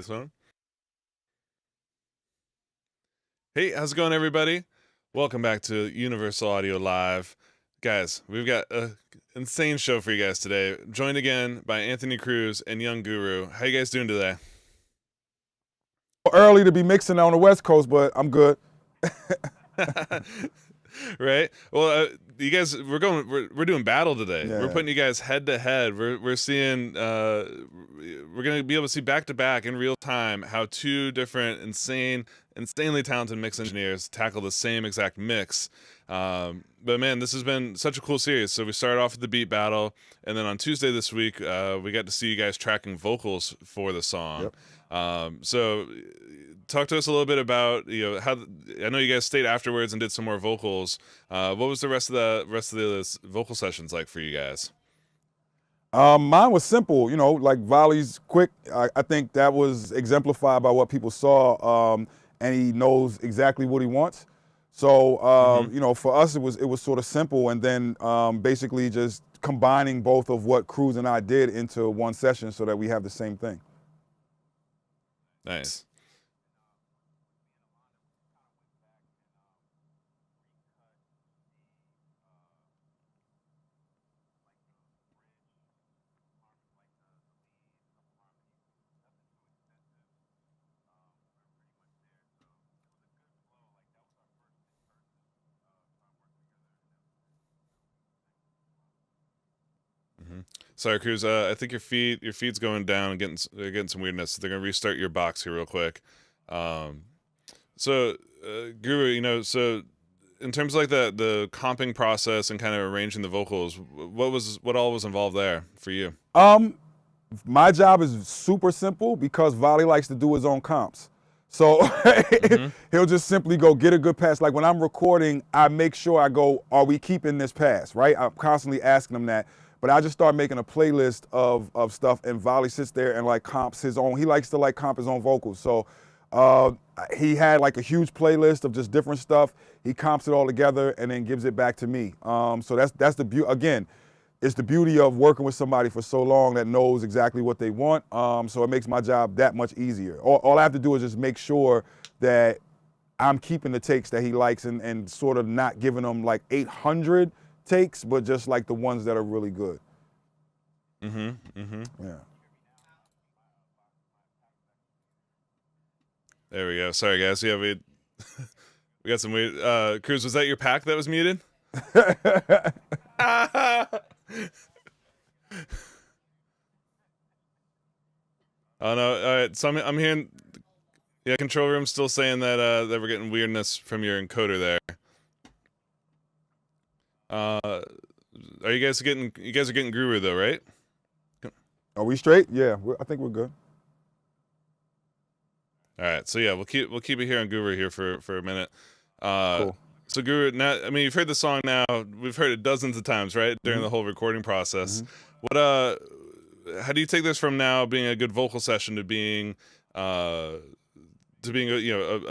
this one. Hey, how's it going, everybody? Welcome back to Universal Audio Live. Guys, we've got an insane show for you guys today. Joined again by Anthony Cruz and Young Guru. How you guys doing today? Early to be mixing on the West Coast, but I'm good. Right? Well, you guys, we're doing battle today. Yeah. We're putting you guys head to head. We're seeing we're gonna be able to see back to back in real time how two different insanely talented mix engineers tackle the same exact mix. But man, this has been such a cool series. So we started off with the beat battle, and then on Tuesday this week, we got to see you guys tracking vocals for the song. Yep. So talk to us a little bit about, how I know you guys stayed afterwards and did some more vocals. What was the rest of the vocal sessions like for you guys? Mine was simple, like Volley's quick. I think that was exemplified by what people saw, and he knows exactly what he wants. So, for us, it was sort of simple, and then basically just combining both of what Cruz and I did into one session so that we have the same thing. Nice. Sorry, Cruz. I think your feed's going down and getting some weirdness. So they're gonna restart your box here real quick. So Guru, so in terms of like the comping process and kind of arranging the vocals, what all was involved there for you? My job is super simple because Volley likes to do his own comps. So he'll just simply go get a good pass. Like when I'm recording, I make sure I go, are we keeping this pass, right? I'm constantly asking him that. But I just start making a playlist of stuff, and Volley sits there and like comps his own. He likes to like comp his own vocals. So he had like a huge playlist of just different stuff. He comps it all together and then gives it back to me. So that's the beauty. Again, it's the beauty of working with somebody for so long that knows exactly what they want. So it makes my job that much easier. All I have to do is just make sure that I'm keeping the takes that he likes and sort of not giving him like 800 takes, but just like the ones that are really good. Yeah. There we go. Sorry, guys. Yeah, we got some weird. Cruz, was that your pack that was muted? Oh no! All right, so I'm hearing, yeah, control room still saying that that we're getting weirdness from your encoder there. Are you guys getting Guru though, right? Are we straight? Yeah, I think we're good. All right, so yeah, we'll keep it here on Guru here for a minute. Cool. So Guru, now I mean you've heard the song now. We've heard it dozens of times, right, during the whole recording process. What how do you take this from now being a good vocal session to being a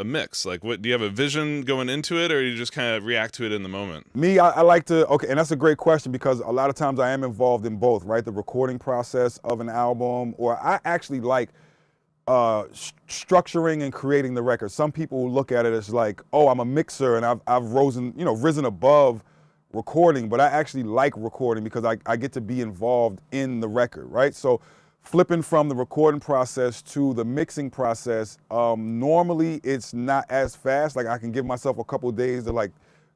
mix? Like, what do you have a vision going into it, or you just kind of react to it in the moment? Me, I like to, and that's a great question because a lot of times I am involved in both, right? The recording process of an album, or I actually like structuring and creating the record. Some people look at it as like, oh, I'm a mixer and I've risen above recording, but I actually like recording because I get to be involved in the record, right? So flipping from the recording process to the mixing process, normally it's not as fast. Like I can give myself a couple of days to like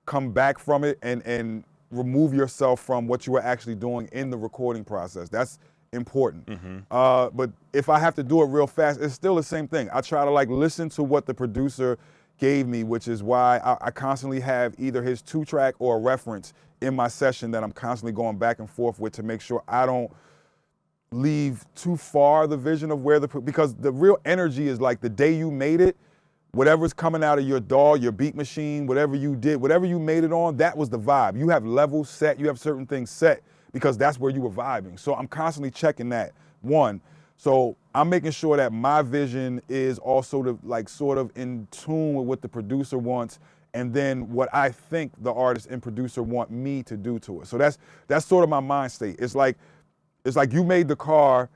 come back from it and remove yourself from what you were actually doing in the recording process. That's important. But if I have to do it real fast, it's still the same thing. I try to like listen to what the producer gave me, which is why I constantly have either his 2-track or a reference in my session that I'm constantly going back and forth with to make sure I don't leave too far the vision of where because the real energy is like the day you made it, whatever's coming out of your DAW, your beat machine, whatever you did, whatever you made it on, that was the vibe. You have levels set, you have certain things set because that's where you were vibing. So I'm constantly checking that, one. So I'm making sure that my vision is also sort of in tune with what the producer wants and then what I think the artist and producer want me to do to it. So that's sort of my mind state. It's like you made the car,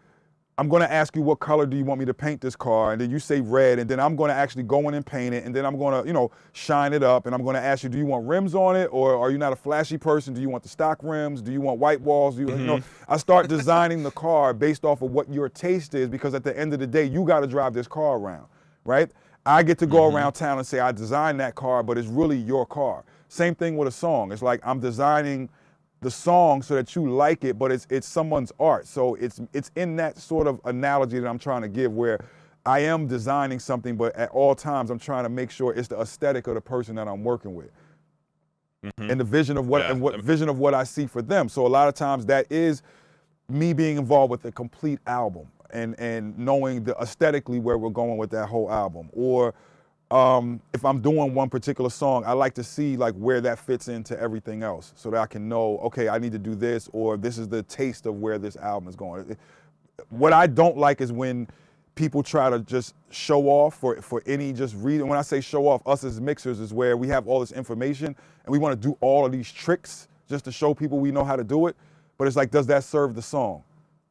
I'm going to ask you what color do you want me to paint this car, and then you say red, and then I'm going to actually go in and paint it, and then I'm going to, you know, shine it up, and I'm going to ask you, do you want rims on it, or are you not a flashy person? Do you want the stock rims? Do you want white walls? You know, I start designing the car based off of what your taste is, because at the end of the day, you got to drive this car around, right? I get to go around town and say I designed that car, but it's really your car. Same thing with a song. It's like I'm designing the song so that you like it, but it's someone's art. So it's in that sort of analogy that I'm trying to give, where I am designing something, but at all times I'm trying to make sure it's the aesthetic of the person that I'm working with, and the vision of what vision of what I see for them. So a lot of times that is me being involved with a complete album and knowing aesthetically where we're going with that whole album. Or if I'm doing one particular song, I like to see like where that fits into everything else, so that I can know, okay, I need to do this, or this is the taste of where this album is going. What I don't like is when people try to just show off for any just reason. When I say show off, us as mixers is where we have all this information and we want to do all of these tricks just to show people we know how to do it. But it's like, does that serve the song,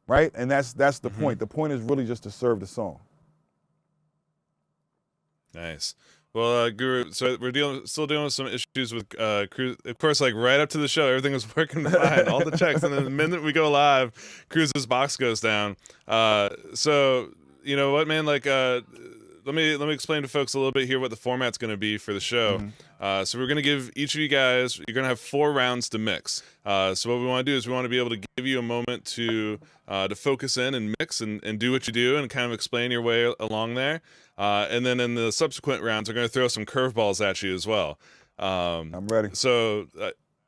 right? And that's the point. The point is really just to serve the song. Nice. Well, Guru, so we're still dealing with some issues with Cruz. Of course, like right up to the show, everything was working fine, all the checks, and then the minute we go live, Cruz's box goes down. So you know what, man? Like, let me explain to folks a little bit here what the format's going to be for the show. So we're going to give each of you guys, you're going to have 4 rounds to mix. So what we want to do is we want to be able to give you a moment to focus in and mix and do what you do and kind of explain your way along there. And then in the subsequent rounds, we're going to throw some curveballs at you as well. I'm ready. So,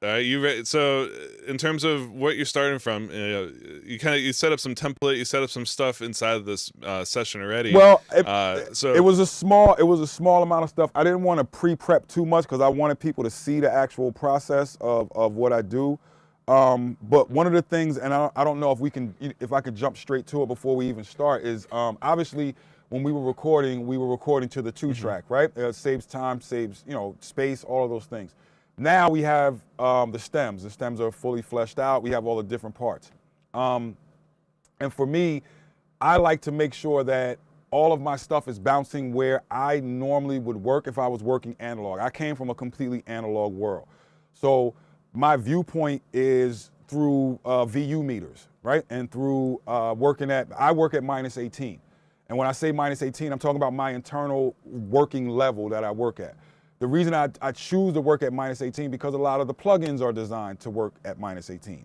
you ready? So, in terms of what you're starting from, you set up some template, you set up some stuff inside of this session already. Well, it was a small amount of stuff. I didn't want to pre-prep too much because I wanted people to see the actual process of what I do. But one of the things, and I don't know if I could jump straight to it before we even start, is obviously when we were recording to the 2-track, right? It saves time, saves space, all of those things. Now we have the stems. The stems are fully fleshed out. We have all the different parts. And for me, I like to make sure that all of my stuff is bouncing where I normally would work if I was working analog. I came from a completely analog world. So my viewpoint is through VU meters, right? And through I work at -18. And when I say -18, I'm talking about my internal working level that I work at. The reason I choose to work at -18 because a lot of the plugins are designed to work at -18.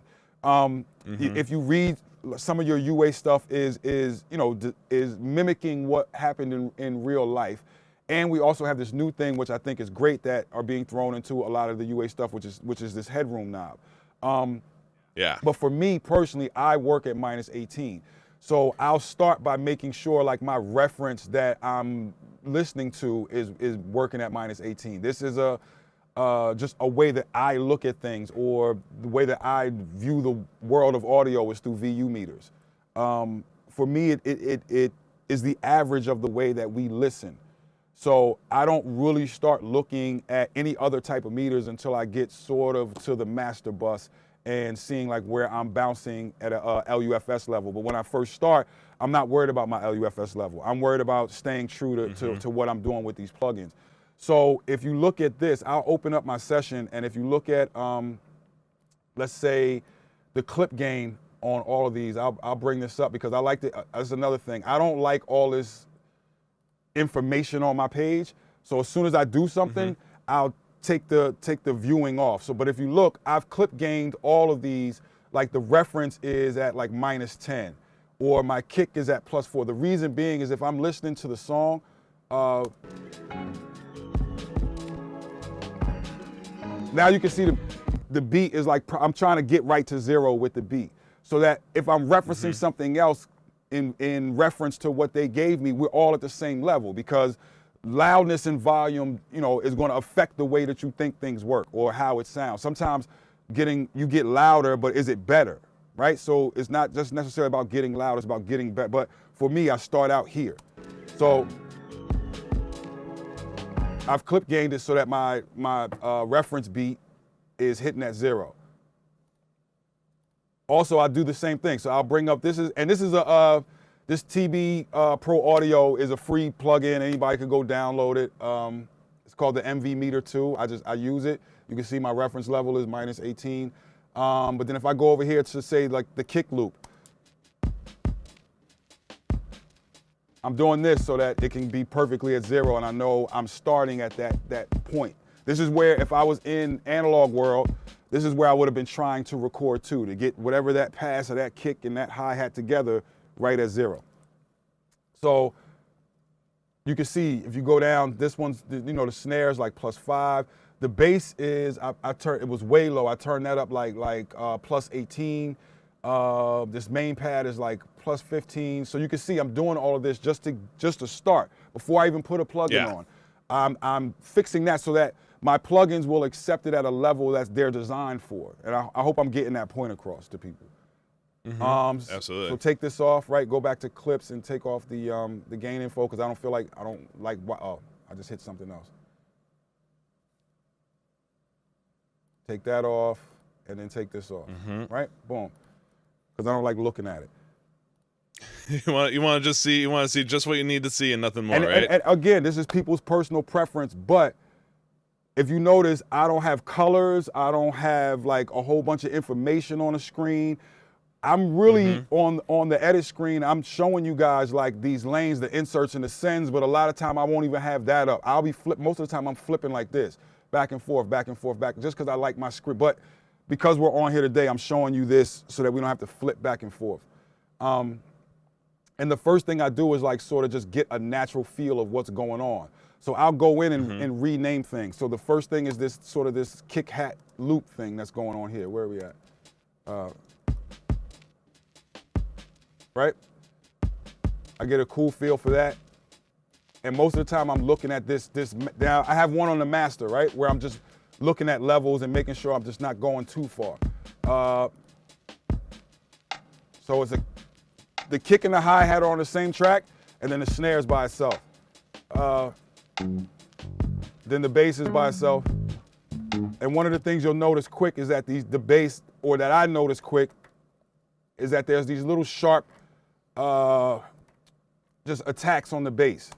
If you read some of your UA stuff is mimicking what happened in real life. And we also have this new thing, which I think is great, that are being thrown into a lot of the UA stuff, which is this headroom knob. But for me personally, I work at -18. So I'll start by making sure like my reference that I'm listening to is working at -18. This is just a way that I look at things, or the way that I view the world of audio is through VU meters. For me, it is the average of the way that we listen. So I don't really start looking at any other type of meters until I get sort of to the master bus and seeing like where I'm bouncing at a LUFS level. But when I first start, I'm not worried about my LUFS level. I'm worried about staying true to what I'm doing with these plugins. So if you look at this, I'll open up my session, and if you look at, let's say, the clip gain on all of these, I'll bring this up because I like to, that's another thing. I don't like all this information on my page. So as soon as I do something, I'll take the viewing off. So, but if you look, I've clip gained all of these, like the reference is at like -10, or my kick is at +4. The reason being is if I'm listening to the song, now you can see the beat is like, I'm trying to get right to 0 with the beat. So that if I'm referencing something else in reference to what they gave me, we're all at the same level, because loudness and volume, is going to affect the way that you think things work or how it sounds. Sometimes you get louder, but is it better, right? So it's not just necessarily about getting loud, it's about getting better. But for me, I start out here. So I've clip gained it so that my reference beat is hitting at 0. Also, I do the same thing. So I'll bring up, this is This TB Pro Audio is a free plugin. Anybody can go download it. It's called the MV Meter 2. I use it. You can see my reference level is minus 18. But then if I go over here to say like the kick loop, I'm doing this so that it can be perfectly at 0 and I know I'm starting at that point. This is where if I was in analog world, this is where I would have been trying to record to get whatever that pass or that kick and that hi-hat together right at 0. So you can see if you go down, this one's, you know, the snares like +5. The bass is, it was way low. I turned that up like +18. This main pad is like +15. So you can see I'm doing all of this just to start before I even put a plugin on. I'm fixing that so that my plugins will accept it at a level that they're designed for. And I hope I'm getting that point across to people. Absolutely. So take this off, right? Go back to clips and take off the gain info because I don't like, oh, I just hit something else. Take that off and then take this off, right? Boom. Because I don't like looking at it. you want to see just what you need to see and nothing more, right? And again, this is people's personal preference, but if you notice, I don't have colors. I don't have like a whole bunch of information on the screen. I'm really on the edit screen. I'm showing you guys like these lanes, the inserts and the sends, but a lot of time I won't even have that up. I'll be most of the time I'm flipping like this, back and forth, just because I like my script. But because we're on here today, I'm showing you this so that we don't have to flip back and forth. And the first thing I do is like sort of just get a natural feel of what's going on. So I'll go in and rename things. So the first thing is this sort of this kick hat loop thing that's going on here. Where are we at? Right? I get a cool feel for that. And most of the time I'm looking at this, now I have one on the master, right? Where I'm just looking at levels and making sure I'm just not going too far. So it's the kick and the hi-hat are on the same track, and then the snares by itself. Then the bass is by itself. And one of the things you'll notice quick is that the bass, or that I notice quick, is that there's these little sharp just attacks on the bass.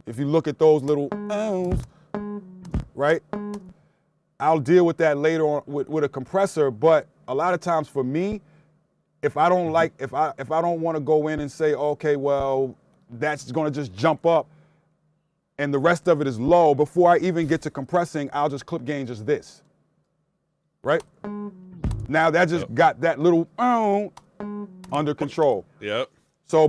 If you look at those little right? I'll deal with that later on with a compressor, but a lot of times for me, if I don't like, if I don't want to go in and say, okay, well, that's gonna just jump up and the rest of it is low, before I even get to compressing, I'll just clip gain just this, right? Now that just got that little under control. Yep. So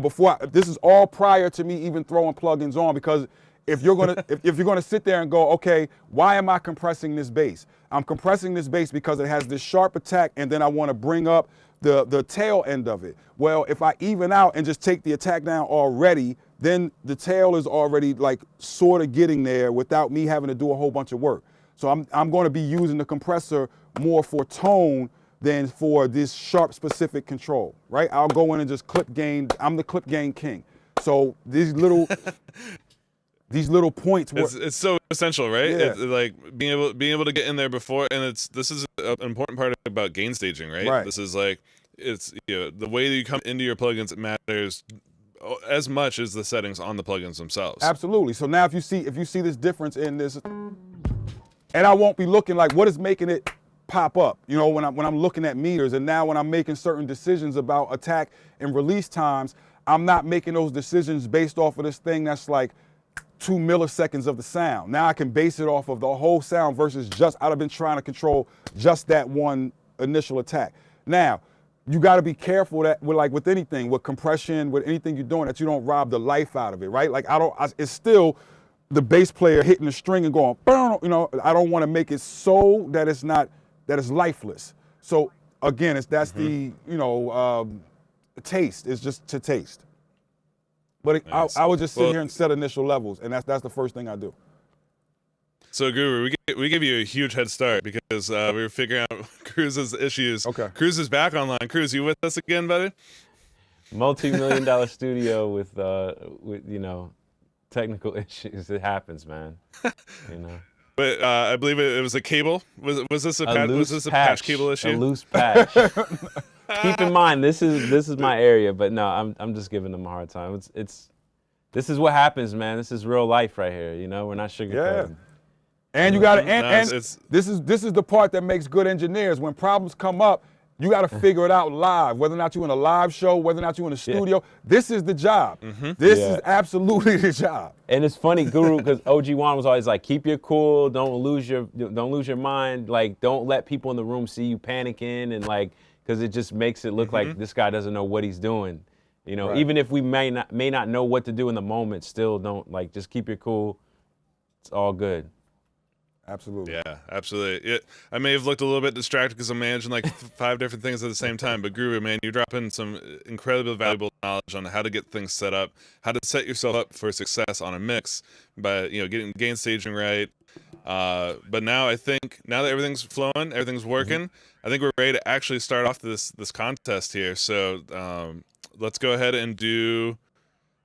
this is all prior to me even throwing plugins on, because if you're gonna if you're gonna sit there and go, okay, why am I compressing this bass? I'm compressing this bass because it has this sharp attack, and then I want to bring up the tail end of it. Well, if I even out and just take the attack down already, then the tail is already like sort of getting there without me having to do a whole bunch of work. So I'm going to be using the compressor more for tone than for this sharp specific control, right? I'll go in and just clip gain. I'm the clip gain king. So these little points. It's so essential, right? Yeah. It's like being able to get in there before, and this is an important part about gain staging, right? Right. This is like, it's, you know, the way that you come into your plugins matters as much as the settings on the plugins themselves. Absolutely. So now if you see this difference in this, and I won't be looking like what is making it pop up, you know, when I'm looking at meters, and now when I'm making certain decisions about attack and release times, I'm not making those decisions based off of this thing that's like 2 milliseconds of the sound. Now I can base it off of the whole sound versus just, I'd have been trying to control just that one initial attack. Now, you got to be careful that with anything, with compression, with anything you're doing, that you don't rob the life out of it, right? Like it's still the bass player hitting the string and going, you know, I don't want to make it so that it's lifeless. So again, that's the, you know, taste is just to taste. But nice. I would just sit here and set initial levels, and that's the first thing I do. So Guru, we give you a huge head start because we were figuring out Cruz's issues. Okay. Cruz is back online. Cruz, you with us again, buddy? Multi-million-dollar studio with you know, technical issues. It happens, man. You know. But I believe it was a cable. Was this a patch cable issue? A loose patch. keep in mind this is my area, but no, I'm just giving them a hard time. This is what happens, man. This is real life right here. You know, we're not sugarcoating. Yeah. And you gotta, it's this is the part that makes good engineers. When problems come up, you gotta figure it out live. Whether or not you're in a live show, whether or not you're in a studio, this is the job. This is absolutely the job. And it's funny, Guru, because OG Juan was always like, keep your cool, don't lose your mind, like don't let people in the room see you panicking, and like, because it just makes it look like this guy doesn't know what he's doing. You know, even if we may not know what to do in the moment, still don't, like, just keep your cool. It's all good. Absolutely. Yeah, absolutely. I may have looked a little bit distracted because I'm managing like 5 different things at the same time. But Guru, man, you're dropping some incredibly valuable knowledge on how to get things set up, how to set yourself up for success on a mix by getting gain staging right. But now I think that everything's flowing, everything's working, I think we're ready to actually start off this contest here. So let's go ahead and do.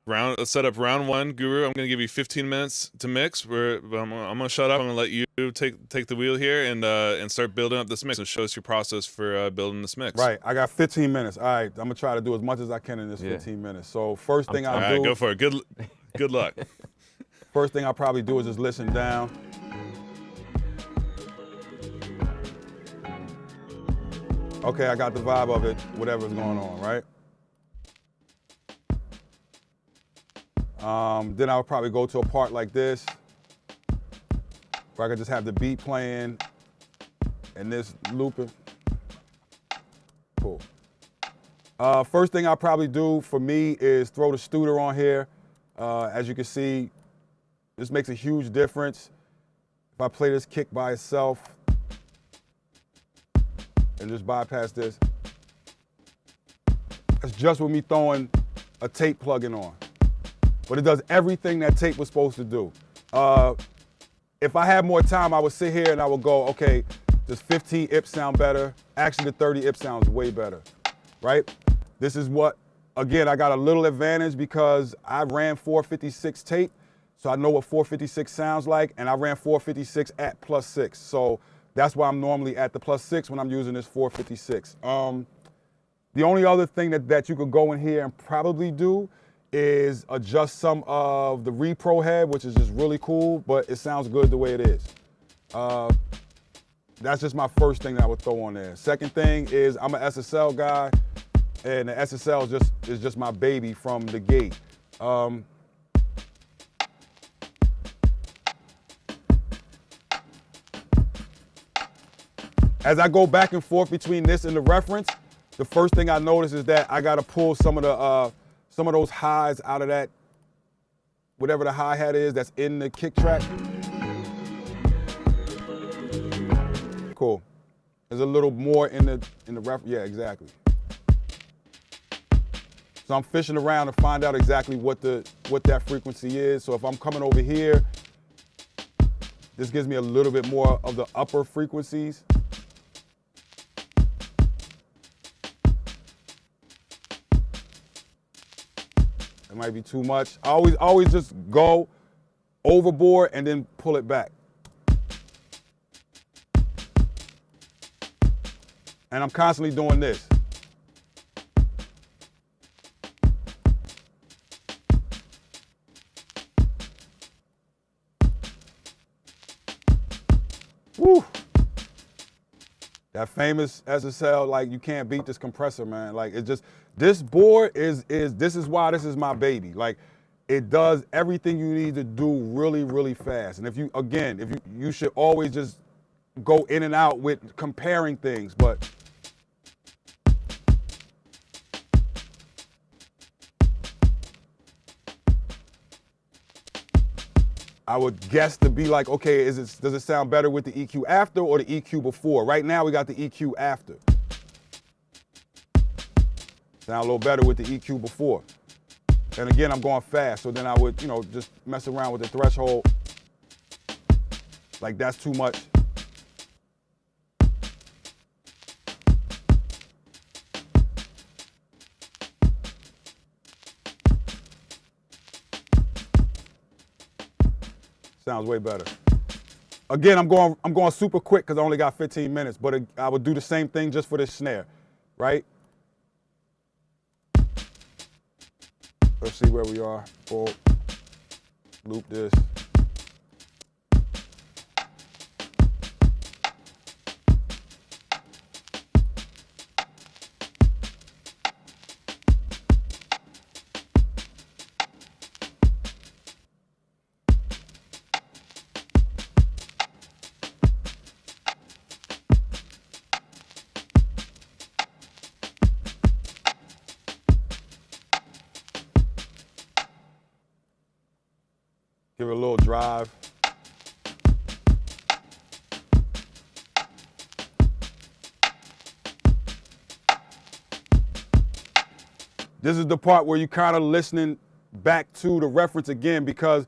Let's set up round 1, Guru. I'm gonna give you 15 minutes to mix. I'm gonna shut up. I'm gonna let you take the wheel here and start building up this mix and show us your process for building this mix. Right. I got 15 minutes. All right. I'm gonna try to do as much as I can in this 15 minutes. So first thing All I'll right, do. go for it. Good luck. First thing I'll probably do is just listen down. Okay, I got the vibe of it. Whatever's going on, right? Then I'll probably go to a part like this, where I could just have the beat playing and this looping. Cool. First thing I'll probably do for me is throw the Studer on here. As you can see, this makes a huge difference. If I play this kick by itself and just bypass this, that's just with me throwing a tape plugin on. But it does everything that tape was supposed to do. If I had more time, I would sit here and I would go, okay, does 15 IPS sound better? Actually, the 30 IPS sounds way better, right? This is what, again, I got a little advantage because I ran 456 tape, so I know what 456 sounds like, and I ran 456 at +6. So that's why I'm normally at the +6 when I'm using this 456. The only other thing that you could go in here and probably do is adjust some of the repro head, which is just really cool, but it sounds good the way it is. That's just my first thing that I would throw on there. Second thing is I'm an SSL guy, and the SSL is just my baby from the gate. As I go back and forth between this and the reference, the first thing I notice is that I gotta pull some of those highs out of that, whatever the hi-hat is that's in the kick track. Cool. There's a little more in the ref. Yeah, exactly. So I'm fishing around to find out exactly what that frequency is. So if I'm coming over here, this gives me a little bit more of the upper frequencies. It might be too much. I always just go overboard and then pull it back. And I'm constantly doing this. Woo! That famous SSL, like, you can't beat this compressor, man. Like, it just, this board this is why this is my baby. Like, it does everything you need to do really, really fast. And if you should always just go in and out with comparing things, but I would guess to be like, okay, does it sound better with the EQ after or the EQ before? Right now we got the EQ after. Sound a little better with the EQ before. And again, I'm going fast, so then I would, just mess around with the threshold. Like, that's too much. Sounds way better. Again, I'm going super quick because I only got 15 minutes, but I would do the same thing just for this snare, right? Let's see where we are. Full. Loop this. Give it a little drive. This is the part where you kind of listening back to the reference again, because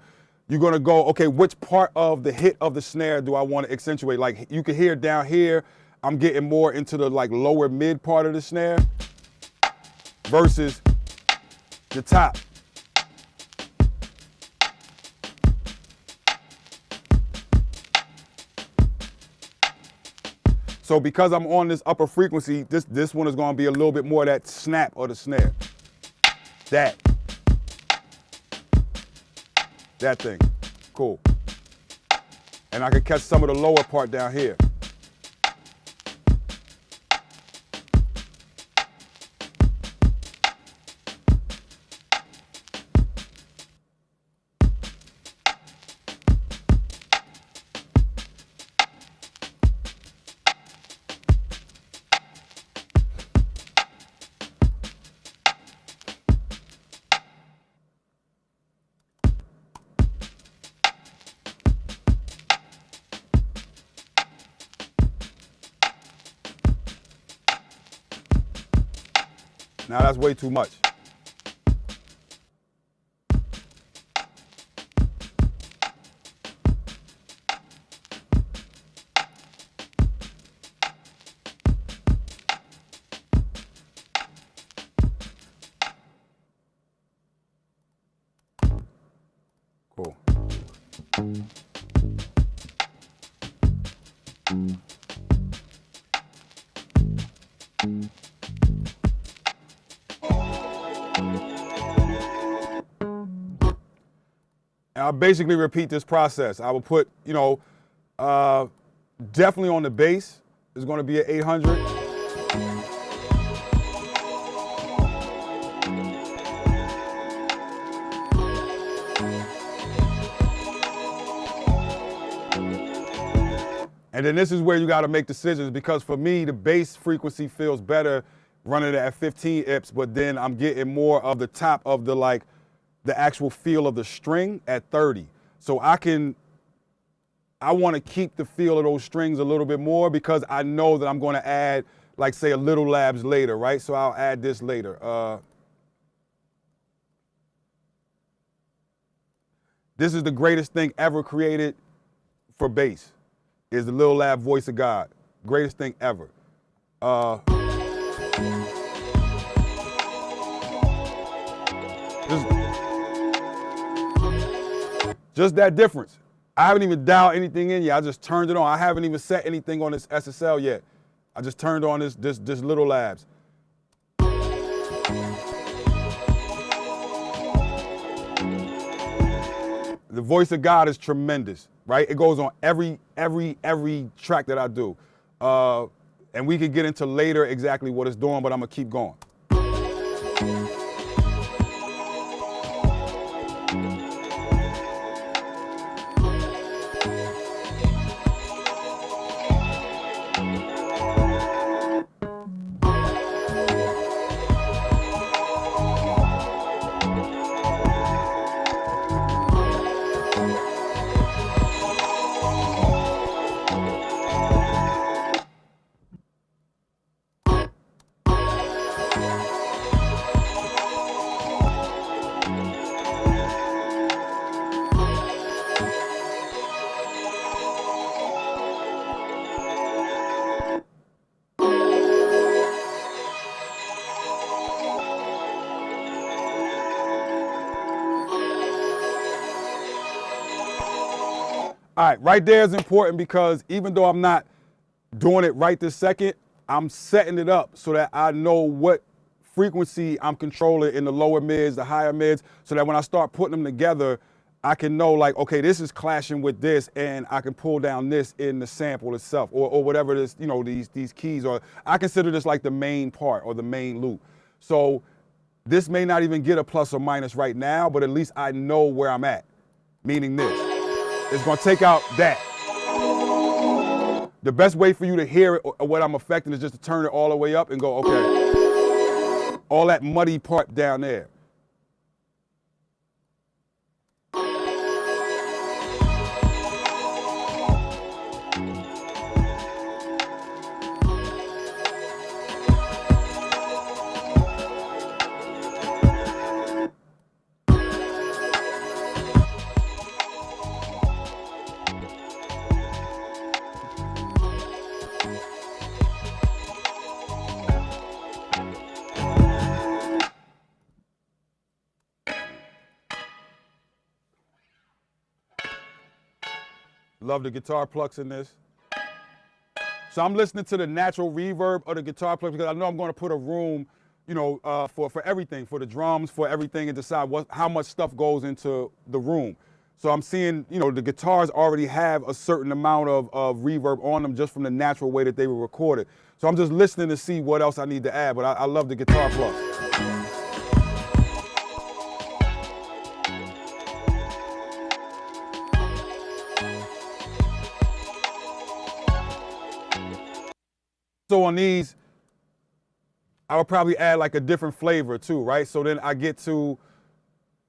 you're gonna go, okay, which part of the hit of the snare do I want to accentuate? Like you can hear down here, I'm getting more into the like lower mid part of the snare versus the top. So because I'm on this upper frequency, this one is gonna be a little bit more of that snap of the snare. That thing, cool. And I can catch some of the lower part down here. Now that's way too much. Cool. And I'll basically repeat this process. I will put, definitely on the bass is going to be an 800. And then this is where you got to make decisions, because for me, the bass frequency feels better running it at 15 IPS, but then I'm getting more of the top of the the actual feel of the string at 30. So I want to keep the feel of those strings a little bit more, because I know that I'm going to add, like say, a little labs later, right? So I'll add this later. This is the greatest thing ever created for bass, is the Lil Lab Voice of God. Greatest thing ever. Just that difference. I haven't even dialed anything in yet. I just turned it on. I haven't even set anything on this SSL yet. I just turned on this Little Labs. The Voice of God is tremendous, right? It goes on every track that I do. And we can get into later exactly what it's doing, but I'm gonna keep going. All right, right there is important, because even though I'm not doing it right this second, I'm setting it up so that I know what frequency I'm controlling in the lower mids, the higher mids, so that when I start putting them together, I can know like, okay, this is clashing with this, and I can pull down this in the sample itself, or whatever it is, you know, these keys, or I consider this like the main part or the main loop. So this may not even get a plus or minus right now, but at least I know where I'm at, meaning this. It's gonna take out that. The best way for you to hear it, or what I'm affecting, is just to turn it all the way up and go, okay, all that muddy part down there. Love the guitar plucks in this. So I'm listening to the natural reverb of the guitar plucks because I know I'm going to put a room, you know, for everything, for the drums, for everything, and decide how much stuff goes into the room. So I'm seeing, you know, the guitars already have a certain amount of reverb on them just from the natural way that they were recorded. So I'm just listening to see what else I need to add, but I love the guitar plucks. So on these, I would probably add like a different flavor too, right? So then I get to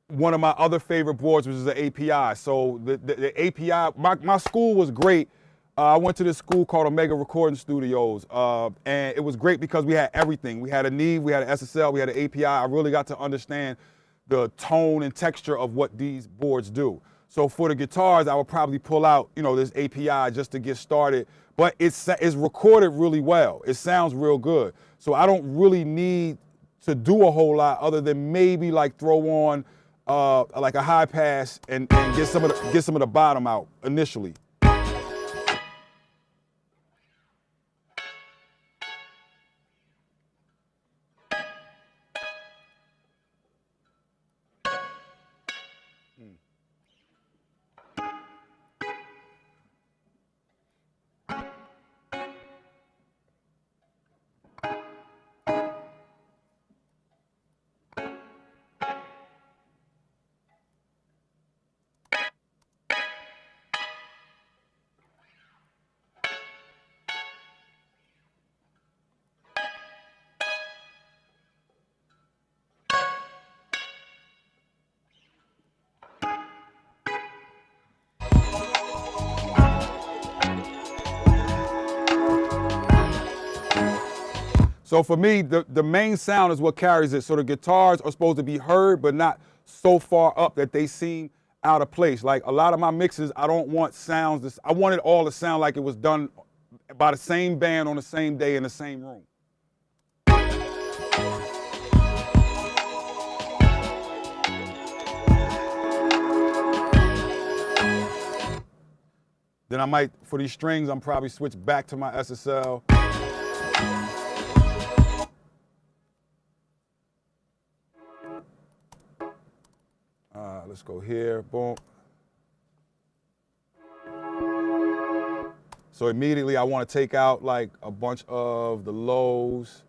one of my other favorite boards, which is the API. So the API, my school was great. I went to this school called Omega Recording Studios, and it was great because we had everything. We had a Neve, we had an SSL, we had an API. I really got to understand the tone and texture of what these boards do. So for the guitars, I would probably pull out, you know, this API just to get started. But it's recorded really well. It sounds real good. So I don't really need to do a whole lot other than maybe like throw on like a high pass and get some of the bottom out initially. So for me, the main sound is what carries it. So the guitars are supposed to be heard, but not so far up that they seem out of place. Like a lot of my mixes, I don't want sounds, I want it all to sound like it was done by the same band on the same day in the same room. Then I might, for these strings, I'm probably switch back to my SSL. Let's go here, boom. So immediately I want to take out like a bunch of the lows.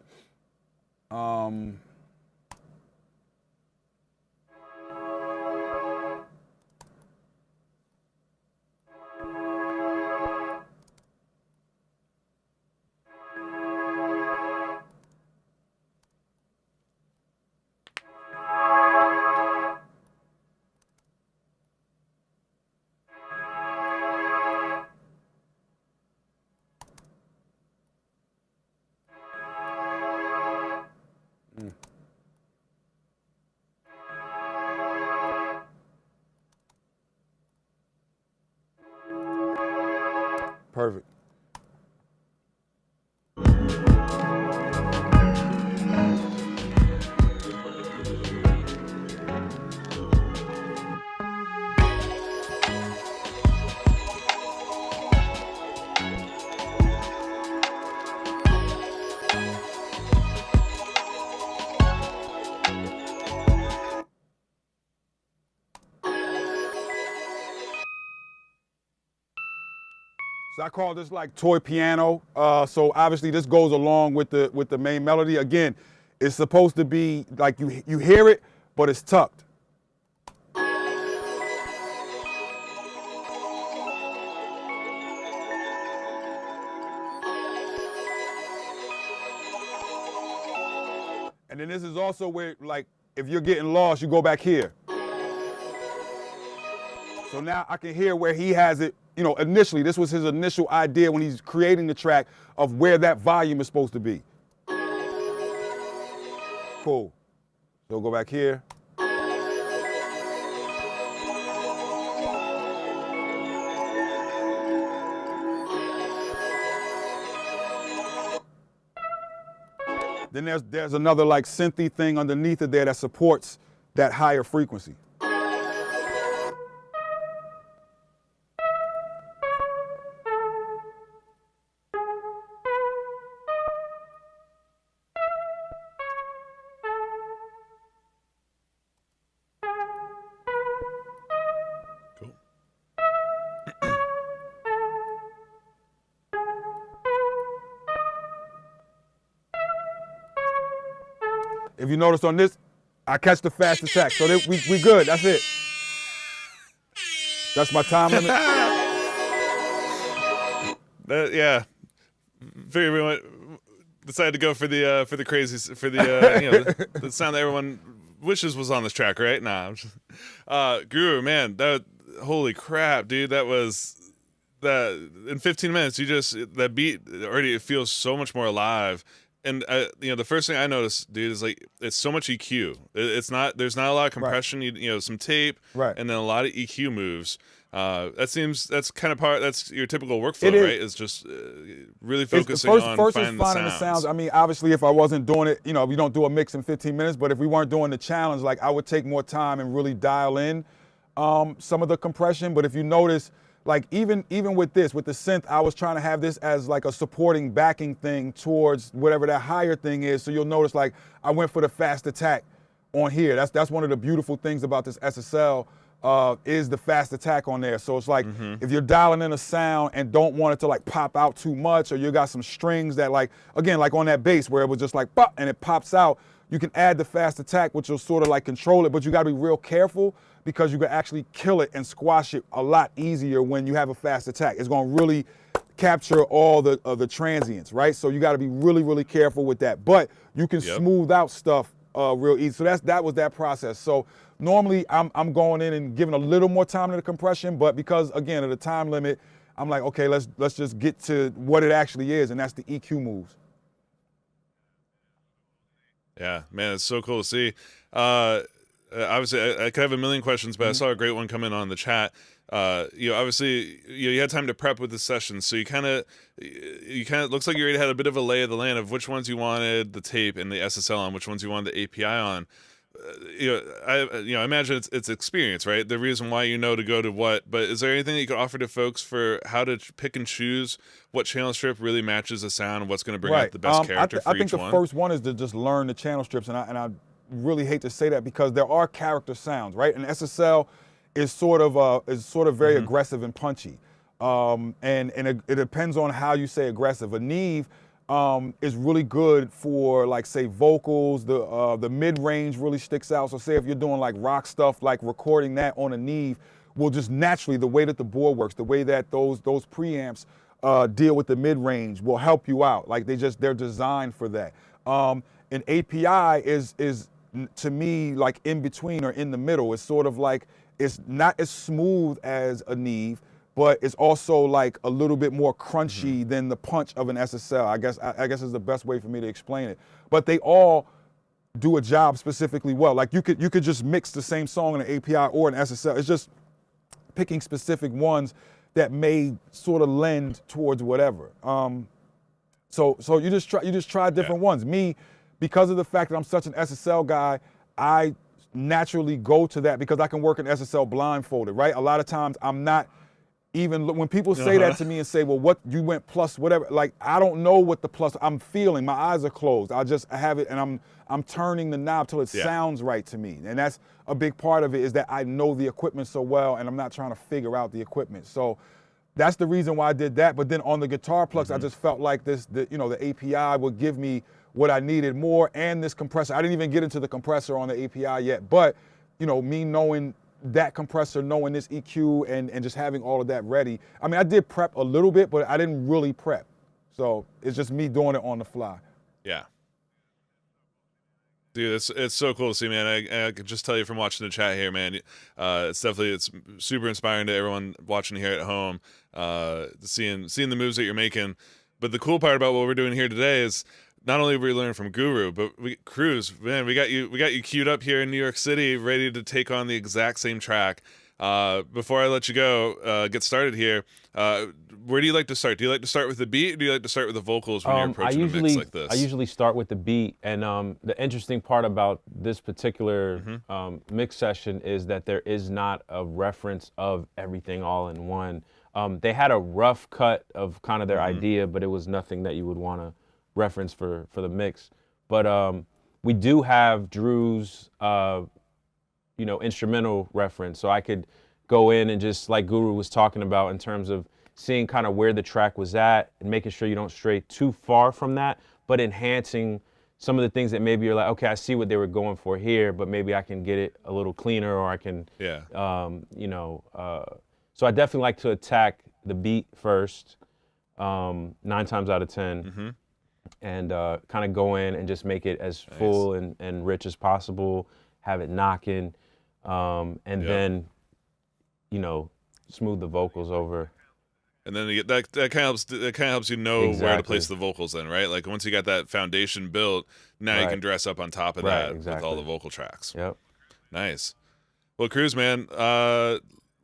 So I call this like toy piano. So obviously this goes along with the main melody. Again, it's supposed to be like you hear it, but it's tucked. And then this is also where, like, if you're getting lost, you go back here. So now I can hear where he has it, you know, initially. This was his initial idea when he's creating the track of where that volume is supposed to be. Cool. So go back here. Then there's another like synthy thing underneath it there that supports that higher frequency. Cool. If you notice on this, I catch the fast attack. So we good, that's it. That's my time limit. Yeah. Figure everyone decided to go for the crazy, for the you know, the sound that everyone wishes was on this track, right? Nah. Guru, man, holy crap, dude, that in 15 minutes, that beat already, it feels so much more alive. And you know, the first thing I noticed, dude, is like it's so much EQ. There's not a lot of compression. Right. You know, some tape, right, and then a lot of EQ moves. That's your typical workflow, right? It's just really focusing on finding the sounds. I mean, obviously, if I wasn't doing it, you know, we don't do a mix in 15 minutes. But if we weren't doing the challenge, like I would take more time and really dial in some of the compression. But if you notice, like even with the synth, I was trying to have this as like a supporting backing thing towards whatever that higher thing is. So you'll notice like I went for the fast attack on here. That's one of the beautiful things about this SSL is the fast attack on there. So it's like if you're dialing in a sound and don't want it to like pop out too much, or you got some strings that like, again, like on that bass where it was just like pop and it pops out, you can add the fast attack, which will sort of like control it, but you gotta be real careful because you can actually kill it and squash it a lot easier when you have a fast attack. It's gonna really capture all the transients, right? So you gotta be really, really careful with that. But you can smooth out stuff real easy. So that was that process. So normally I'm going in and giving a little more time to the compression, but because again of the time limit, I'm like, okay, let's just get to what it actually is, and that's the EQ moves. Yeah, man, it's so cool to see. Obviously, I could have a million questions, but I saw a great one come in on the chat. You know, obviously, you had time to prep with the session, so you kind of looks like you already had a bit of a lay of the land of which ones you wanted the tape and the SSL on, which ones you wanted the API on. I imagine it's experience, right? The reason why you know to go to what. But is there anything that you could offer to folks for how to pick and choose what channel strip really matches the sound and what's going to bring out the best character for each one? I think the first one is to just learn the channel strips, and I really hate to say that because there are character sounds, right? And SSL is sort of very aggressive and punchy, and it depends on how you say aggressive. A Neve is really good for, like, say, vocals. The mid-range really sticks out. So say if you're doing like rock stuff, like recording that on a Neve will just naturally, the way that the board works, the way that those preamps deal with the mid-range will help you out. Like they're designed for that. An API is to me like in between or in the middle. It's sort of like, it's not as smooth as a Neve, but it's also like a little bit more crunchy than the punch of an SSL. I guess is the best way for me to explain it. But they all do a job specifically well. Like you could just mix the same song in an API or an SSL. It's just picking specific ones that may sort of lend towards whatever. So you just try different ones. Me, because of the fact that I'm such an SSL guy, I naturally go to that because I can work an SSL blindfolded, right? A lot of times I'm not even, when people say that to me and say, well, what, you went plus whatever, like, I don't know what the plus, I'm feeling, my eyes are closed. I have it and I'm turning the knob till it sounds right to me. And that's a big part of it, is that I know the equipment so well and I'm not trying to figure out the equipment. So that's the reason why I did that. But then on the guitar plucks, I just felt like the API would give me what I needed more, and this compressor. I didn't even get into the compressor on the API yet, but me knowing that compressor, knowing this EQ, and just having all of that ready. I mean, I did prep a little bit, but I didn't really prep. So it's just me doing it on the fly. Yeah. Dude, it's so cool to see, man. I can just tell you from watching the chat here, man. It's super inspiring to everyone watching here at home. Seeing the moves that you're making. But the cool part about what we're doing here today is not only we learn from Guru, but Cruz, man, we got you queued up here in New York City, ready to take on the exact same track. Before I let you go, get started here, where do you like to start? Do you like to start with the beat, or do you like to start with the vocals when you're approaching a mix like this? I usually start with the beat, and the interesting part about this particular mix session is that there is not a reference of everything all in one. They had a rough cut of kind of their idea, but it was nothing that you would want to reference for the mix. But we do have Drew's instrumental reference, so I could go in and just, like Guru was talking about, in terms of seeing kind of where the track was at and making sure you don't stray too far from that, but enhancing some of the things that maybe you're like, okay, I see what they were going for here, but maybe I can get it a little cleaner, or I can, so I definitely like to attack the beat first, 9 times out of 10, and kind of go in and just make it as full and rich as possible, have it knocking, and then, smooth the vocals over. And then that kind of helps you know where to place the vocals in, right? Like once you got that foundation built, now you can dress up on top of that with all the vocal tracks. Yep. Nice. Well, Cruz, man,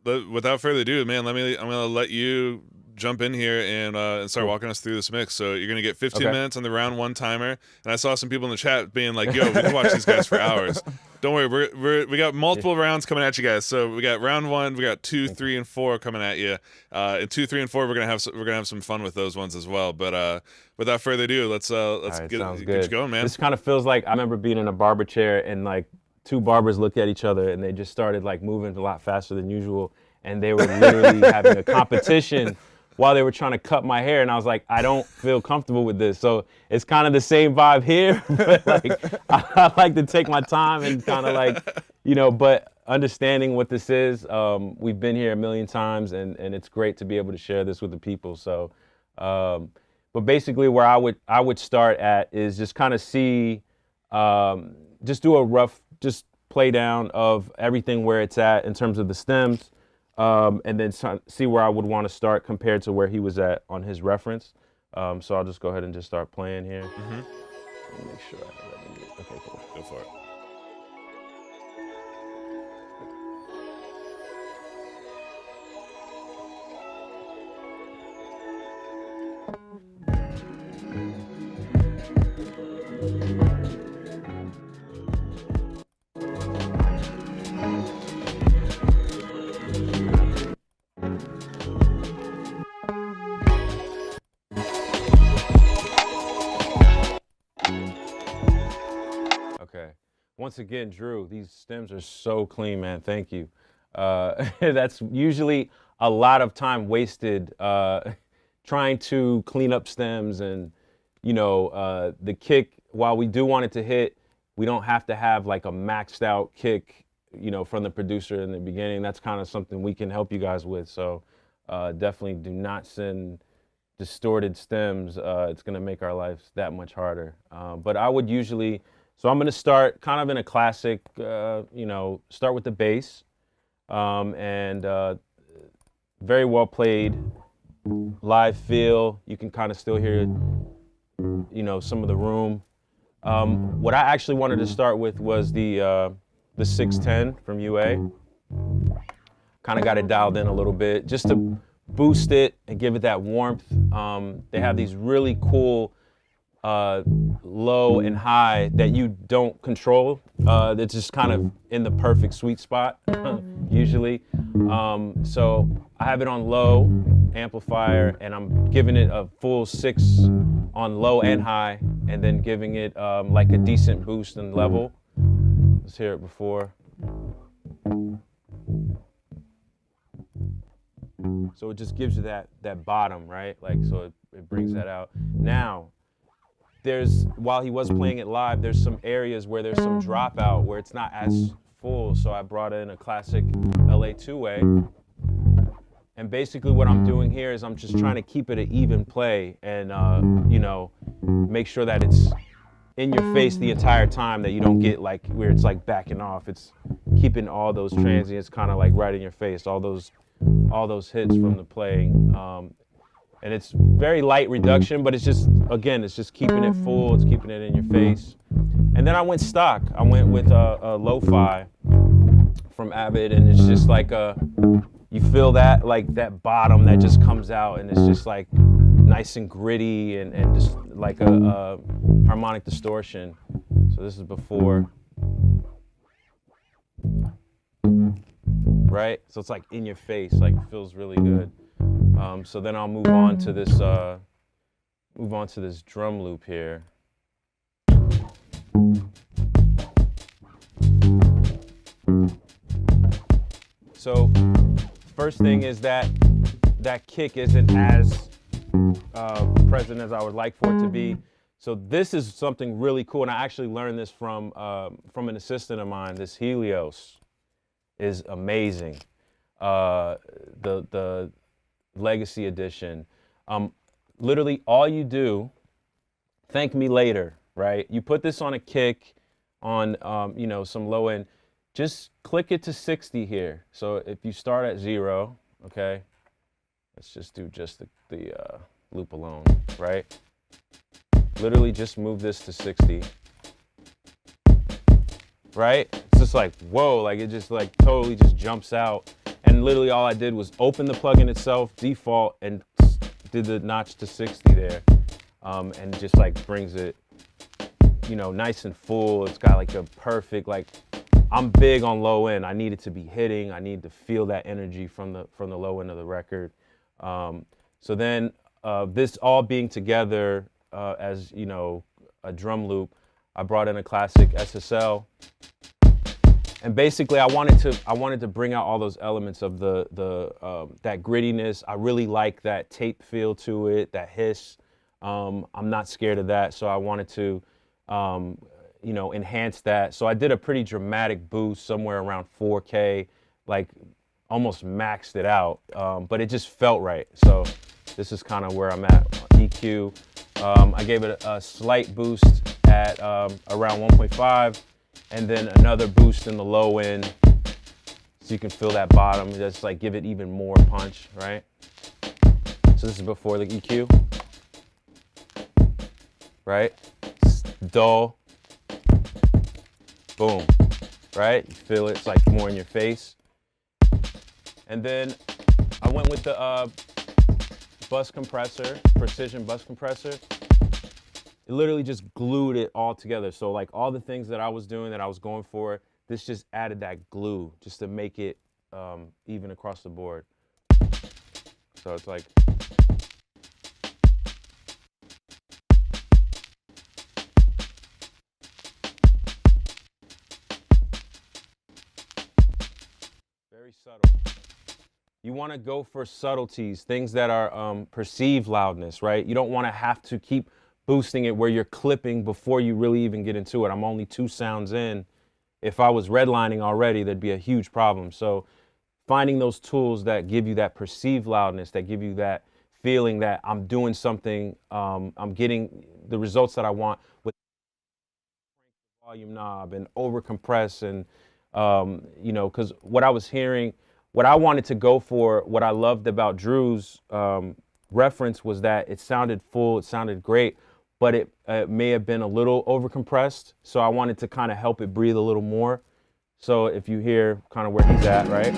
without further ado, man, I'm gonna let you jump in here and start walking us through this mix. So you're gonna get 15 minutes on the round 1 timer. And I saw some people in the chat being like, "Yo, we can watch these guys for hours." Don't worry, we got multiple rounds coming at you guys. So we got round 1, we got 2, 3, and 4 coming at you. In 2, 3, and 4, we're gonna have some fun with those ones as well. But without further ado, let's get you going, man. This kind of feels like I remember being in a barber chair and like 2 barbers looked at each other and they just started like moving a lot faster than usual, and they were literally having a competition while they were trying to cut my hair, and I was like, I don't feel comfortable with this. So it's kind of the same vibe here, but like I like to take my time and kind of like, but understanding what this is, we've been here a million times, and it's great to be able to share this with the people. So, but basically where I would start at is just kind of see, just do a rough, just play down of everything where it's at in terms of the stems. And then see where I would want to start compared to where he was at on his reference. So I'll just go ahead and just start playing here. Make sure I have that music. Okay, cool. Go for it. Once again, Drew, these stems are so clean, man. Thank you. That's usually a lot of time wasted trying to clean up stems, and the kick, while we do want it to hit, we don't have to have like a maxed out kick, from the producer in the beginning. That's kind of something we can help you guys with. So definitely do not send distorted stems. It's gonna make our lives that much harder. But I would usually, so I'm gonna start kind of in a classic, start with the bass, and very well played, live feel. You can kind of still hear, some of the room. What I actually wanted to start with was the 610 from UA. Kind of got it dialed in a little bit just to boost it and give it that warmth. They have these really cool low and high that you don't control. It's just kind of in the perfect sweet spot, usually. So I have it on low amplifier, and I'm giving it a full 6 on low and high, and then giving it like a decent boost and level. Let's hear it before. So it just gives you that bottom, right? Like, so it brings that out. Now, while he was playing it live, there's some areas where there's some dropout where it's not as full. So I brought in a classic LA two-way. And basically what I'm doing here is I'm just trying to keep it an even play and, you know, make sure that it's in your face the entire time, that you don't get like where it's like backing off. It's keeping all those transients kind of like right in your face, all those hits from the playing. And it's very light reduction, but it's just, again, it's just keeping it full, it's keeping it in your face. And then I went stock. I went with a lo-fi from Avid, and it's just like you feel that, like that bottom that just comes out, and it's just like nice and gritty and just like a harmonic distortion. So this is before, right? So it's like in your face, like feels really good. So then I'll move on to this drum loop here. So first thing is that kick isn't as present as I would like for it to be. So this is something really cool, and I actually learned this from an assistant of mine. This Helios is amazing. The Legacy Edition. Literally all you do, thank me later, right? You put this on a kick, on you know, some low end, just click it to 60 here. So if you start at 0, okay, let's just do just the loop alone, right? Literally just move this to 60, right? It's just like, whoa, like it just like totally just jumps out. And literally all I did was open the plugin itself, default, and did the notch to 60 there. And just like brings it, you know, nice and full. It's got like a perfect, like, I'm big on low end. I need it to be hitting. I need to feel that energy from the low end of the record. So then this all being together as, you know, a drum loop, I brought in a classic SSL. And basically, I wanted to bring out all those elements of that grittiness. I really like that tape feel to it, that hiss. I'm not scared of that, so I wanted to, you know, enhance that. So I did a pretty dramatic boost, somewhere around 4K, like almost maxed it out, but it just felt right. So this is kind of where I'm at. EQ, I gave it a slight boost at around 1.5. And then another boost in the low end, so you can feel that bottom. Just like give it even more punch, right? So this is before the EQ, right? Dull, boom, right? You feel it, it's like more in your face. And then I went with the bus compressor, precision bus compressor. It literally just glued it all together. So like all the things that I was doing, that I was going for, this just added that glue just to make it even across the board. So it's like, very subtle. You want to go for subtleties, things that are perceived loudness, right? You don't want to have to keep boosting it where you're clipping before you really even get into it. I'm only 2 sounds in. If I was redlining already, there'd be a huge problem. So finding those tools that give you that perceived loudness, that give you that feeling that I'm doing something, I'm getting the results that I want with the volume knob and over compress, and you know, because what I was hearing, what I wanted to go for, what I loved about Drew's reference was that it sounded full, it sounded great, but it may have been a little overcompressed. So I wanted to kind of help it breathe a little more. So if you hear kind of where he's at, right?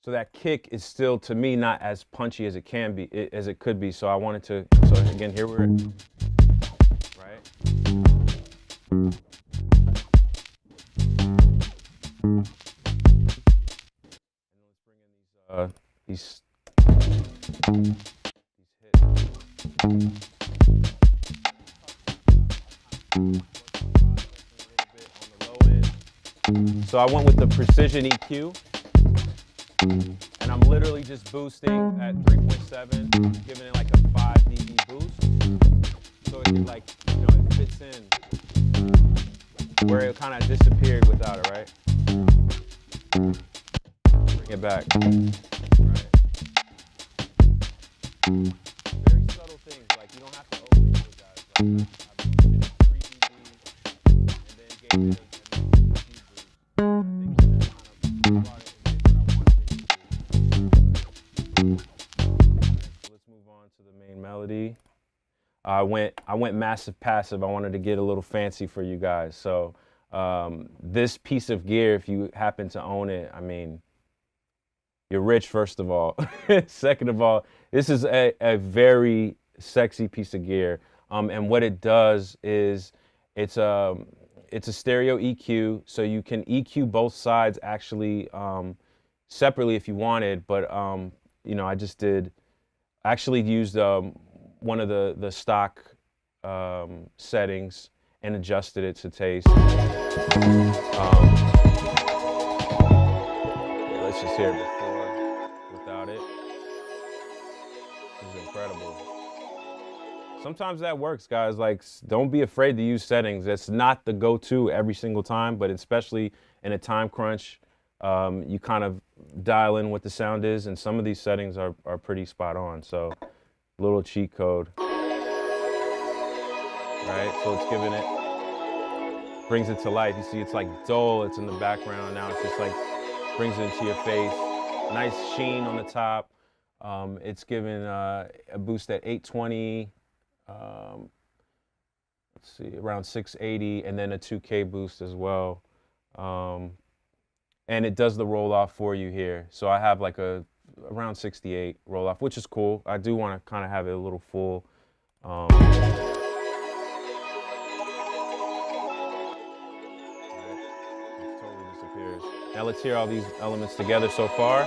So that kick is still, to me, not as punchy as it can be, as it could be. So I wanted to, so again, here we're, right? These hits. So I went with the Precision EQ, and I'm literally just boosting at 3.7, giving it like a 5 dB boost, so it can like, you know, it fits in where it kind of disappeared without it, right? Bring it back. Right. Very subtle things, like you don't have to overdo it, guys. Like, I boosted it 3 dB, and then gave it a let's move on to the main melody. I went massive passive. I wanted to get a little fancy for you guys. So this piece of gear, if you happen to own it, I mean, you're rich, first of all. Second of all, this is a very sexy piece of gear. And what it does is it's a stereo EQ, so you can EQ both sides actually separately if you wanted. But you know, I actually used one of the stock settings and adjusted it to taste. Let's just hear it before, without it. This is incredible. Sometimes that works, guys. Like, don't be afraid to use settings. It's not the go-to every single time, but especially in a time crunch, you kind of dial in what the sound is, and some of these settings are pretty spot on. So, little cheat code. Right, so it's giving it, brings it to life. You see it's like dull, it's in the background. Now it's just like, brings it into your face. Nice sheen on the top. It's giving a boost at 820, let's see, around 680, and then a 2K boost as well. And it does the roll off for you here. So I have like around 68 roll off, which is cool. I do want to kind of have it a little full. Now let's hear all these elements together so far.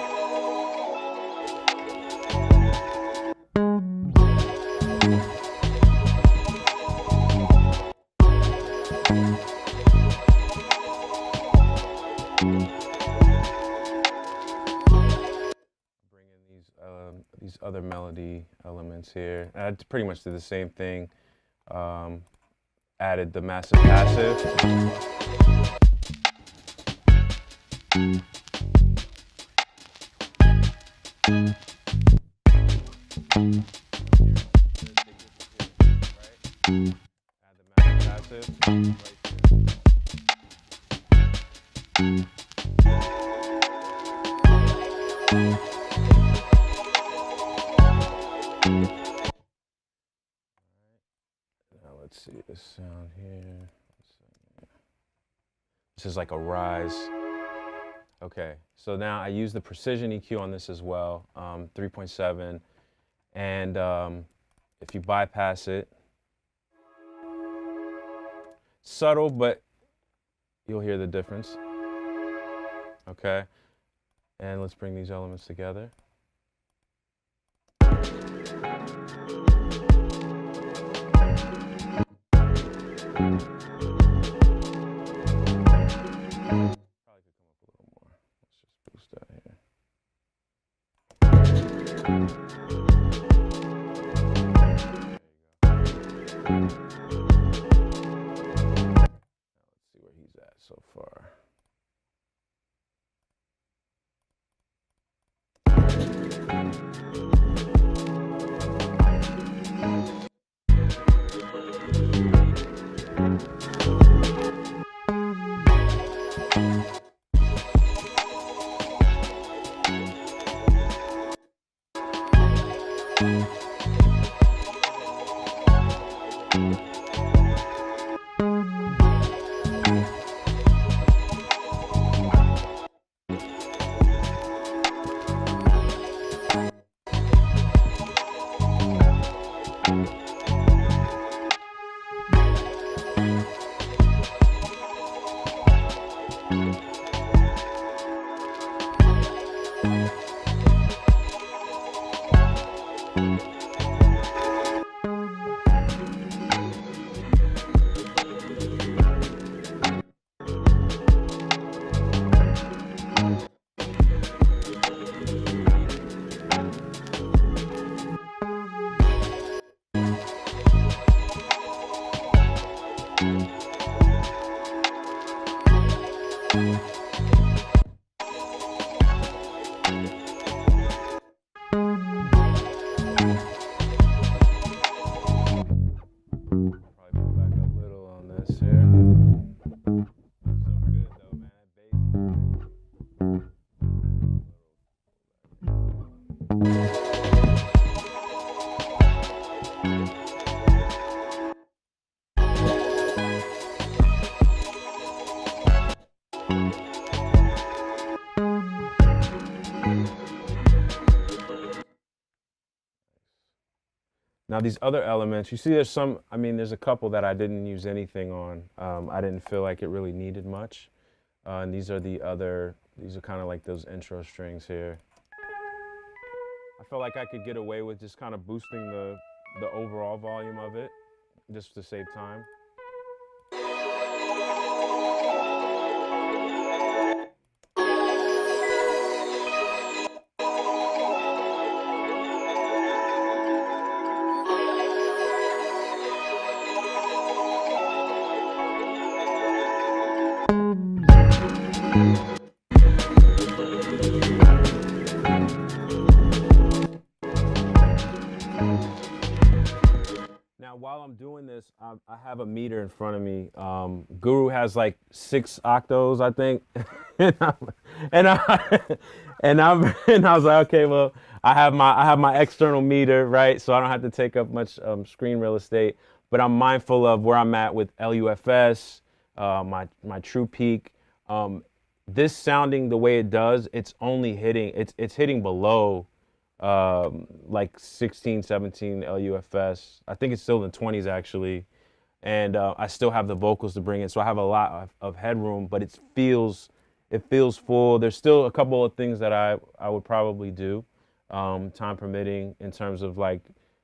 Bring in these other melody elements here. I pretty much did the same thing. Added the massive passive. Add the massive passive right Now let's see this sound here. This is like a rise. Okay, so now I use the Precision EQ on this as well, 3.7, and if you bypass it, subtle, but you'll hear the difference. Okay, and let's bring these elements together. So far. Now these other elements, you see there's some, I mean, there's a couple that I didn't use anything on. I didn't feel like it really needed much. And these are kind of like those intro strings here. I felt like I could get away with just kind of boosting the overall volume of it, just to save time. Now, while I'm doing this, I have a meter in front of me. Guru has like 6 octos, I think, and I was like, okay, well, I have my external meter, right? So I don't have to take up much screen real estate. But I'm mindful of where I'm at with LUFS, my true peak. This sounding the way it does, it's only hitting, it's hitting below like 16, 17 LUFS. I think it's still in the 20s actually. And I still have the vocals to bring in. So I have a lot of headroom, but it feels full. There's still a couple of things that I would probably do, time permitting, in terms of like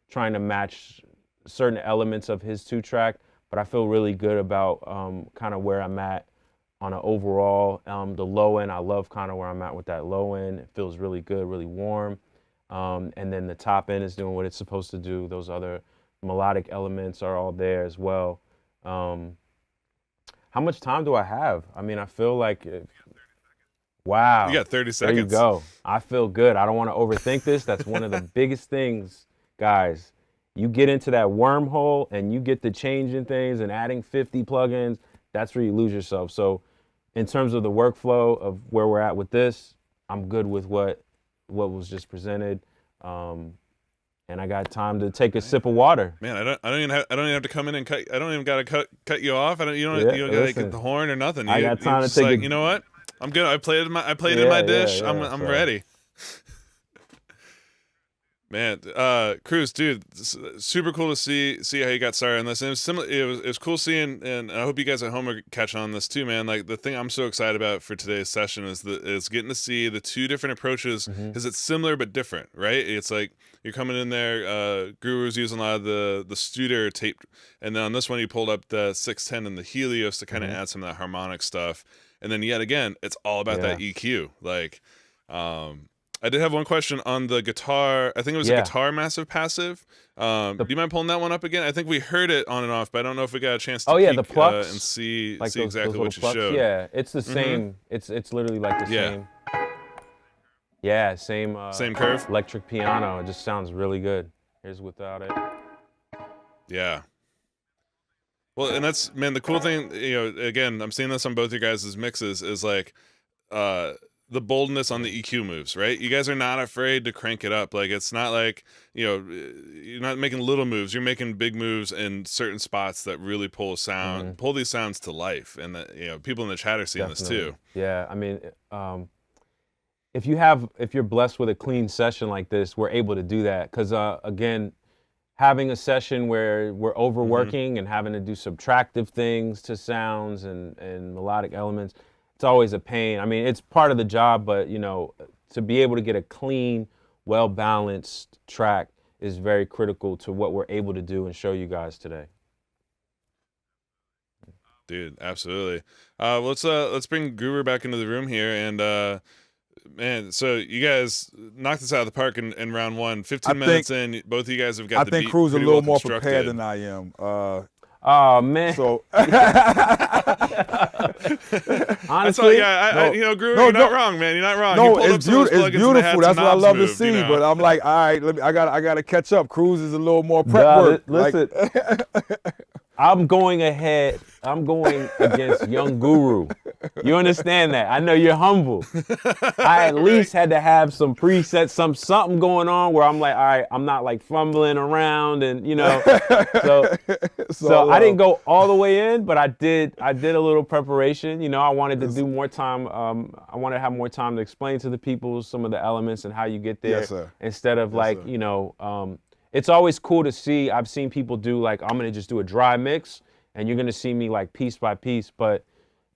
trying to match certain elements of his 2-track, but I feel really good about kind of where I'm at on an overall. The low end, I love kind of where I'm at with that low end. It feels really good, really warm. And then the top end is doing what it's supposed to do. Those other melodic elements are all there as well. How much time do I have? I mean, I feel like, wow. You got 30 seconds. There you go. I feel good. I don't want to overthink this. That's one of the biggest things, guys. You get into that wormhole and you get to changing things and adding 50 plugins, that's where you lose yourself. So in terms of the workflow of where we're at with this, I'm good with what was just presented. And I got time to take a sip of water. Man, I don't even have to come in and cut. I don't even got to cut you off. You don't got to get the horn or nothing. I got time to take like, you know what? I'm good. I played in my dish. I'm ready. Man, Cruz, dude, super cool to see how you got started on this. And it was similar. It was cool seeing, and I hope you guys at home are catching on this too, man. Like the thing I'm so excited about for today's session is getting to see the 2 different approaches, because it's similar but different, right? It's like you're coming in there. Guru's using a lot of the Studer tape, and then on this one you pulled up the 610 and the Helios to kind of add some of that harmonic stuff. And then yet again, it's all about that EQ, like. I did have one question on the guitar. I think it was a Guitar Massive Passive. Do you mind pulling that one up again? I think we heard it on and off, but I don't know if we got a chance to peek, the plucks, and see like exactly what you showed. Yeah, it's the same. It's literally like the same. Yeah, same. Same curve. Electric piano. It just sounds really good. Here's without it. Yeah. Well, and that's, man, the cool thing, again, I'm seeing this on both your guys' mixes, is like, the boldness on the EQ moves, right? You guys are not afraid to crank it up. Like, it's not like, you're not making little moves. You're making big moves in certain spots that really pull these sounds to life. And that, people in the chat are seeing this too. Yeah, I mean, if you're blessed with a clean session like this, we're able to do that. Because again, having a session where we're overworking and having to do subtractive things to sounds and melodic elements, it's always a pain. I mean, it's part of the job, but to be able to get a clean, well-balanced track is very critical to what we're able to do and show you guys today. Dude, absolutely. Let's bring Guru back into the room here, and man, so you guys knocked this out of the park in round 1. 15 minutes in, both of you guys have got the beat. I think Cruz a little more prepared than I am. Oh man! So honestly, Guru, you're not wrong, man. You're not wrong. No, it's beautiful. That's what I love to see. But I'm like, all right, I gotta catch up. Cruz is a little more prep work. Listen, I'm going ahead. I'm going against young Guru. You understand that? I know you're humble. I at least had to have some presets, something going on where I'm like, all right, I'm not like fumbling around and So I didn't go all the way in, but I did a little preparation. I wanted to do more time. I wanted to have more time to explain to the people some of the elements and how you get there. Yes, sir. Instead of it's always cool to see. I've seen people do like, I'm gonna just do a dry mix, and you're gonna see me like piece by piece. But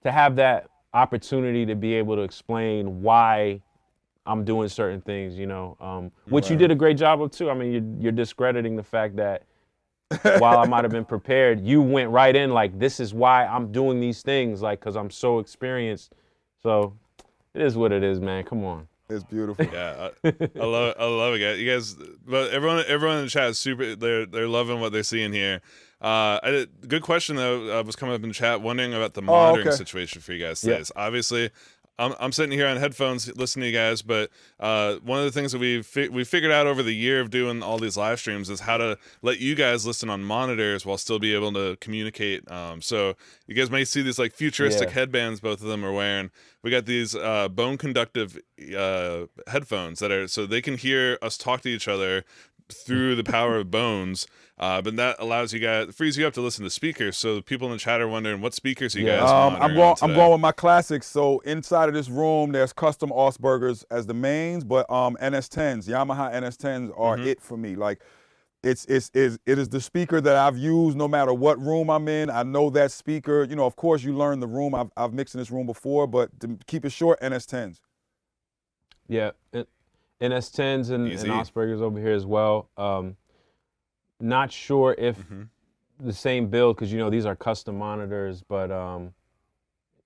to have that opportunity to be able to explain why I'm doing certain things, you know, which you did a great job of too. I mean, you're discrediting the fact that while I might have been prepared, you went right in like, this is why I'm doing these things, like, because I'm so experienced. So it is what it is, man. Come on. It's beautiful. Yeah, I love it, guys. You guys, but everyone in the chat is super. They're loving what they're seeing here. Good question though. Was coming up in the chat, wondering about the monitoring situation for you guys today. So obviously, I'm sitting here on headphones listening to you guys, but one of the things that we figured out over the year of doing all these live streams is how to let you guys listen on monitors while still be able to communicate. So you guys may see these like futuristic headbands both of them are wearing. We got these bone conductive headphones that are so they can hear us talk to each other through the power of bones. But that allows you guys, frees you up to listen to speakers. So the people in the chat are wondering what speakers you guys I'm going with my classics. So inside of this room, there's custom Osbergers as the mains, but NS10s, Yamaha NS10s are it for me. Like it is the speaker that I've used no matter what room I'm in. I know that speaker. You know, of course, you learn the room. I've mixed in this room before, but to keep it short, NS10s. Yeah, NS10s and Osbergers over here as well. Not sure if the same build, because you know these are custom monitors, but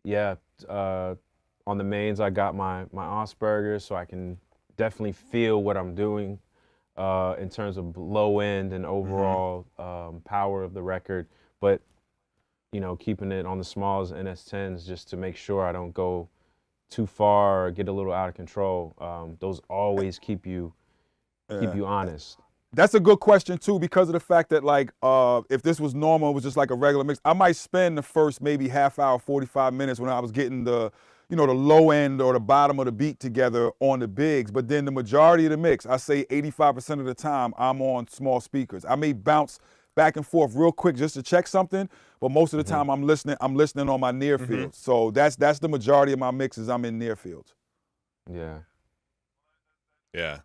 yeah, on the mains I got my Osbergers, so I can definitely feel what I'm doing in terms of low end and overall power of the record, but you know, keeping it on the small as NS10s just to make sure I don't go too far or get a little out of control. Those always keep you honest. That's a good question too, because of the fact that like if this was normal, it was just like a regular mix, I might spend the first maybe half hour, 45 minutes when I was getting the, you know, the low end or the bottom of the beat together on the bigs. But then the majority of the mix, I say 85% of the time, I'm on small speakers. I may bounce back and forth real quick just to check something, but most of the time I'm listening on my near fields. So that's the majority of my mixes. I'm in near fields. Yeah. Yeah.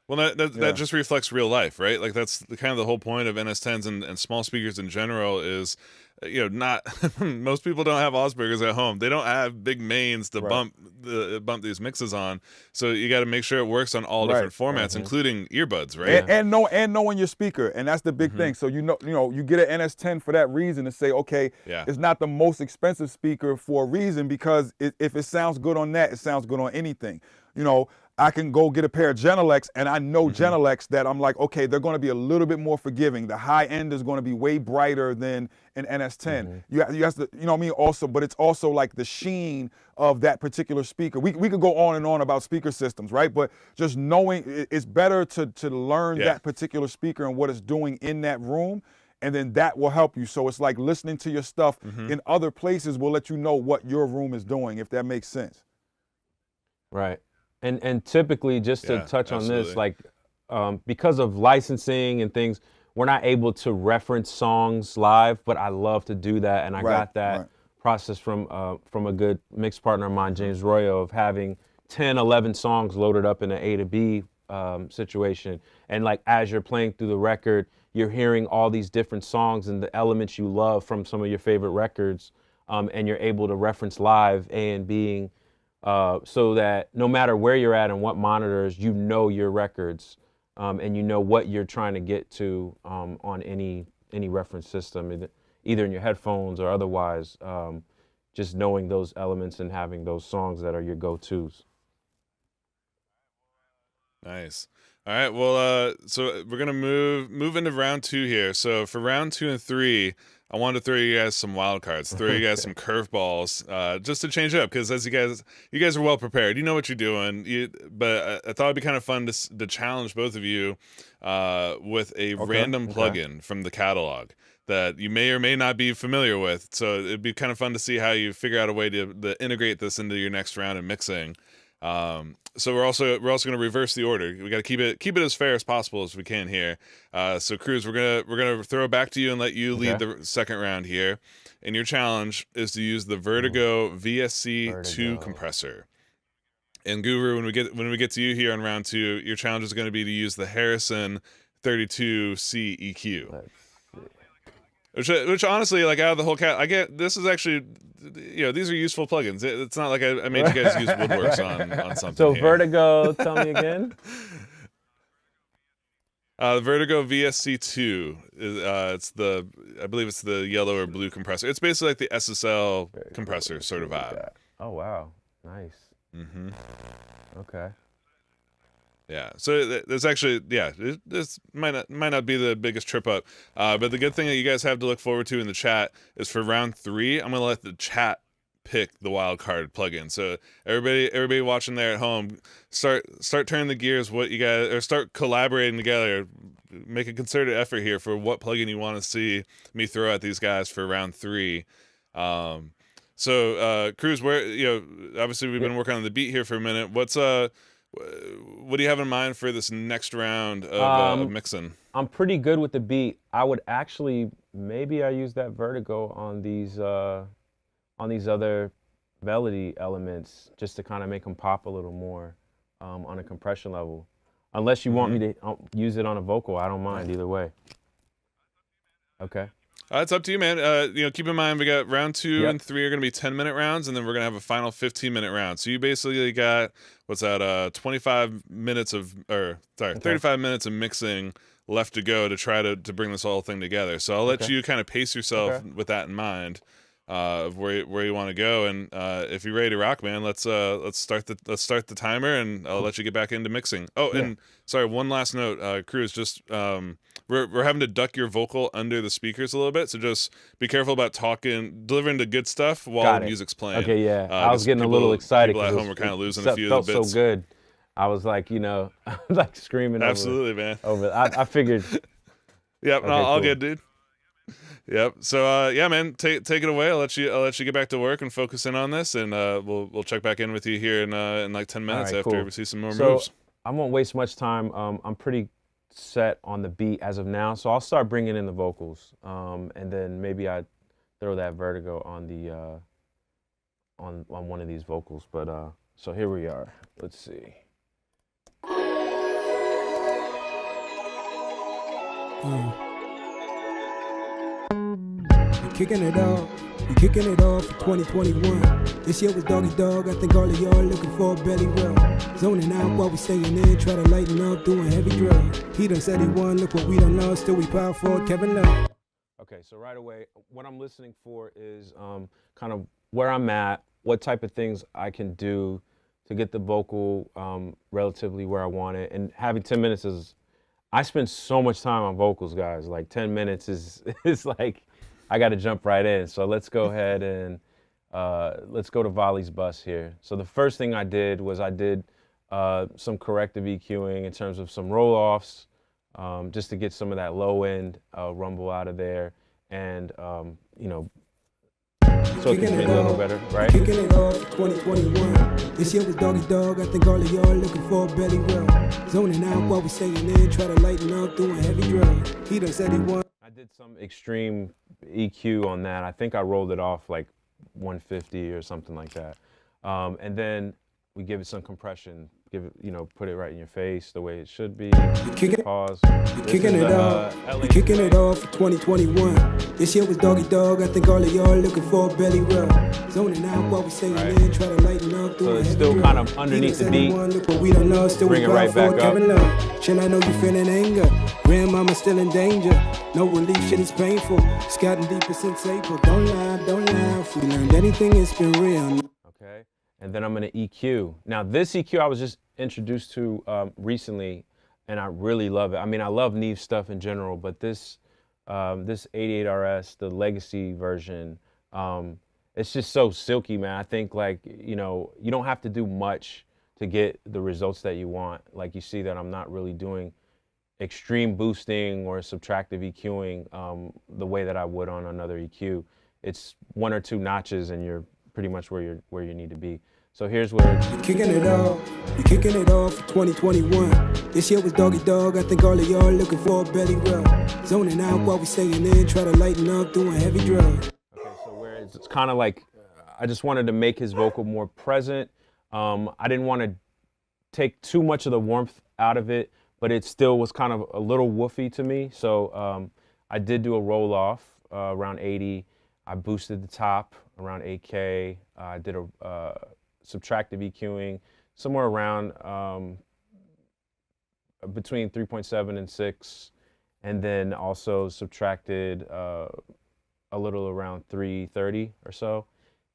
Well, that just reflects real life, right? Like that's kind of the whole point of NS10s and small speakers in general is, you know, not most people don't have Osbergers at home. They don't have big mains to bump these mixes on. So you got to make sure it works on all different formats, including earbuds, right? And knowing your speaker, and that's the big thing. So you get an NS10 for that reason to say, okay, it's not the most expensive speaker for a reason, because if it sounds good on that, it sounds good on anything. You know, I can go get a pair of Genelecs, and I know Genelecs that I'm like, okay, they're going to be a little bit more forgiving. The high end is going to be way brighter than an NS10. You have to, you know what I mean? Also, but it's also like the sheen of that particular speaker. We could go on and on about speaker systems, right? But just knowing, it's better to learn that particular speaker and what it's doing in that room, and then that will help you. So it's like listening to your stuff in other places will let you know what your room is doing, if that makes sense. Right. And typically, just to touch on this, like because of licensing and things, we're not able to reference songs live, but I love to do that, and I got that process from a good mix partner of mine, James Royo, of having 10, 11 songs loaded up in an A to B situation, and like as you're playing through the record, you're hearing all these different songs and the elements you love from some of your favorite records, and you're able to reference live A and B. So that no matter where you're at and what monitors, you know your records, and you know what you're trying to get to on any reference system, either in your headphones or otherwise. Just knowing those elements and having those songs that are your go-tos. Nice. All right. Well, so we're gonna move into round 2 here. So for round 2 and 3. I wanted to throw you guys some wild cards, throw you guys some curveballs, just to change it up. Because as you guys are well prepared, you know what you're doing. But I thought it'd be kind of fun to challenge both of you with a random plugin from the catalog that you may or may not be familiar with. So it'd be kind of fun to see how you figure out a way to integrate this into your next round of mixing. So we're also going to reverse the order. We got to keep it as fair as possible as we can here. So Cruz, we're gonna throw it back to you and let you lead the second round here. And your challenge is to use the Vertigo VSC2 compressor. And Guru, when we get to you here on round 2, your challenge is going to be to use the Harrison 32C EQ. Let's see. Which honestly, like out of the whole cat, I get this is actually, these are useful plugins. It's not like I made you guys use Woodworks on something. So here. Vertigo, tell me again. The Vertigo VSC2 is I believe it's the yellow or blue compressor. It's basically like the SSL compressor sort of vibe. Oh wow, nice. Mm-hmm. Okay. Yeah, so there's actually, this might not be the biggest trip up, but the good thing that you guys have to look forward to in the chat is for round 3, I'm gonna let the chat pick the wildcard plugin. So everybody watching there at home, start turning the gears. What you guys, or start collaborating together. Make a concerted effort here for what plugin you want to see me throw at these guys for round 3. So Cruz, where obviously we've been working on the beat here for a minute. What do you have in mind for this next round of mixing? I'm pretty good with the beat. I would actually, maybe I use that Vertigo on these other melody elements just to kind of make them pop a little more on a compression level. Unless you want me to use it on a vocal, I don't mind either way. Okay. It's up to you, man. Keep in mind we got round 2 and 3 are going to be 10-minute rounds, and then we're going to have a final 15-minute round. So you basically got 35 minutes of mixing left to go to try to bring this whole thing together. So I'll let you kind of pace yourself with that in mind of where you want to go. And if you're ready to rock, man, let's start the timer, and I'll let you get back into mixing. Oh, and sorry, one last note, Cruz, just we're having to duck your vocal under the speakers a little bit, so just be careful about delivering the good stuff while the music's playing. Okay, yeah. I was getting a little excited. People at home were kind of losing a few of the bits. Felt so good. I was like, like screaming. Absolutely, man. I figured. Yep, okay, all good, dude. Yep. So man, take it away. I'll let you get back to work and focus in on this, and we'll check back in with you here in like 10 minutes after we see some more moves. I won't waste much time. I'm pretty set on the beat as of now, so I'll start bringing in the vocals, and then maybe I throw that Vertigo on the on one of these vocals. But so here we are. Let's see. Kicking it off for 2021. This year was doggy dog. I think all of y'all looking for a belly rub. Zoning out while we staying in, try to lighten up, doing heavy drugs. He done said he won, look what we done lost, still we power for Kevin Love. Okay, so right away, what I'm listening for is kind of where I'm at, what type of things I can do to get the vocal relatively where I want it. And having 10 minutes is, I spend so much time on vocals, guys. Like 10 minutes is like, I got to jump right in. So let's go ahead and let's go to Volley's bus here. So the first thing I did was I did some corrective EQing in terms of some roll-offs, just to get some of that low-end rumble out of there, and so it can be a little better, right? Kicking it off 2021. This year was doggy dog. I think all of y'all looking for a belly rub. Zoning out while we staying in, try to lighten up, doing heavy drugs. He done said he won. I did some extreme EQ on that. I think I rolled it off like 150 or something like that. And then we give it some compression, give it, put it right in your face the way it should be. Pause. Kicking it off for 2021. This year was doggy dog. I think all of y'all looking for a belly rub. Zoning out while we staying in, try to lighten up. So it's still kind of underneath the beat. We don't know, still bring it right back up. Shit, I know you feeling anger. Grandmama still in danger. No relief, shit is painful. Scotting deeper since April. Don't lie. If we learned anything, it's been real. Okay. And then I'm gonna EQ. Now this EQ I was just introduced to recently, and I really love it. I mean, I love Neve stuff in general, but this 88RS, the legacy version, it's just so silky, man. I think you don't have to do much to get the results that you want. Like you see that I'm not really doing extreme boosting or subtractive EQing the way that I would on another EQ. It's 1 or 2 notches and you're pretty much where you need to be. So here's where you're kicking it off for 2021. This year was doggy dog. I think all of y'all looking for a belly rub. Zoning out while we staying in, try to lighten up, doing heavy drugs. Okay, so where it's kind of like I just wanted to make his vocal more present. I didn't want to take too much of the warmth out of it, but it still was kind of a little woofy to me. So I did do a roll off around 80. I boosted the top around 8K. I did a subtractive EQing somewhere around between 3.7 and 6, and then also subtracted a little around 330 or so,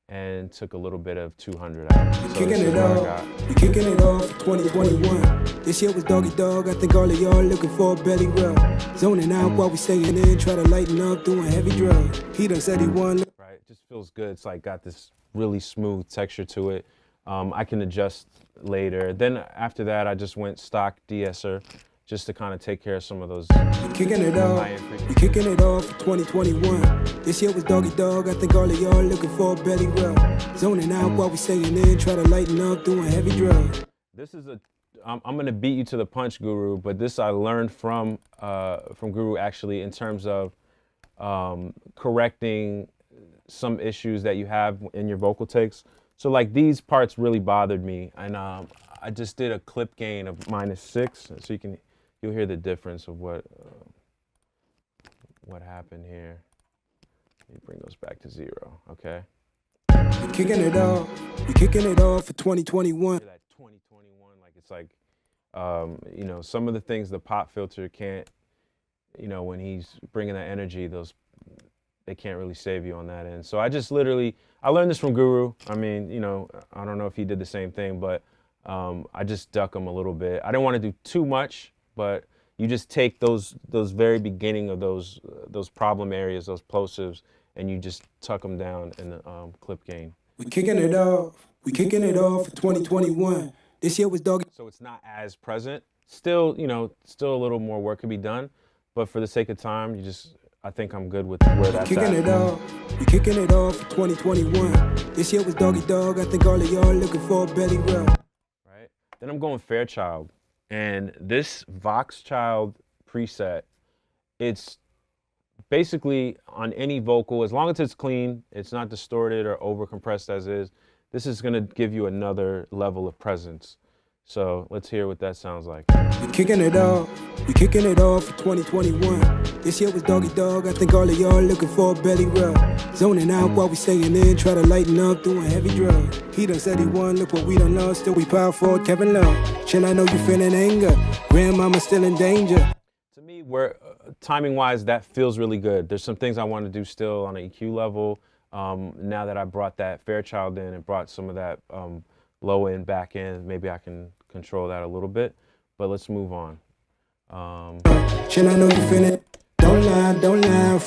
and took a little bit of 200 out. So Kicking it off, we kicking it off for 2021. This year was doggy dog. I think all of y'all looking for a belly rub. Zoning out while we staying in, try to lighten up, doing heavy drugs. He done said he won. Right, it just feels good. It's like got this really smooth texture to it. I can adjust later. Then after that, I just went stock de-esser just to kind of take care of some of those. Kicking it off, we kicking it off for 2021. This year was doggy dog. I think all of y'all looking for a belly rub. Zoning out while we staying in, try to lighten up, doing heavy drugs. This is I'm gonna beat you to the punch, Guru, but this I learned from Guru actually in terms of correcting some issues that you have in your vocal takes. So like these parts really bothered me, and I just did a clip gain of -6, so you'll hear the difference of what happened here. Let me bring those back to 0, okay? We kicking it off, we kicking it off for 2021. That 2021, like it's like, you know, some of the things the pop filter can't, you know, when he's bringing that energy, they can't really save you on that end. So I just literally, I learned this from Guru. I mean, you know, I don't know if he did the same thing, but I just duck him a little bit. I didn't want to do too much, but you just take those very beginning of those problem areas, those plosives, and you just tuck them down in the clip gain. We kicking it off, we kicking it off for 2021. This year was doggy. So it's not as present. Still, you know, still a little more work could be done, but for the sake of time, I think I'm good with where that's kicking at. it off, we kicking it off for 2021. This year was doggy dog. I think all of y'all looking for a belly rub. Right. Then I'm going Fairchild, and this Voxchild preset, it's basically on any vocal, as long as it's clean, it's not distorted or over compressed as is, this is gonna give you another level of presence. So let's hear what that sounds like. We kicking it off, we kicking it off for 2021. This year was doggy dog. I think all of y'all looking for a belly rub. Zoning out while we staying in, try to lighten up, doing heavy drugs. He done said he won, look what we done lost. Still we powerful, Kevin Love. Chill, I know you feeling anger. Grandmama still in danger. To me, where timing-wise, that feels really good. There's some things I want to do still on an EQ level. Now that I brought that Fairchild in and brought some of that low end, back end, maybe I can control that a little bit. But let's move on. Chill, I know you feeling. Don't lie, don't lie.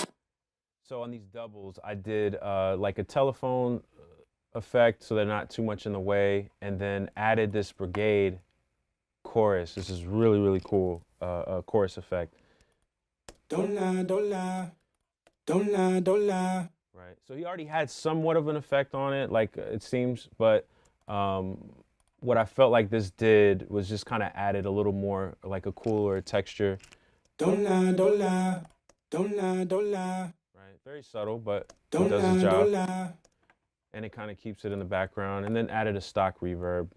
So on these doubles, I did like a telephone effect, so they're not too much in the way, and then added this brigade chorus. This is really, really cool chorus effect. Don't lie, don't lie. Don't lie, don't lie. Right. So he already had somewhat of an effect on it, like it seems, but what I felt like this did was just kind of added a little more, like a cooler texture. Don't lie, don't lie. Don't lie, don't lie. Right. Very subtle, but Don't it does lie, its job. don't lie. And it kind of keeps it in the background, and then added a stock reverb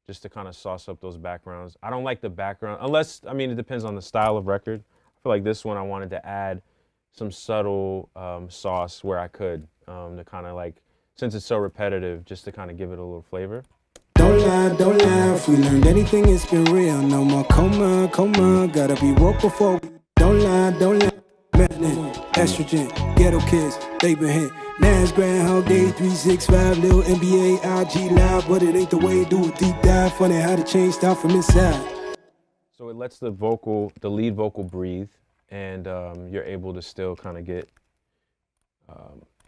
just to kind of sauce up those backgrounds. I don't like the background, unless, I mean, it depends on the style of record. I feel like this one I wanted to add some subtle sauce where I could, to kind of like, since it's so repetitive, just to kind of give it a little flavor. Don't lie, don't lie. If we learned anything, it's been real. No more coma, coma. Gotta be woke before. Don't lie, don't lie. Melanin, estrogen, ghetto kids, they been hit. Nas, Groundhog Day, 365, little NBA, IG live, but it ain't the way. Do a deep dive. Funny how the change start from inside. So it lets the lead vocal breathe, and you're able to still kind of get,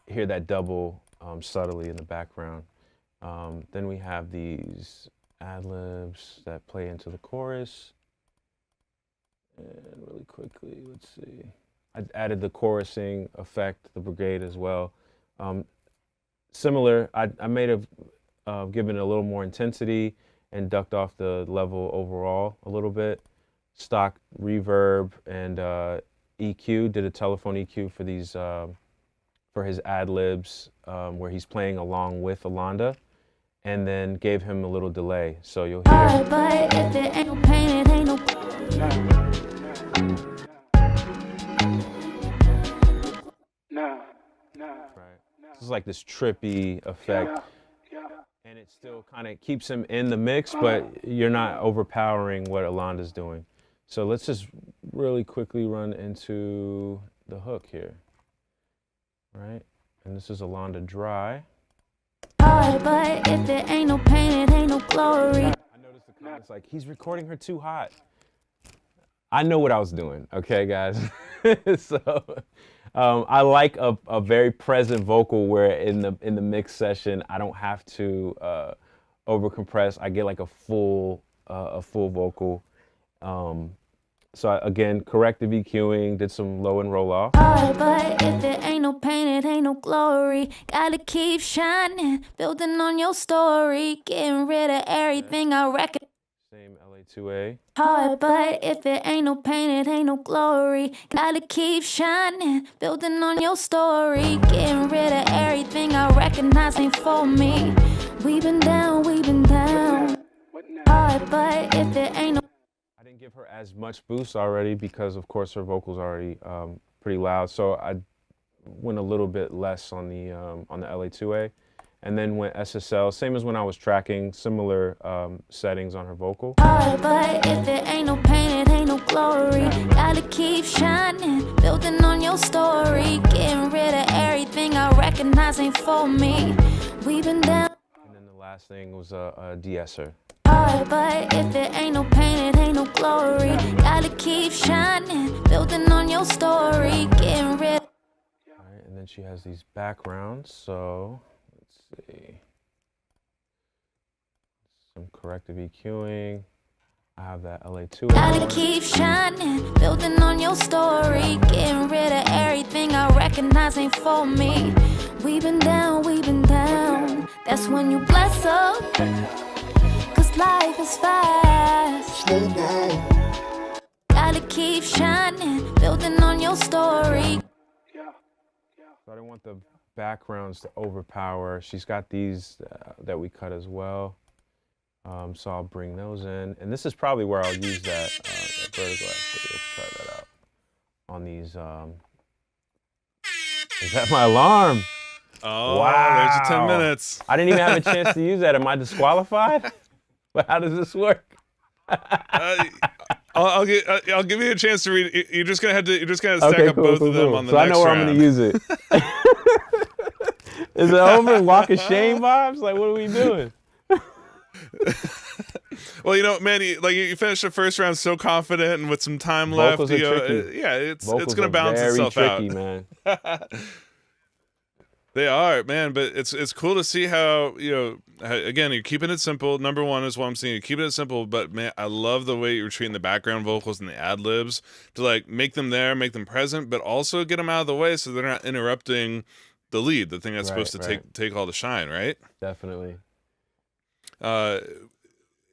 hear that double subtly in the background. Then we have these ad-libs that play into the chorus. And really quickly, let's see. I added the chorusing effect, the brigade as well. Similar, I may have given it a little more intensity and ducked off the level overall a little bit. Stock reverb and EQ, did a telephone EQ for these, for his ad-libs where he's playing along with Alonda. and then gave him a little delay. So you'll hear. But if it ain't no pain, it ain't no. Right. This is like this trippy effect. And it still kind of keeps him in the mix, but you're not overpowering what Alonda's doing. So let's just really quickly run into the hook here. Right? And this is Alonda dry. But if it ain't no pain, it ain't no glory. I noticed the comments like, he's recording her too hot. I know what I was doing, okay, guys? So I like a very present vocal where in the mix session, I don't have to over compress. I get like a full vocal. So again, corrective EQing, did some low and roll off. But if it ain't no pain, it ain't no glory. Gotta keep shining, building on your story, getting rid of everything I reckon. Same LA2A. Hard, but if it ain't no pain, it ain't no glory. Gotta keep shining, building on your story, getting rid of everything I recognize ain't for me. We been down, we been down. Hard, but if it ain't no. I didn't give her as much boost already because, of course, her vocals already pretty loud. So I went a little bit less on the LA2A, and then went SSL, same as when I was tracking, similar settings on her vocal. But if it ain't no pain, it ain't no glory. Gotta keep shining, building on your story, getting rid of everything I recognize ain't for me. We been down. And then the last thing was a de-esser. But if it ain't no pain, it ain't no glory. Gotta keep shining, building on your story, getting rid. All right, and then she has these backgrounds. So let's see, some corrective EQing. I have that LA2. Gotta keep shining, building on your story, getting rid of everything I recognize ain't for me. We been down, we been down. That's when you bless up. Life is fast. Slow down. Gotta keep shining, building on your story. So I didn't want the backgrounds to overpower. She's got these that we cut as well. So I'll bring those in. And this is probably where I'll use that vertigo actually. Let's try that out. On these, is that my alarm? Oh, wow. There's your 10 minutes. I didn't even have a chance to use that. Am I disqualified? How does this work? I'll give you a chance to read. You're just gonna stack up both of them on the next round. So I know where I'm gonna use it. Is it over? Walk of shame vibes? Like, what are we doing? Well, you know, man, you finished the first round so confident and with some time Vocals left. are tricky. Yeah, it's Vocals gonna balance very itself tricky, out. Man. They are, man, but it's cool to see how, again, you're keeping it simple. Number one is what I'm seeing. You're keeping it simple, but man, I love the way you're treating the background vocals and the ad libs to like make them there, make them present, but also get them out of the way so they're not interrupting the lead, the thing that's supposed to take all the shine, right? Definitely.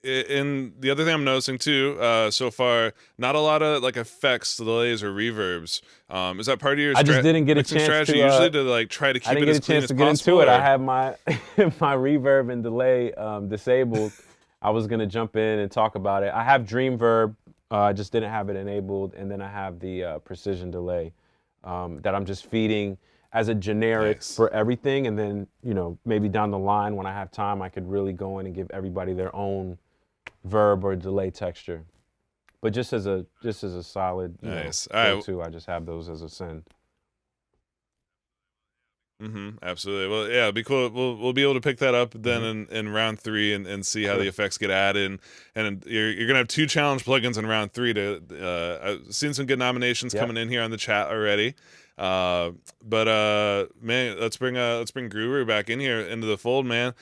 And the other thing I'm noticing too, so far, not a lot of like effects, delays, or reverbs. Is that part of your? I just didn't get a mixing chance strategy to. usually to like try to keep it as clean as possible. I didn't get a chance to get into it. I had my my reverb and delay disabled. I was gonna jump in and talk about it. I have Dream Verb. I just didn't have it enabled, and then I have the precision delay that I'm just feeding as a generic for everything, and then maybe down the line when I have time, I could really go in and give everybody their own verb or delay texture, but just as a solid nice. Go-to, I just have those as a send. Absolutely. Well, yeah, it'd be cool. We'll be able to pick that up then in round 3 and see how the effects get added. And you're gonna have 2 challenge plugins in round 3. I've seen some good nominations coming in here on the chat already. But man, let's bring Guru back in here into the fold, man.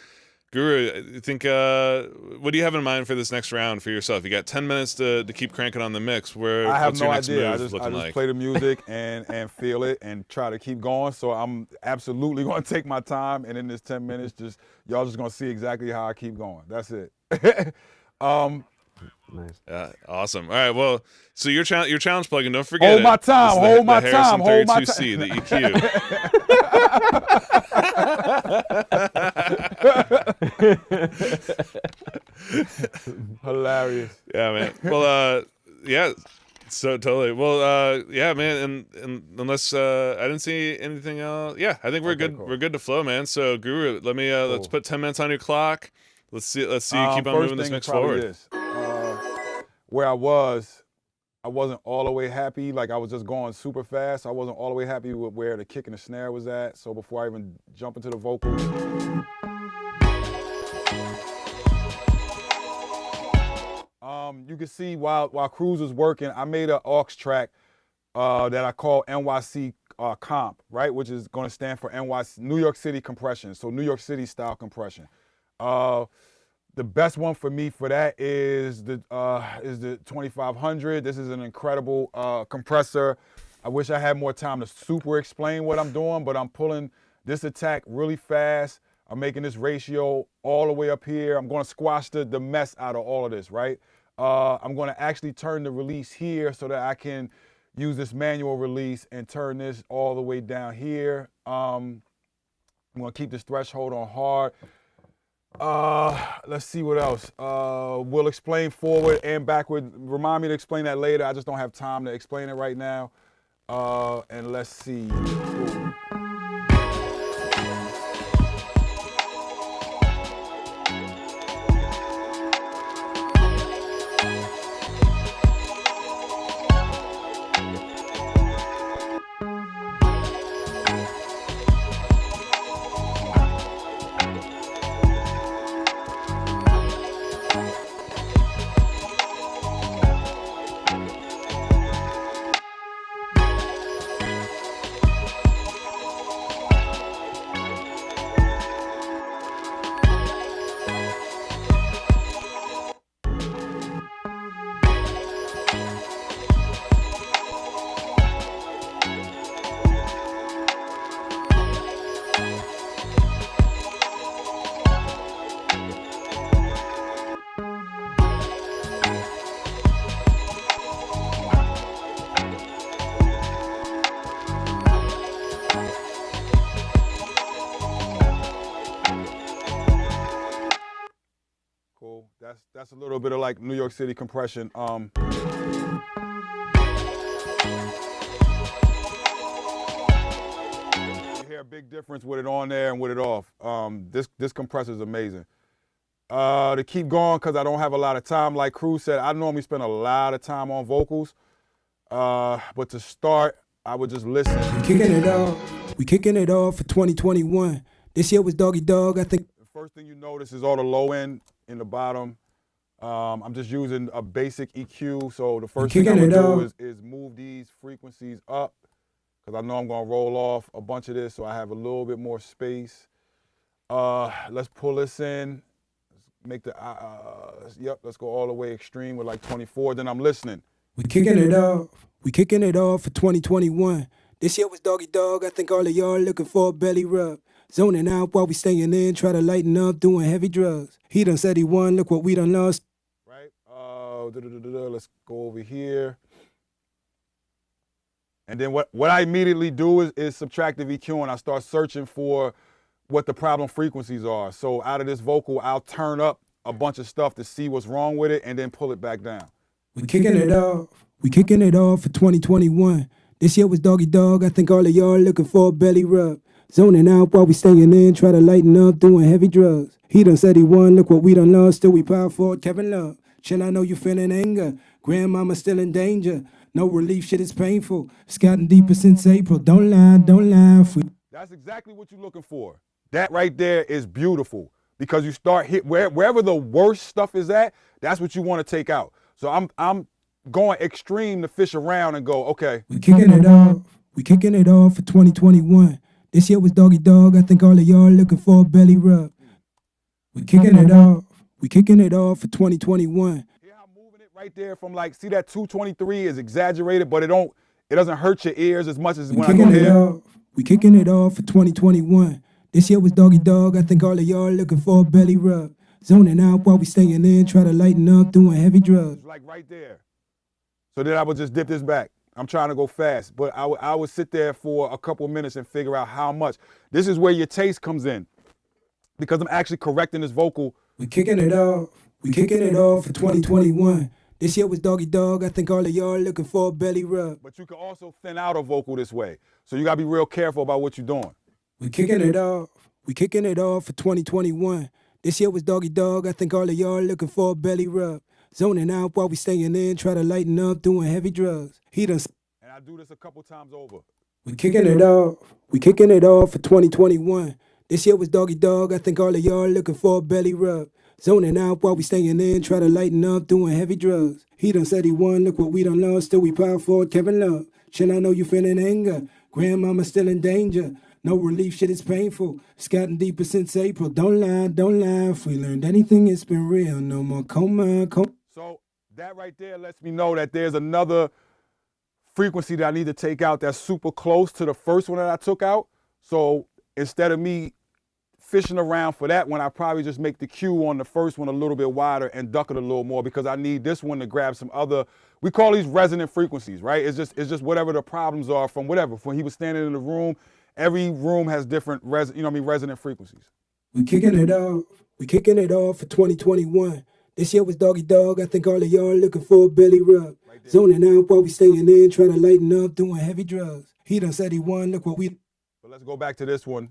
Guru, you think what do you have in mind for this next round for yourself? You got 10 minutes to keep cranking on the mix. I have no idea. I just play the music and feel it and try to keep going. So I'm absolutely going to take my time, and in this 10 minutes, y'all just going to see exactly how I keep going. That's it. Nice. Yeah, awesome. All right, well, so your challenge plugin, don't forget hold my time, hold my time, hold my time. the EQ. Hilarious. Yeah, man. Well, yeah. So totally. Well, yeah, man. And unless I didn't see anything else, yeah, I think we're good. Cool. We're good to flow, man. So, Guru, let me let's put 10 minutes on your clock. Let's see. You keep on moving this mix forward. This. Where I wasn't all the way happy. Like I was just going super fast. I wasn't all the way happy with where the kick and the snare was at. So before I even jump into the vocals. You can see while Cruz was working, I made an aux track that I call NYC comp, right? Which is going to stand for NYC, New York City compression. So New York City style compression. The best one for me for that is the 2500. This is an incredible compressor. I wish I had more time to super explain what I'm doing, but I'm pulling this attack really fast. I'm making this ratio all the way up here. I'm going to squash the mess out of all of this, right? I'm going to actually turn the release here so that I can use this manual release and turn this all the way down here. I'm going to keep this threshold on hard. Let's see what else. We'll explain forward and backward. Remind me to explain that later. I just don't have time to explain it right now. And let's see. Ooh. That's a little bit of like New York City compression. You hear a big difference with it on there and with it off. This compressor is amazing. To keep going, because I don't have a lot of time, like Cruz said, I normally spend a lot of time on vocals. But to start, I would just listen. We kicking it off for 2021. This year was Doggy Dog, I think. The first thing you notice is all the low end in the bottom. I'm just using a basic EQ, so the first thing I'm gonna do is move these frequencies up, because I know I'm gonna roll off a bunch of this, so I have a little bit more space. Let's pull this in. Let's make the, let's go all the way extreme with like 24, then I'm listening. We kicking it off. We kicking it off for 2021. This year was Doggy Dog, I think all of y'all looking for a belly rub. Zoning out while we staying in, try to lighten up, doing heavy drugs. He done said he won, look what we done lost. Right, let's go over here. And then what I immediately do is subtractive EQ, and I start searching for what the problem frequencies are. So out of this vocal, I'll turn up a bunch of stuff to see what's wrong with it and then pull it back down. We kicking it off. We kicking it off for 2021. This year was Doggy Dog, I think all of y'all looking for a belly rub. Zoning out while we staying in, try to lighten up, doing heavy drugs. He done said he won, look what we done lost, still we power forward, Kevin Love. Chill, I know you feeling anger, grandmama still in danger. No relief, shit is painful, it's gotten deeper since April. Don't lie. That's exactly what you're looking for. That right there is beautiful, because you start hit wherever the worst stuff is at, that's what you want to take out. So I'm going extreme to fish around and go, okay. We kicking it off. We kicking it off for 2021. This year was Doggy Dog, I think all of y'all looking for a belly rub. We kicking it off. We kicking it off for 2021. Hear how moving it right there from like, see that 223 is exaggerated, but it doesn't hurt your ears as much as when I go here. We kicking it off for 2021. This year was Doggy Dog, I think all of y'all looking for a belly rub. Zoning out while we staying in, try to lighten up, doing heavy drugs. Like right there. So then I would just dip this back. I'm trying to go fast, but I would sit there for a couple of minutes and figure out how much. This is where your taste comes in. because I'm actually correcting this vocal. We kicking it off. We kicking it off for 2021. This year was Doggy Dog. I think all of y'all looking for a belly rub. But you can also thin out a vocal this way. So you gotta be real careful about what you're doing. We kicking it off. We kicking it off for 2021. This year was Doggy Dog. I think all of y'all looking for a belly rub. Zoning out while we staying in, try to lighten up, doing heavy drugs. He done. And I do this a couple times over. We kicking it off. We kicking it off for 2021. This year was Doggy Dog. I think all of y'all looking for a belly rub. Zoning out while we staying in, try to lighten up, doing heavy drugs. He done said he won, look what we done lost, still we power forward, Kevin Love. Chill, I know you feeling anger. Grandmama still in danger. No relief, shit is painful. It's gotten deeper since April. Don't lie. If we learned anything, it's been real. No more coma. So that right there lets me know that there's another frequency that I need to take out that's super close to the first one that I took out. So instead of me fishing around for that one, I probably just make the Q on the first one a little bit wider and duck it a little more because I need this one to grab some other, we call these resonant frequencies, right? It's just whatever the problems are from whatever. When he was standing in the room, every room has different resonant frequencies. We kicking it off. We kicking it off for 2021. This year was Doggy Dog. I think all of y'all looking for a belly rub. Right, zoning out while we staying in, trying to lighten up, doing heavy drugs. He done said he won. Look what we. But let's go back to this one.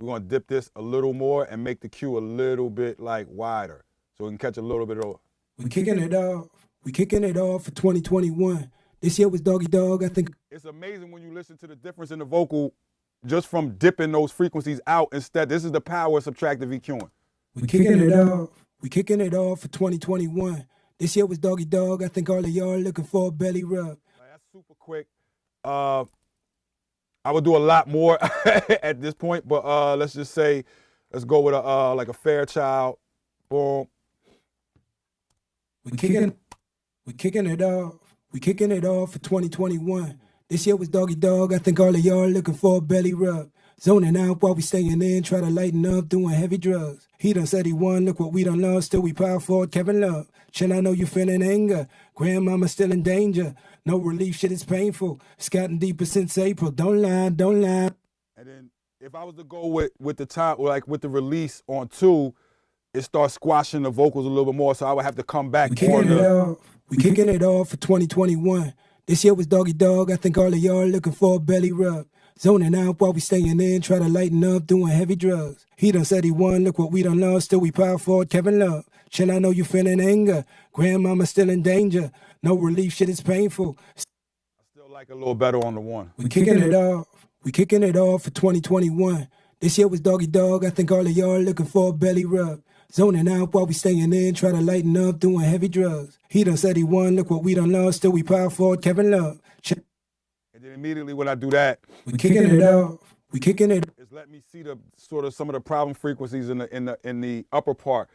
We're gonna dip this a little more and make the Q a little bit like wider, so we can catch a little bit of. We kicking it off. We kicking it off for 2021. This year was Doggy Dog. I think it's amazing when you listen to the difference in the vocal just from dipping those frequencies out. Instead, this is the power of subtractive EQing. We kicking it off. We kicking it off for 2021. This year was Doggy Dog. I think all of y'all looking for a belly rub. That's super quick. I would do a lot more at this point, but let's just say, let's go with a like a Fairchild. Boom. We kicking it off. We kicking it off for 2021. This year was Doggy Dog. I think all of y'all looking for a belly rub. Zoning out while we staying in, try to lighten up, doing heavy drugs. He done said he won, look what we done lost, still we power forward, Kevin Love. Chill, I know you feeling anger. Grandmama still in danger. No relief, shit is painful. It's gotten deeper since April. Don't lie. And then if I was to go with the time, like with the release on 2, it starts squashing the vocals a little bit more, so I would have to come back. We kicking it off for 2021. This year was Doggy Dog. I think all of y'all looking for a belly rub. Zoning out while we staying in, try to lighten up, doing heavy drugs. He done said he won, look what we done lost, still we power forward, Kevin Love. Chill, I know you feeling anger. Grandmama still in danger. No relief, shit is painful. I still like a little better on the 1. We kicking it off. We kicking it off for 2021. This year was Doggy Dog. I think all of y'all looking for a belly rub. Zoning out while we staying in, try to lighten up, doing heavy drugs. He done said he won, look what we done lost, still we power forward, Kevin Love. And then immediately when I do that, we kicking it off. We kicking it. It's let me see the sort of some of the problem frequencies in the upper part,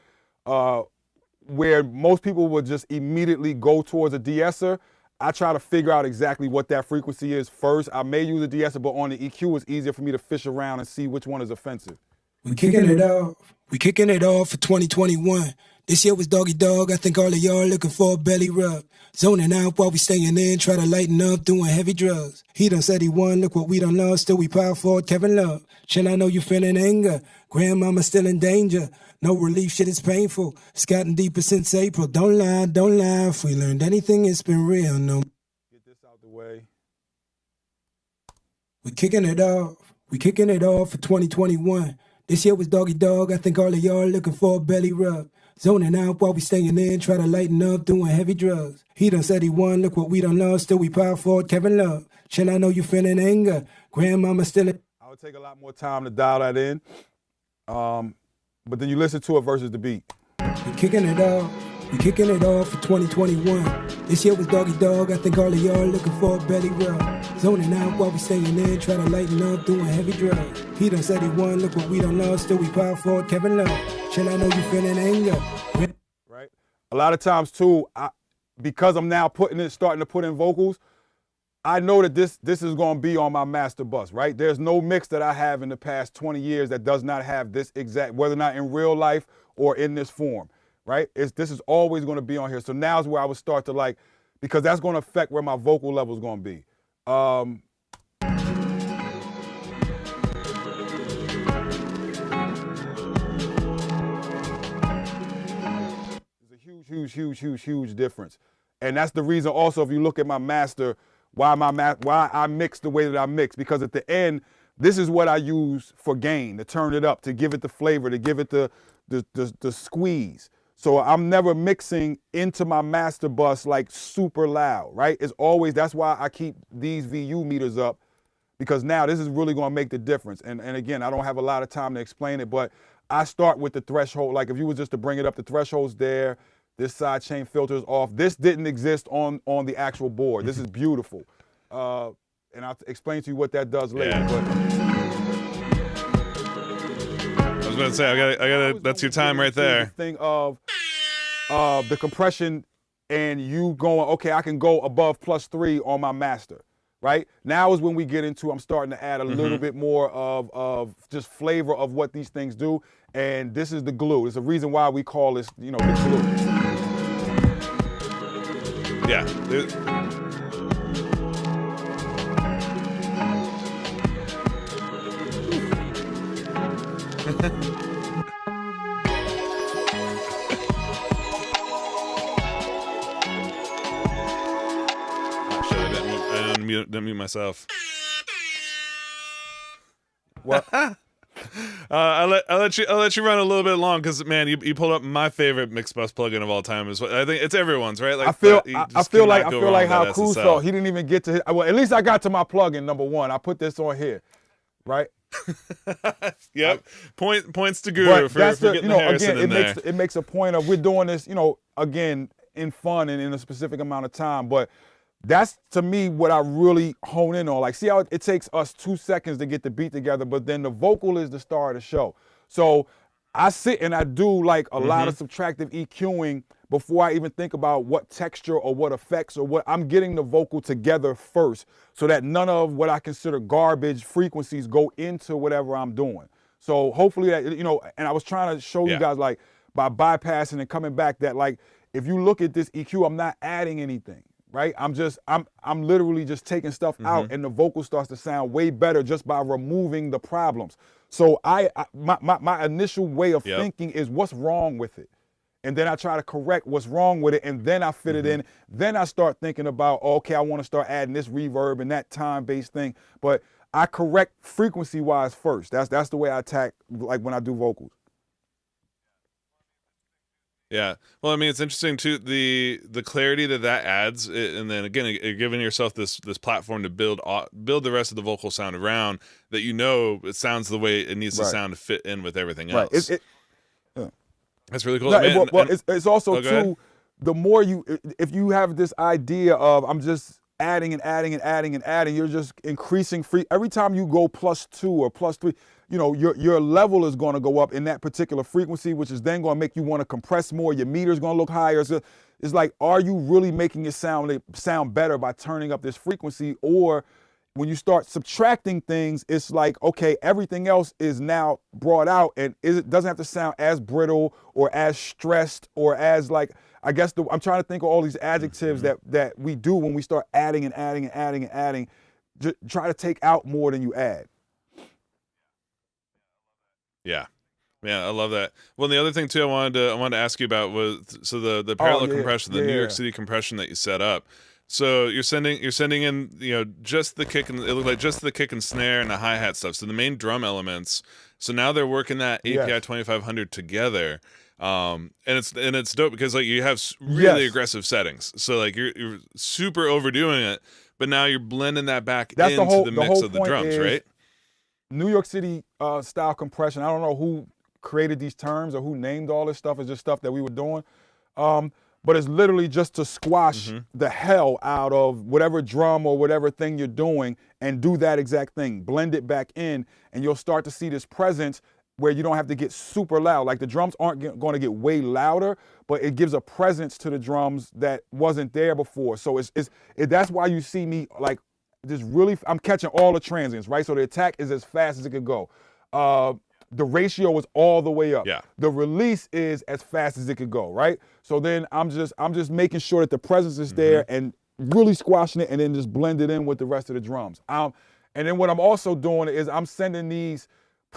where most people would just immediately go towards a de-esser. I try to figure out exactly what that frequency is first. I may use a de-esser, but on the EQ, it's easier for me to fish around and see which one is offensive. We kicking it off. We kicking it off for 2021. This year was Doggy Dog. I think all of y'all looking for a belly rub. Zoning out while we staying in, try to lighten up, doing heavy drugs. He done said he won, look what we done lost, still we power forward, Kevin Love. Chill, I know you feeling anger. Grandmama still in danger. No relief, shit is painful. It's gotten deeper since April. Don't lie. If we learned anything, it's been real. No. Get this out the way. We kicking it off. We kicking it off for 2021. This year was Doggy Dog. I think all of y'all looking for a belly rub. Zoning out while we staying in, try to lighten up, doing heavy drugs. He done said he won, look what we done lost, still we power forward, Kevin Love. Chill, I know you feeling anger. Grandmama still in. I would take a lot more time to dial that in. But then you listen to it versus the beat. We kicking it off. We kicking it off for 2021. This year was Doggy Dog. I think all of y'all looking for a belly rub. Zoning out while we staying in, try to lighten up, doing heavy drugs. He done said he won, look what we done lost, still we power forward, Kevin Love. Chill, I know you feeling anger. Right. A lot of times too, because I'm now starting to put in vocals, I know that this is going to be on my master bus, right? There's no mix that I have in the past 20 years that does not have this exact, whether or not in real life or in this form, right? This is always going to be on here. So now's where I would start to because that's going to affect where my vocal level is going to be. Huge difference. And that's the reason also, if you look at my master, why I mix the way that I mix, because at the end, this is what I use for gain, to turn it up, to give it the flavor, to give it the squeeze. So I'm never mixing into my master bus like super loud, right? It's always, that's why I keep these VU meters up, because now this is really gonna make the difference. And again, I don't have a lot of time to explain it, but I start with the threshold. Like if you were just to bring it up, the threshold's there, this side chain filter's off. This didn't exist on the actual board. This is beautiful. And I'll explain to you what that does later. Yeah. But I was going to say, I gotta. That's your time right there. The thing of the compression and you going, okay, I can go above +3 on my master, right? Now is when we get into, I'm starting to add a little bit more of just flavor of what these things do. And this is the glue. It's the reason why we call this, the glue. Yeah. I didn't mute myself. What? I'll let you run a little bit long, because man, you pulled up my favorite mixed bus plugin of all time. Is what I think it's everyone's, right? Like I feel like how Cruz felt. He didn't even get to. Well, at least I got to my plugin number 1. I put this on here, right? Yep. Points to Guru for getting Harrison in there. It makes a point of, we're doing this, again, in fun and in a specific amount of time. But that's, to me, what I really hone in on. Like, see how it takes us 2 seconds to get the beat together, but then the vocal is the star of the show. So I sit and I do like a lot of subtractive EQing before I even think about what texture or what effects or what. I'm getting the vocal together first, so that none of what I consider garbage frequencies go into whatever I'm doing. So hopefully that, and I was trying to show you guys, like, by bypassing and coming back, that, like, if you look at this EQ, I'm not adding anything, right? I'm literally just taking stuff out, and the vocal starts to sound way better just by removing the problems. So my initial way of thinking is, what's wrong with it? And then I try to correct what's wrong with it, and then I fit it in. Then I start thinking about, okay, I want to start adding this reverb and that time-based thing. But I correct frequency-wise first. That's the way I attack, like, when I do vocals. Yeah. Well, I mean, it's interesting too, the clarity that adds, and then again, giving yourself this platform to build the rest of the vocal sound around, that it sounds the way it needs to sound to fit in with everything else. That's really cool. No, it's also too, the more if you have this idea of, I'm just adding and adding and adding and adding, you're just increasing every time you go +2 or +3, your level is going to go up in that particular frequency, which is then going to make you want to compress more. Your meter's going to look higher. So it's like, are you really making it sound better by turning up this frequency? Or when you start subtracting things, it's like, okay, everything else is now brought out, and it doesn't have to sound as brittle or as stressed or as, like, I guess I'm trying to think of all these adjectives that we do when we start adding and adding and adding and adding. Just try to take out more than you add. Yeah. I love that. Well, the other thing too I wanted to ask you about was, so the parallel compression, the New York City compression that you set up. So you're sending in, just the kick, and it looked like just the kick and snare and the hi-hat stuff. So the main drum elements. So now they're working that API 2500 together. And it's dope, because, like, you have really aggressive settings. So, like, you're super overdoing it, but now you're blending that back into the mix of the drums, right? New York City style compression. I don't know who created these terms or who named all this stuff. It's just stuff that we were doing. But it's literally just to squash the hell out of whatever drum or whatever thing you're doing, and do that exact thing. Blend it back in, and you'll start to see this presence where you don't have to get super loud. Like, the drums aren't going to get way louder, but it gives a presence to the drums that wasn't there before. So that's why you see me, like, just really, I'm catching all the transients, right? So the attack is as fast as it could go. The ratio is all the way up. Yeah. The release is as fast as it could go, right? So then I'm just making sure that the presence is there and really squashing it, and then just blend it in with the rest of the drums. And then what I'm also doing is I'm sending these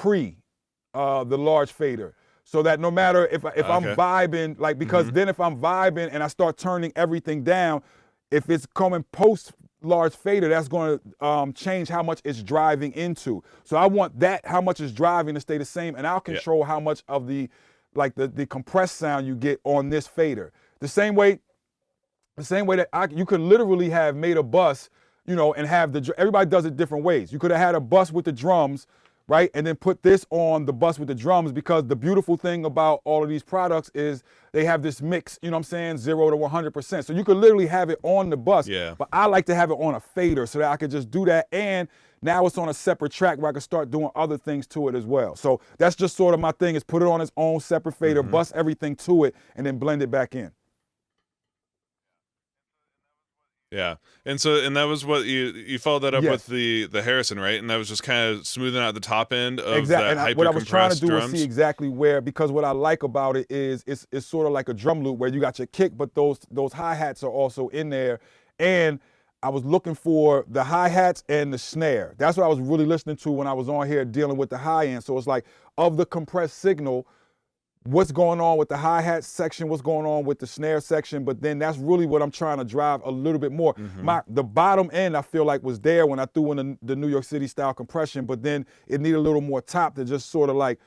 the large fader. so that no matter if I'm Okay. vibing, like, because then if I'm vibing and I start turning everything down, if it's coming post large fader, that's going to change how much it's driving into. So I want that, how much it's driving, to stay the same, and I'll control how much of the, like, the compressed sound you get on this fader. The same way that you could literally have made a bus, you know, and have everybody does it different ways. You could have had a bus with the drums, right? And then put this on the bus with the drums, because the beautiful thing about all of these products is they have this mix, you know what I'm saying, 0 to 100%. So you could literally have it on the bus, but I like to have it on a fader so that I could just do that. And now it's on a separate track where I can start doing other things to it as well. So that's just sort of my thing, is put it on its own separate fader, bust everything to it, and then blend it back in. Yeah, and that was what you followed that up with the Harrison, right? And that was just kind of smoothing out the top end of that hyper-compressed What I was trying to do drums. was see exactly where, because what I like about it is it's sort of like a drum loop where you got your kick, but those hi-hats are also in there. And I was looking for the hi-hats and the snare. That's what I was really listening to when I was on here dealing with the high end. So it's like, of the compressed signal, what's going on with the hi-hat section, what's going on with the snare section, but then that's really what I'm trying to drive a little bit more. The bottom end, I feel like, was there when I threw in the New York City style compression, but then it needed a little more top to just sort of like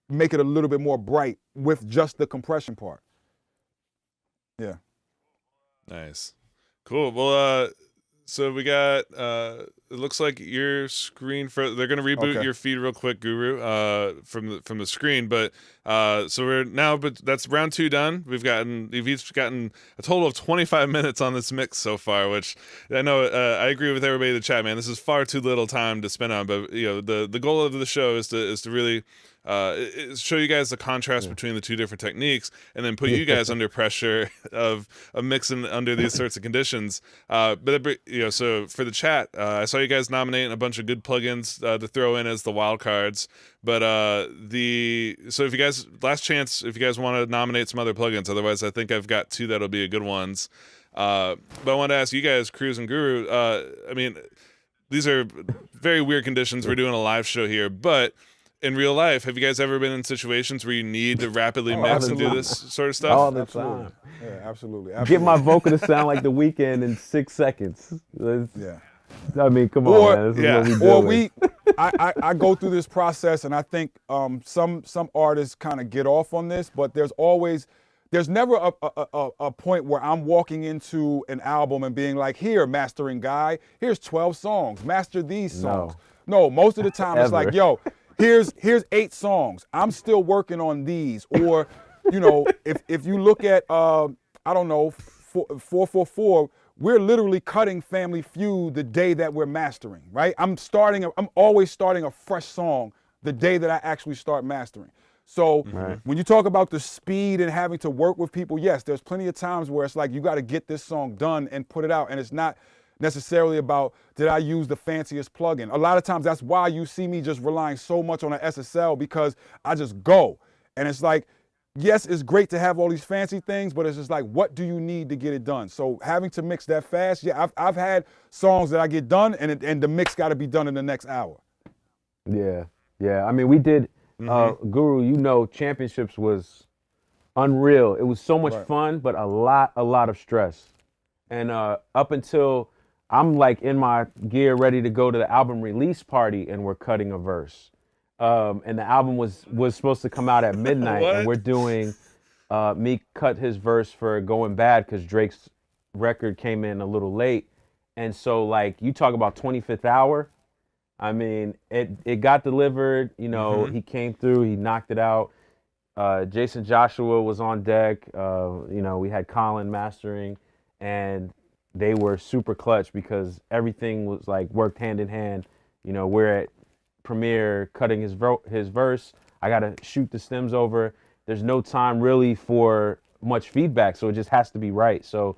make it a little bit more bright with just the compression part. Yeah. Nice. Cool. Well, so we got, it looks like your screen they're going to reboot your feed real quick, Guru, from the screen. But, but that's round 2 done. You've each gotten a total of 25 minutes on this mix so far, which I know, I agree with everybody in the chat, man. This is far too little time to spend on, but you know, the goal of the show is to really, show you guys the contrast between the two different techniques, and then put you guys under pressure of mixing under these sorts of conditions. But you know, so for the chat, I saw you guys nominating a bunch of good plugins to throw in as the wild cards. But so if you guys, last chance, if you guys want to nominate some other plugins, otherwise I think I've got 2 that'll be good ones. But I wanted to ask you guys, Cruz and Guru. I mean, these are very weird conditions. We're doing a live show here, but in real life, have you guys ever been in situations where you need to rapidly mix and do this sort of stuff? All the time. Yeah, absolutely. Get my vocal to sound like The Weeknd in 6 seconds. Yeah. I mean, come on, man. This is what we do. I go through this process, and I think some artists kind of get off on this, but there's never a point where I'm walking into an album and being like, here, mastering guy, here's 12 songs, master these songs. No, most of the time it's like, yo, here's 8 songs. I'm still working on these. Or, you know, if you look at, I don't know, 444, we're literally cutting Family Feud the day that we're mastering, right? I'm always starting a fresh song the day that I actually start mastering. So when you talk about the speed and having to work with people, yes, there's plenty of times where it's like, you got to get this song done and put it out. And it's not necessarily about, did I use the fanciest plugin? A lot of times that's why you see me just relying so much on an SSL, because I just go. And it's like, yes, it's great to have all these fancy things, but it's just like, what do you need to get it done? So having to mix that fast, yeah, I've had songs that I get done and the mix got to be done in the next hour. Yeah. I mean, we did, Guru, you know, Championships was unreal. It was so much fun, but a lot of stress. And up until I'm like in my gear ready to go to the album release party, and we're cutting a verse. And the album was supposed to come out at midnight, and we're doing, Meek cut his verse for Going Bad because Drake's record came in a little late. And so, like, you talk about 25th hour. I mean, it got delivered, you know, he came through, he knocked it out. Jason Joshua was on deck. You know, we had Colin mastering, and they were super clutch because everything was like worked hand in hand. You know, we're at Premiere cutting his verse. I got to shoot the stems over. There's no time really for much feedback, so it just has to be right. So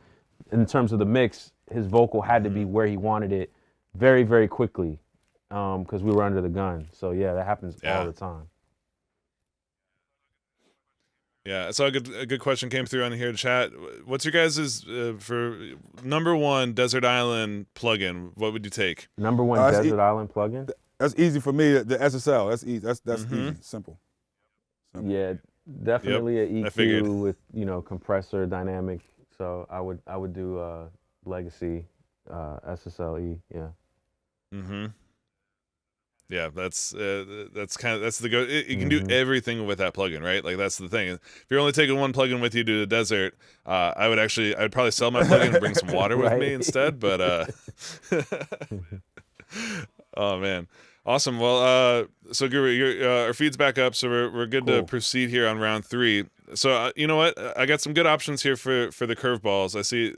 in terms of the mix, his vocal had to be where he wanted it very, very quickly because we were under the gun. So yeah, that happens all the time. Yeah, so a good question came through on here to chat. What's your guys' for number 1 Desert Island plugin? What would you take? Number 1 Desert Island plugin? That's easy for me. The SSL. That's easy. That's easy. Simple. Yeah, Definitely Yep, an I figured. EQ with, compressor dynamic. So I would do Legacy SSLE. Yeah. Mm-hmm. Yeah, that's the go. You can do everything with that plugin, right? Like that's the thing. If you're only taking one plugin with you to the desert, I'd probably sell my plugin and bring some water with me instead. But oh man, awesome. Well, so Guru, our feed's back up, so we're good to proceed here on round 3. So you know what? I got some good options here for the curveballs. I see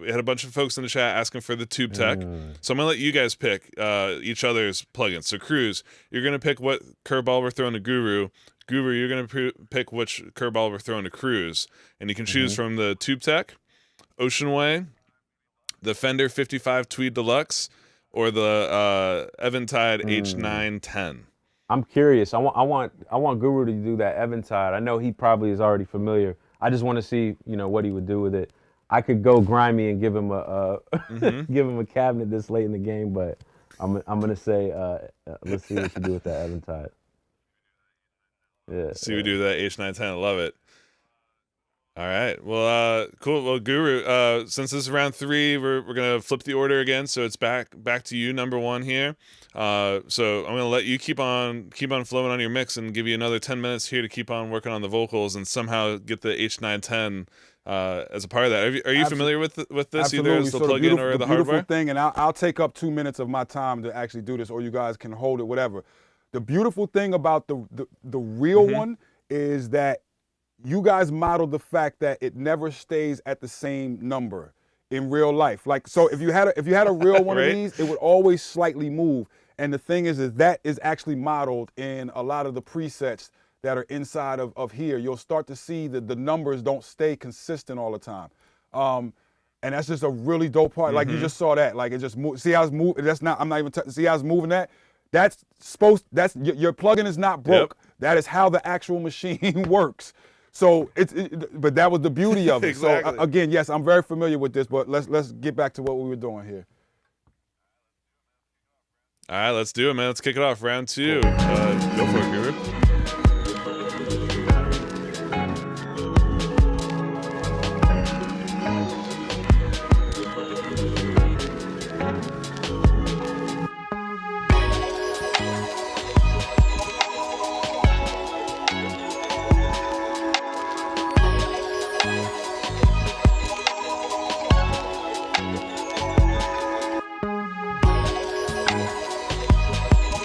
we had a bunch of folks in the chat asking for the tube tech. So I'm gonna let you guys pick each other's plugins. So Cruz, you're gonna pick what curveball we're throwing to Guru. Guru, you're gonna pick which curveball we're throwing to Cruz, and you can choose from the tube tech, Ocean Way, the Fender 55 Tweed Deluxe, or the Eventide H910. I'm curious. I want Guru to do that Eventide. I know he probably is already familiar. I just want to see, what he would do with it. I could go grimy and give him a give him a cabinet this late in the game, but I'm gonna say let's see what you do with that Eventide. Yeah. See what we do with that H910. I love it. All right. Well, cool. Well, Guru, since this is round 3, we're gonna flip the order again. So it's back to you, number 1 here. So I'm gonna let you keep on flowing on your mix and give you another 10 minutes here to keep on working on the vocals and somehow get the H910 as a part of that. Are you familiar with this, Absolutely. either as the plugin or the hardware? Beautiful thing, and I'll take up 2 minutes of my time to actually do this, or you guys can hold it, whatever. The beautiful thing about the real one is that you guys modeled the fact that it never stays at the same number in real life. Like, so if you had a real one Right. of these, it would always slightly move. And the thing is that is actually modeled in a lot of the presets that are inside of here. You'll start to see that the numbers don't stay consistent all the time. And that's just a really dope part. Like you just saw that. Like it just moved. See how it's moving? See how it's moving that? That's your plugin is not broke. Yep. That is how the actual machine works. So but that was the beauty of it. Exactly. So again, yes, I'm very familiar with this, but let's get back to what we were doing here. All right, let's do it, man. Let's kick it off. Round 2. Go for it, Guru.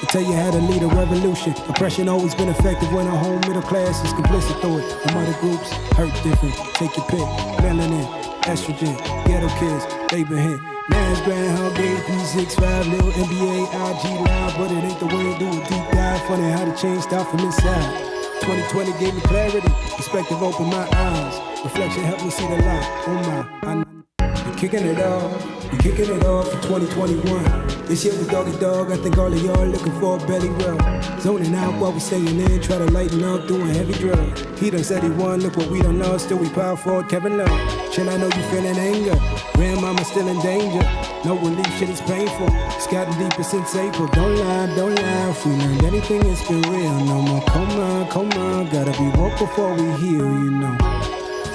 Tell you how to lead a revolution. Oppression always been effective when a whole middle class is complicit through it. The mother groups hurt different. Take your pick. Melanin, estrogen, ghetto kids, they been hit. Nas, Grand, 365, little NBA, IG live, but it ain't the way to do a deep dive. Funny how the change start from inside. 2020 gave me clarity. Perspective opened my eyes. Reflection helped me see the light. Oh my, you're kicking it off. You're kicking it off for 2021. This year with Doggy Dog, I think all of y'all looking for a belly rub. Zoning out while we staying in, try to lighten up, doing heavy drugs. He done said he won, look what we done lost, still we power forward, Kevin Love. Chill, I know you feeling anger, grandmama still in danger. No relief, shit is painful, it's gotten deeper since April. Don't lie, if we learned anything, it's been real. No more coma, gotta be woke before we heal, you know.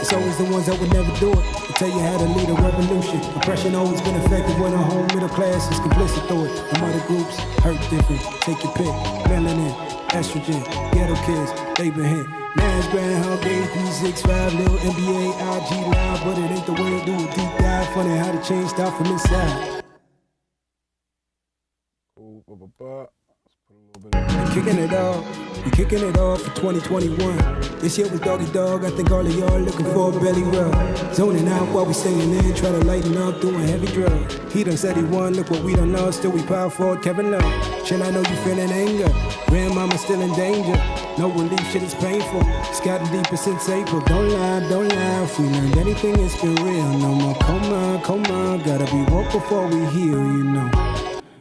It's always the ones that would never do it. To tell you how to lead a revolution. Oppression always been effective when a whole middle class is complicit through it. The mother groups hurt different. Take your pick. Melanin, estrogen, ghetto kids, they been hit. Nas, Grand, 365, little NBA, IG live, but it ain't the way to do a deep dive. Funny how the change start from inside. Kicking it off, we kicking it off for 2021. This year with Doggy Dog, I think all of y'all looking for a belly rub. Zoning out while we staying in, try to lighten up, doing heavy drugs. He done said he won, look what we done lost, still we power forward, Kevin Love. Chill, I know you feeling anger, grandmama still in danger. No relief, shit is painful, it's gotten deeper since April. Don't lie, if we learned anything, it's been real. No more coma, gotta be woke before we heal, you know.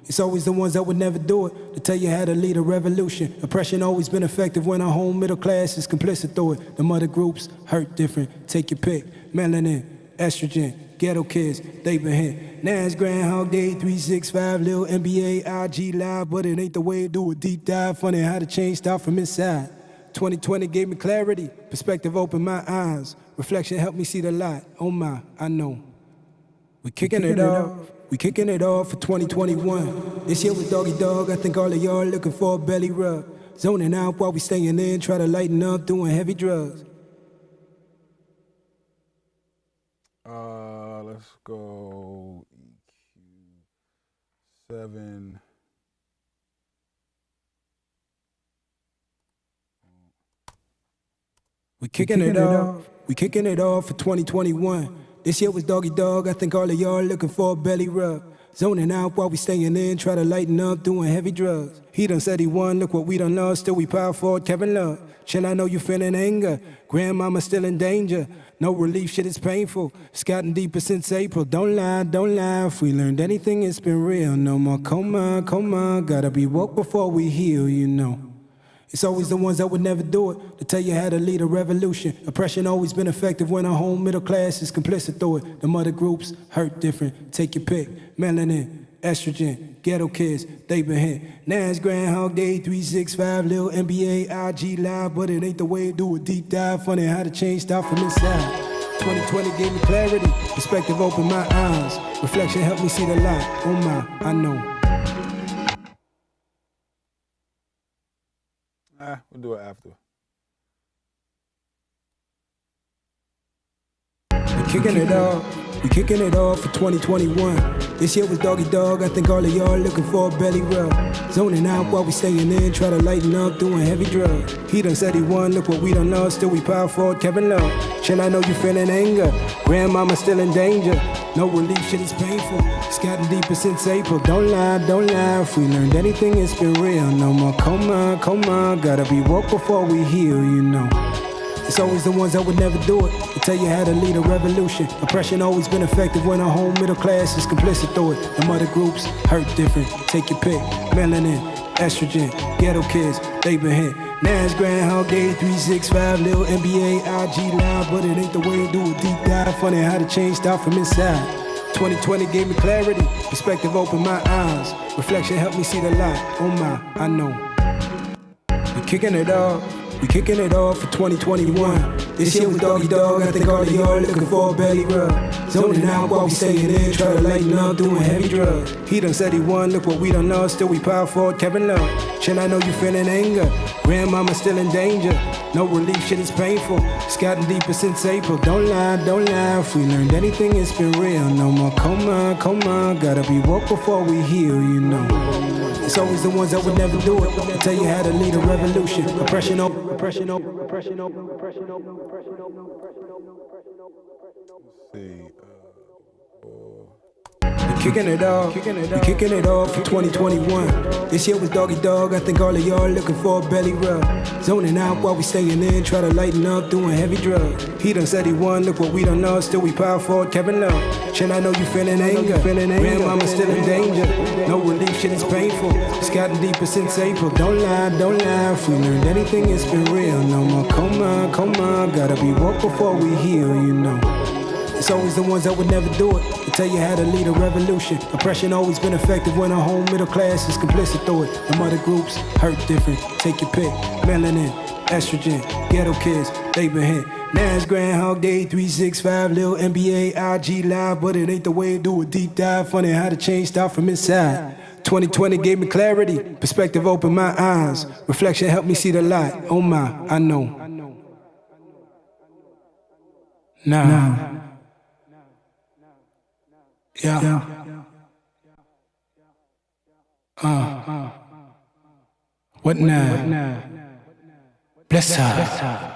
It's always the ones that would never do it. To tell you how to lead a revolution. Oppression always been effective when a whole middle class is complicit through it. The mother groups hurt different. Take your pick. Melanin, estrogen, ghetto kids, they been hit. Nas, Grand, 365, little NBA, IG live, but it ain't the way to do a deep dive. Funny how the change start from inside. 2020 gave me clarity, perspective opened my eyes, reflection helped me see the light. Oh my, I know. We kicking it off. We kicking it off for 2021. This year was Doggy Dog. I think all of y'all looking for a belly rub. Zoning out while we staying in, try to lighten up, doing heavy drugs. Let's go EQ7. We kicking it off. We kicking it off for 2021. This year was Doggy Dog. I think all of y'all looking for a belly rub. Zoning out while we staying in, try to lighten up, doing heavy drugs. He done said he won, look what we done lost, still we power forward, Kevin Love. Chill, I know you feeling anger. Grandmama still in danger. No relief, shit is painful. It's gotten deeper since April. Don't lie, don't lie. If we learned anything, it's been real. No more coma, coma. Gotta be woke before we heal, you know. It's always the ones that would never do it to tell you how to lead a revolution. Oppression always been effective when our whole middle class is complicit through it. The mother groups hurt different. Take your pick. Melanin, estrogen, ghetto kids, they been hit. Nas, Groundhog Day, 365, Lil NBA, IG Live, but it ain't the way to do a deep dive. Funny how to change stuff from inside. 2020 gave me clarity, perspective opened my eyes. Reflection helped me see the light. Oh my, I know. We'll do it after. We kicking it off. We kicking it off for 2021. This year was Doggy Dog. I think all of y'all looking for a belly rub. Zoning out while we staying in, try to lighten up, doing heavy drugs. He done said he won, look what we done lost, still we power forward, Kevin Love. Chill, I know you feeling anger. Grandmama still in danger. No relief, shit is painful. It's gotten deeper since April. Don't lie, don't lie. If we learned anything, it's been real. No more coma, coma. Gotta be woke before we heal, you know. It's always the ones that would never do it to tell you how to lead a revolution. Oppression always been effective when our whole middle class is complicit through it. The mother groups hurt different. Take your pick. Melanin, estrogen, ghetto kids, they been hit. Nas, Groundhog Day, 365, Lil NBA, IG Live, but it ain't the way to do a deep dive. Funny how to change stuff from inside. 2020 gave me clarity, perspective opened my eyes. Reflection helped me see the light. Oh my, I know. We kicking it off. We kicking it off for 2021. This year was Doggy Dog. I think all of y'all looking for a belly rub. Zoning out while we staying in, try to lighten up, doing heavy drugs. He done said he won, look what we done lost, still we power forward, Kevin Love. Chill, I know you feeling anger. Grandmama still in danger. No relief, shit is painful. It's gotten deeper since April. Don't lie, don't lie. If we learned anything, it's been real. No more coma, coma. Gotta be woke before we heal, you know. It's always the ones that would never do it to tell you how to lead a revolution. Oppression over, oppression over, oppression over, oppression over, oppression over, oppression over, oppression over. Let's see. We kicking it off. We kicking it off for 2021. This year was Doggy Dog. I think all of y'all looking for a belly rub. Zoning out while we staying in, try to lighten up, doing heavy drugs. He done said he won, look what we done lost, still we power forward, Kevin Love. Chill, I know you feeling anger. Grandmama still in danger. No relief, shit is painful. It's gotten deeper since April. Don't lie, don't lie. If we learned anything, it's been real. No more coma, coma. Gotta be woke before we heal, you know. It's always the ones that would never do it to tell you how to lead a revolution. Oppression always been effective when our whole middle class is complicit through it. The mother groups hurt different. Take your pick. Melanin, estrogen, ghetto kids, they been hit. Nas, Groundhog Day, 365, Lil NBA, IG Live, but it ain't the way to do a deep dive. Funny how to change stuff from inside. 2020 gave me clarity, perspective opened my eyes. Reflection helped me see the light. Oh my, I know. Nah. Yeah. What now? Bless her.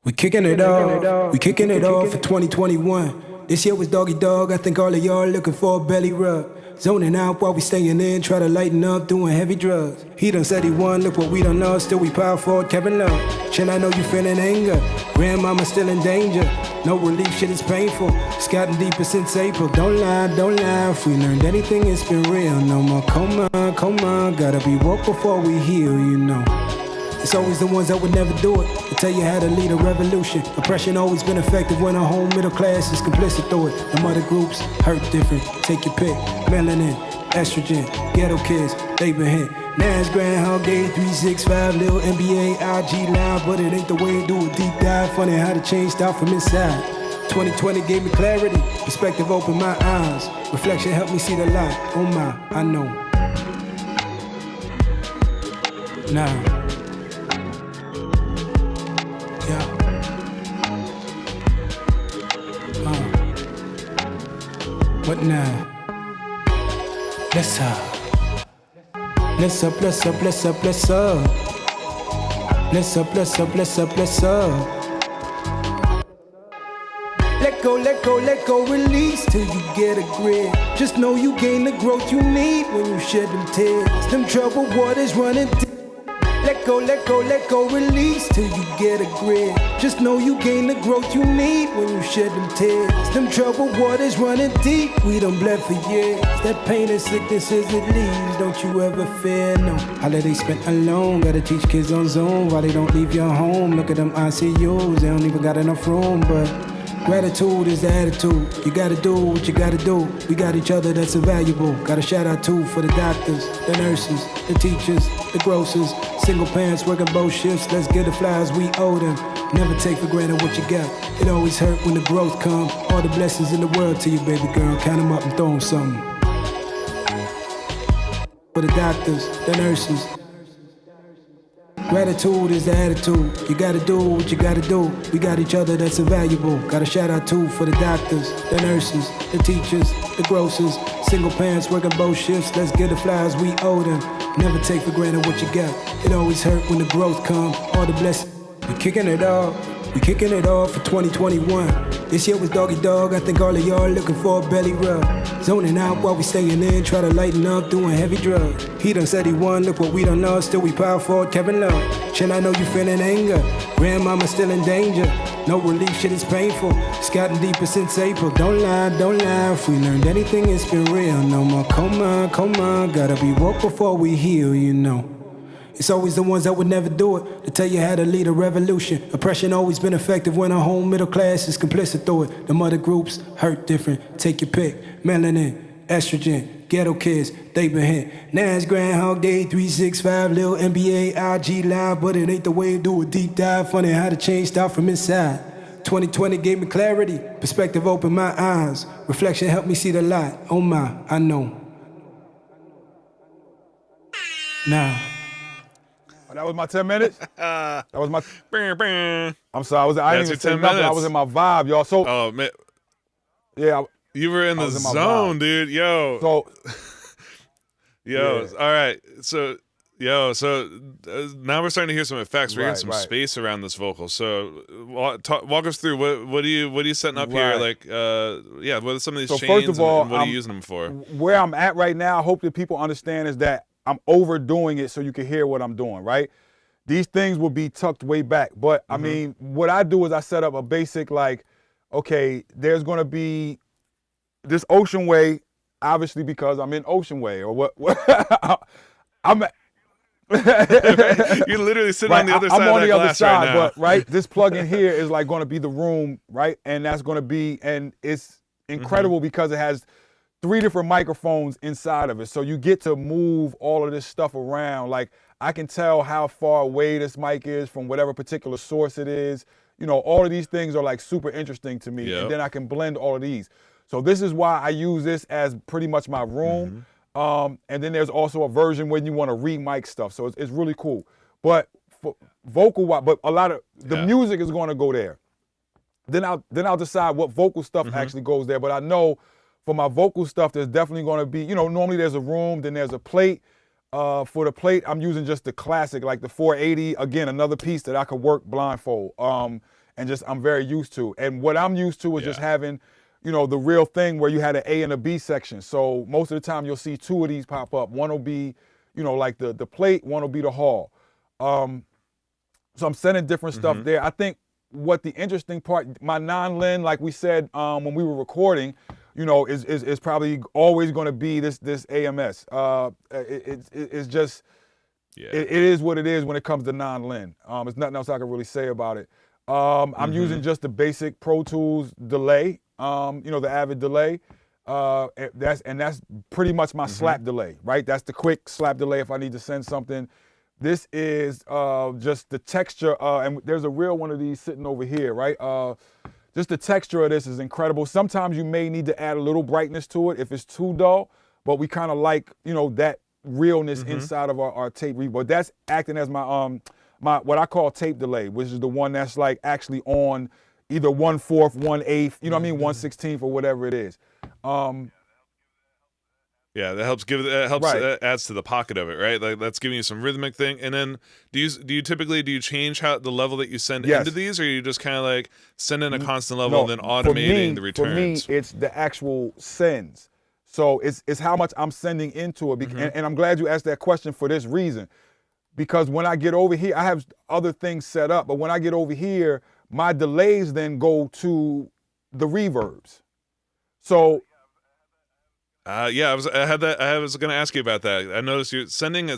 We kicking it off. We kicking it off for 2021. This year was Doggy Dog. I think all of y'all looking for a belly rub. Zoning out while we staying in, try to lighten up, doing heavy drugs. He done said he won, look what we done lost, still we power forward, Kevin Love. Chill, I know you feeling anger. Grandmama still in danger. No relief, shit is painful. It's gotten deeper since April. Don't lie, don't lie. If we learned anything, it's been real. No more coma, coma. Gotta be woke before we heal, you know. It's always the ones that would never do it to tell you how to lead a revolution. Oppression always been effective when our whole middle class is complicit through it. The mother groups hurt different. Take your pick. Melanin, estrogen, ghetto kids, they been hit. Nas, Groundhog Day, 365, Lil NBA, IG Live, but it ain't the way to do a deep dive. Funny how the change start from inside. 2020 gave me clarity, perspective opened my eyes. Reflection helped me see the light. Oh my, I know. Nah. Yeah. What now? Let's up. Let's up, let's up, let's up, let's up. Let's up, let's up, let's up, let's up. Let go, let go, let go, release till you get a grip. Just know you gain the growth you need when you shed them tears. Them troubled waters running deep. Let go, let go, let go, release till you get a grip. Just know you gain the growth you need when you shed them tears. Them troubled waters running deep, we done bled for years. That pain and sickness as it leaves, don't you ever fear, no. Holiday spent alone, gotta teach kids on Zoom while they don't leave your home. Look at them ICUs, they don't even got enough room, but gratitude is the attitude. You gotta do what you gotta do. We got each other, that's invaluable. Got a shout out too for the doctors, the nurses, the teachers, the grocers, single parents working both shifts. Let's get the flowers we owe them. Never take for granted what you got. It always hurt when the growth come. All the blessings in the world to you, baby girl. Count them up and throw them something. For the doctors, the nurses. Gratitude is the attitude. You gotta do what you gotta do. We got each other, that's invaluable. Got a shout out too for the doctors, the nurses, the teachers, the grocers, single parents working both shifts. Let's get the flowers we owe them. Never take for granted what you got. It always hurt when the growth come. All the blessings. We kicking it off. We kicking it off for 2021. This year was doggy dog. I think all of y'all looking for a belly rub. Zoning out while we staying in. Try to lighten up doing heavy drugs. He done said he won. Look what we done lost. Still we power forward. Kevin Love. Chin, I know you feeling anger. Grandmama still in danger. No relief, shit is painful. It's gotten deeper since April. Don't lie, don't lie. If we learned anything, it's been real. No more coma, coma. Gotta be woke before we heal, you know. It's always the ones that would never do it to tell you how to lead a revolution. Oppression always been effective when our whole middle class is complicit through it. The mother groups hurt different. Take your pick. Melanin, estrogen, ghetto kids, they been hit. Nas, Groundhog Day, 365, Lil NBA, IG Live, but it ain't the way to do a deep dive. Funny how the change start from inside. 2020 gave me clarity. Perspective opened my eyes. Reflection helped me see the light. Oh my, I know. Now. That was my 10 minutes. That was my. I'm sorry. I didn't even say 10 nothing. I minutes. was in my vibe, y'all. So. Oh man. Yeah. You were in the zone, dude. Yo. So. Yo. Yeah. All right. So. Yo. So now we're starting to hear some effects. We're getting some Right. space around this vocal. So walk us through what are you setting up here? Right. Like yeah. What are some of these So chains? first of all, and what are you using them for? Where I'm at right now, I hope that people understand is that I'm overdoing it so you can hear what I'm doing, right? These things will be tucked way back. But I mean, what I do is I set up a basic, like, okay, there's gonna be this Ocean Way, obviously because I'm in Ocean Way, or what I'm You're literally sitting on the other side I'm on of that the other glass side, right now. but this plug in here is like gonna be the room, right? And that's gonna be, and it's incredible because it has 3 different microphones inside of it. So you get to move all of this stuff around. Like, I can tell how far away this mic is from whatever particular source it is. You know, all of these things are like super interesting to me. Yep. And then I can blend all of these. So this is why I use this as pretty much my room. And then there's also a version when you want to re-mic stuff. So it's really cool. But for vocal, but a lot of the music is going to go there. Then I'll decide what vocal stuff actually goes there. But I know for my vocal stuff, there's definitely going to be, you know, normally there's a room, then there's a plate. For the plate, I'm using just the classic, like the 480. Again, another piece that I could work blindfold. And just I'm very used to. And what I'm used to is just having, you know, the real thing where you had an A and a B section. So most of the time you'll see 2 of these pop up. One will be, you know, like the plate, one will be the hall. So I'm sending different stuff there. I think what the interesting part, my non-lin, like we said when we were recording, you know, is probably always going to be this AMS. It's just, it is what it is when it comes to non-lin. There's nothing else I can really say about it. I'm using just the basic Pro Tools delay, you know, the Avid delay. That's pretty much my slap delay, right? That's the quick slap delay if I need to send something. This is just the texture, and there's a real one of these sitting over here, right? Just the texture of this is incredible. Sometimes you may need to add a little brightness to it if it's too dull, but we kind of like, that realness inside of our tape reverb. But that's acting as my what I call tape delay, which is the one that's like actually on either 1/4, 1/8, you know what I mean, 1/16 or whatever it is. Yeah, that helps adds to the pocket of it, right? Like that's giving you some rhythmic thing. And then do you typically change the level that you send into these, or you just kind of like send in a constant level and then automating the returns? For me, it's the actual sends. So it's how much I'm sending into it. And I'm glad you asked that question for this reason. Because when I get over here, I have other things set up, but when I get over here, my delays then go to the reverbs. So I was going to ask you about that. I noticed you're sending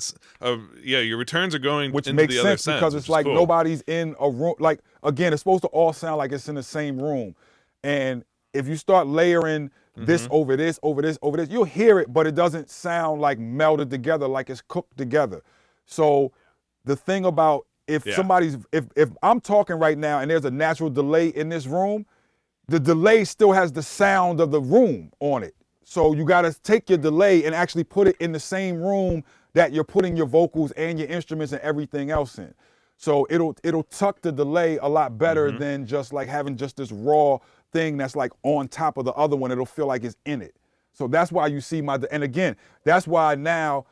your returns are going which into makes the other sense because it's like cool. Nobody's in a room. Like again, it's supposed to all sound like it's in the same room. And if you start layering this over this, over this, over this, you'll hear it, but it doesn't sound like melded together, like it's cooked together. So the thing about if I'm talking right now and there's a natural delay in this room, the delay still has the sound of the room on it. So you got to take your delay and actually put it in the same room that you're putting your vocals and your instruments and everything else in. So it'll tuck the delay a lot better than just like having just this raw thing that's like on top of the other one. It'll feel like it's in it. So that's why you see and again, that's why now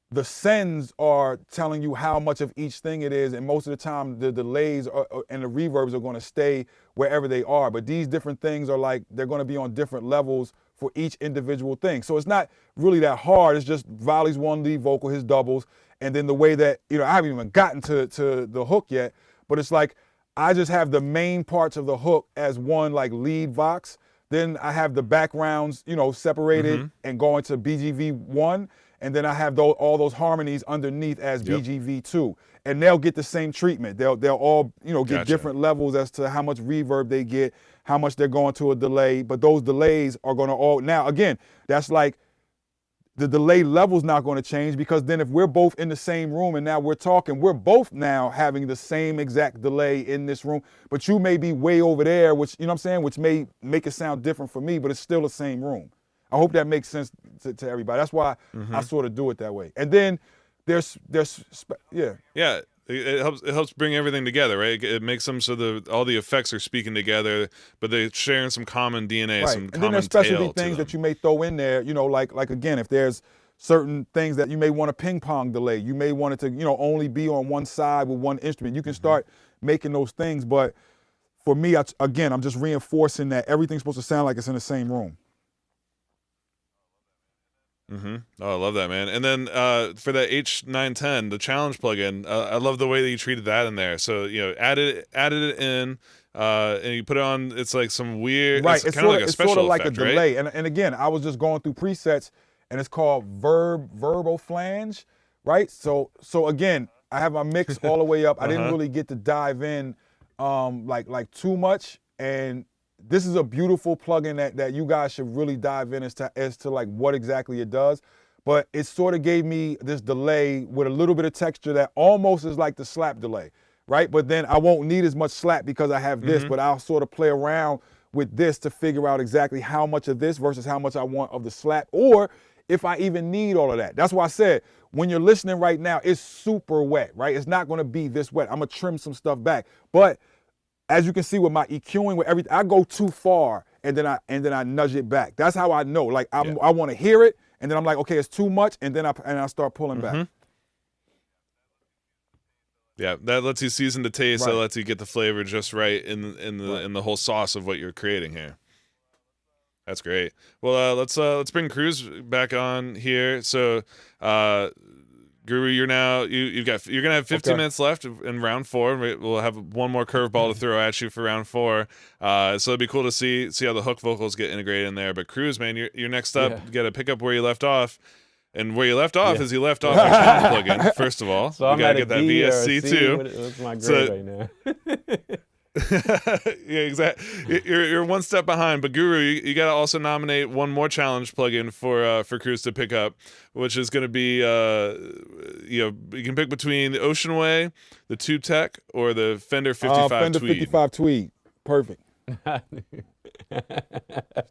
the sends are telling you how much of each thing it is, and most of the time the delays and the reverbs are going to stay wherever they are. But these different things are like they're going to be on different levels for each individual thing. So it's not really that hard. It's just Volley's one lead vocal, his doubles, and then the way that I haven't even gotten to the hook yet. But it's like I just have the main parts of the hook as one like lead vox. Then I have the backgrounds, separated and going to BGV1. And then I have all those harmonies underneath as BGV2, and they'll get the same treatment. They'll all get different levels as to how much reverb they get, how much they're going to a delay. But those delays are going to all now again. That's like the delay level's not going to change, because then if we're both in the same room and now we're talking, we're both now having the same exact delay in this room. But you may be way over there, which which may make it sound different for me, but it's still the same room. I hope that makes sense to everybody. That's why I sort of do it that way. And then there's it helps bring everything together, right? It makes them so all the effects are speaking together, but they're sharing some common DNA, right. some and common then there's specialty tail things to that you may throw in there. Like again, if there's certain things that you may want a ping pong delay, you may want it to only be on one side with one instrument. You can start making those things, but for me, I'm just reinforcing that everything's supposed to sound like it's in the same room. Oh, I love that, man. And then for that H910, the challenge plugin, I love the way that you treated that in there. So added it in, and you put it on. It's like some weird, right? It's kind of like a special sort of like effect, a delay. Right? And again, I was just going through presets, and it's called verbal flange, right? So again, I have my mix all the way up. I didn't really get to dive in like too much, and this is a beautiful plugin that you guys should really dive in as to like what exactly it does. But it sort of gave me this delay with a little bit of texture that almost is like the slap delay, right? But then I won't need as much slap because I have this, but I'll sort of play around with this to figure out exactly how much of this versus how much I want of the slap, or if I even need all of that. That's why I said, when you're listening right now, it's super wet, right? It's not gonna be this wet. I'm gonna trim some stuff back. But as you can see with my EQing, with everything, I go too far and then I nudge it back. That's how I know. Like I want to hear it, and then I'm like, okay, it's too much, and then I start pulling back. Yeah, that lets you season the taste. Right. That lets you get the flavor just right in the whole sauce of what you're creating here. That's great. Well, let's bring Cruz back on here. So, Guru, you're gonna have 15 minutes left in round 4. We'll have one more curveball to throw at you for round 4. So it'd be cool to see how the hook vocals get integrated in there. But Cruz, man, you're next up. You got to pick up where you left off. And where you left off is you left off a challenge plugin, first of all. So you got to get that VSC too. What's my grade right now? Yeah, exactly. You're one step behind, but Guru, you got to also nominate one more challenge plugin for Cruz to pick up, which is going to be you can pick between the Ocean Way, the Tube Tech, or the Fender 55 Fender Tweed. 55 Tweed, perfect.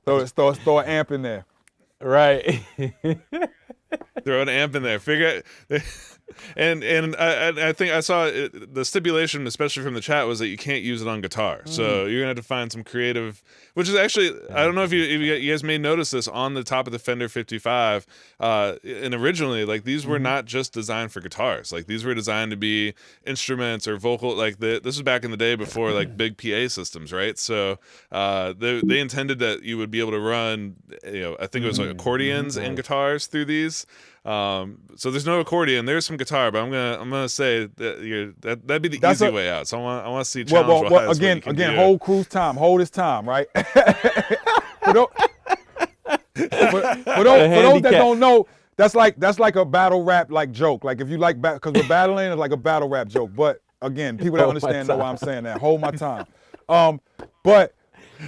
throw an amp in there. Right. Throw an amp in there. Figure it. And I think I saw the stipulation, especially from the chat, was that you can't use it on guitar. So you're gonna have to find some creative, which is actually, I don't know if you guys may notice this on the top of the Fender 55. And originally, like, these were not just designed for guitars. Like, these were designed to be instruments or vocal. Like, this was back in the day before like big PA systems, right? So they intended that you would be able to run, I think it was like accordions and guitars through these. So there's no accordion. There's some guitar, but I'm gonna say that that'd be the easy way out. So I want to see challenge. Well, again, hold Cruz time, hold his time, right? for those that don't know, that's like a battle rap like joke. Like, if you like because we're battling, it's like a battle rap joke. But again, people that understand know why I'm saying that. Hold my time. But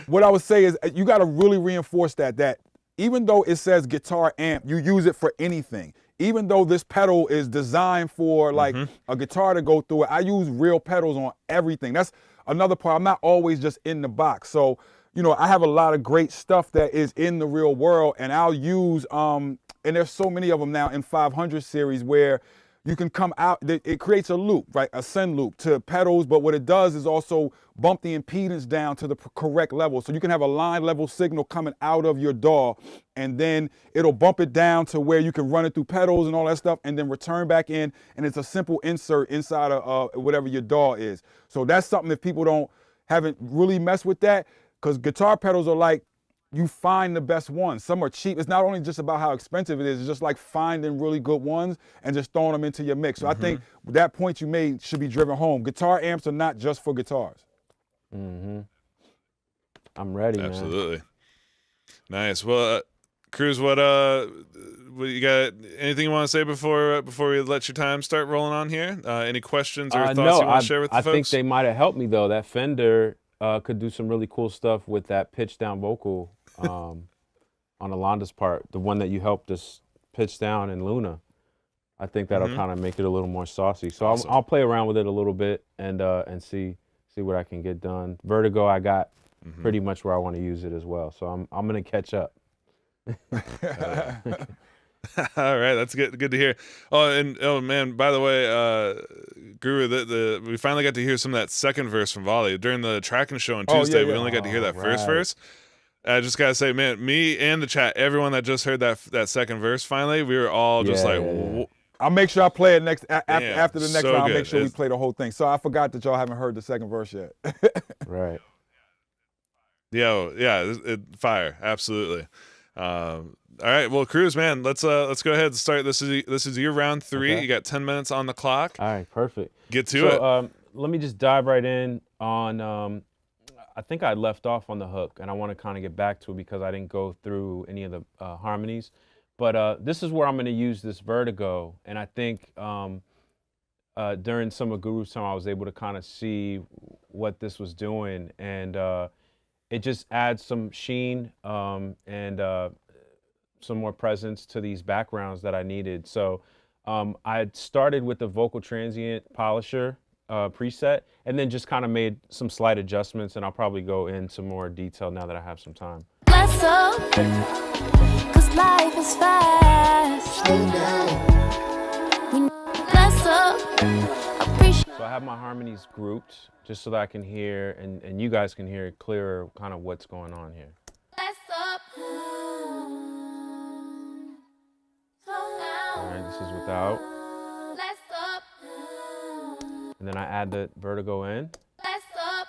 what I would say is you got to really reinforce that even though it says guitar amp, you use it for anything. Even though this pedal is designed for like a guitar to go through it, I use real pedals on everything. That's another part. I'm not always just in the box. So, I have a lot of great stuff that is in the real world, and I'll use, and there's so many of them now in 500 series where you can come out, it creates a loop, right? A send loop to pedals, but what it does is also bump the impedance down to the correct level. So you can have a line level signal coming out of your DAW, and then it'll bump it down to where you can run it through pedals and all that stuff, and then return back in, and it's a simple insert inside of whatever your DAW is. So that's something if people haven't really messed with that, because guitar pedals are like, you find the best ones. Some are cheap. It's not only just about how expensive it is, it's just like finding really good ones and just throwing them into your mix. So I think that point you made should be driven home. Guitar amps are not just for guitars. I'm ready, Absolutely. Man. Nice. Well, Cruz, what you got? Anything you want to say before we let your time start rolling on here? Any questions or thoughts you want to share with the folks? I think they might have helped me though. That Fender could do some really cool stuff with that pitch down vocal on Alonda's part, the one that you helped us pitch down in Luna. I think that'll kind of make it a little more saucy. So awesome. I'll play around with it a little bit and see what I can get done. Vertigo, I got pretty much where I want to use it as well. So I'm gonna catch up. All right, that's good to hear. Oh man, by the way, Guru, we finally got to hear some of that second verse from Volley during the tracking show on Tuesday. We only got to hear that first verse. I just gotta say, man, me and the chat, everyone that just heard that second verse, finally, we were all just like. I'll make sure I play it after the next round. I'll make sure we play the whole thing. So I forgot that y'all haven't heard the second verse yet. Right. Yeah, fire, absolutely. All right, well, Cruz, man, let's go ahead and start. This is your round 3. Okay. You got 10 minutes on the clock. All right, perfect. Get to it. Let me just dive right in on. I think I left off on the hook, and I want to kind of get back to it because I didn't go through any of the harmonies. But this is where I'm going to use this Vertigo, and I think during some of Guru's time, I was able to kind of see what this was doing, and it just adds some sheen and some more presence to these backgrounds that I needed. So I started with the vocal transient polisher preset, and then just kind of made some slight adjustments, and I'll probably go into more detail now that I have some time. Bless up, 'cause life is fast. Bless up, appreciate. So I have my harmonies grouped just so that I can hear, and you guys can hear clearer kind of what's going on here. Bless up. All right, this is without. Bless up. And then I add the Vertigo in. Bless up.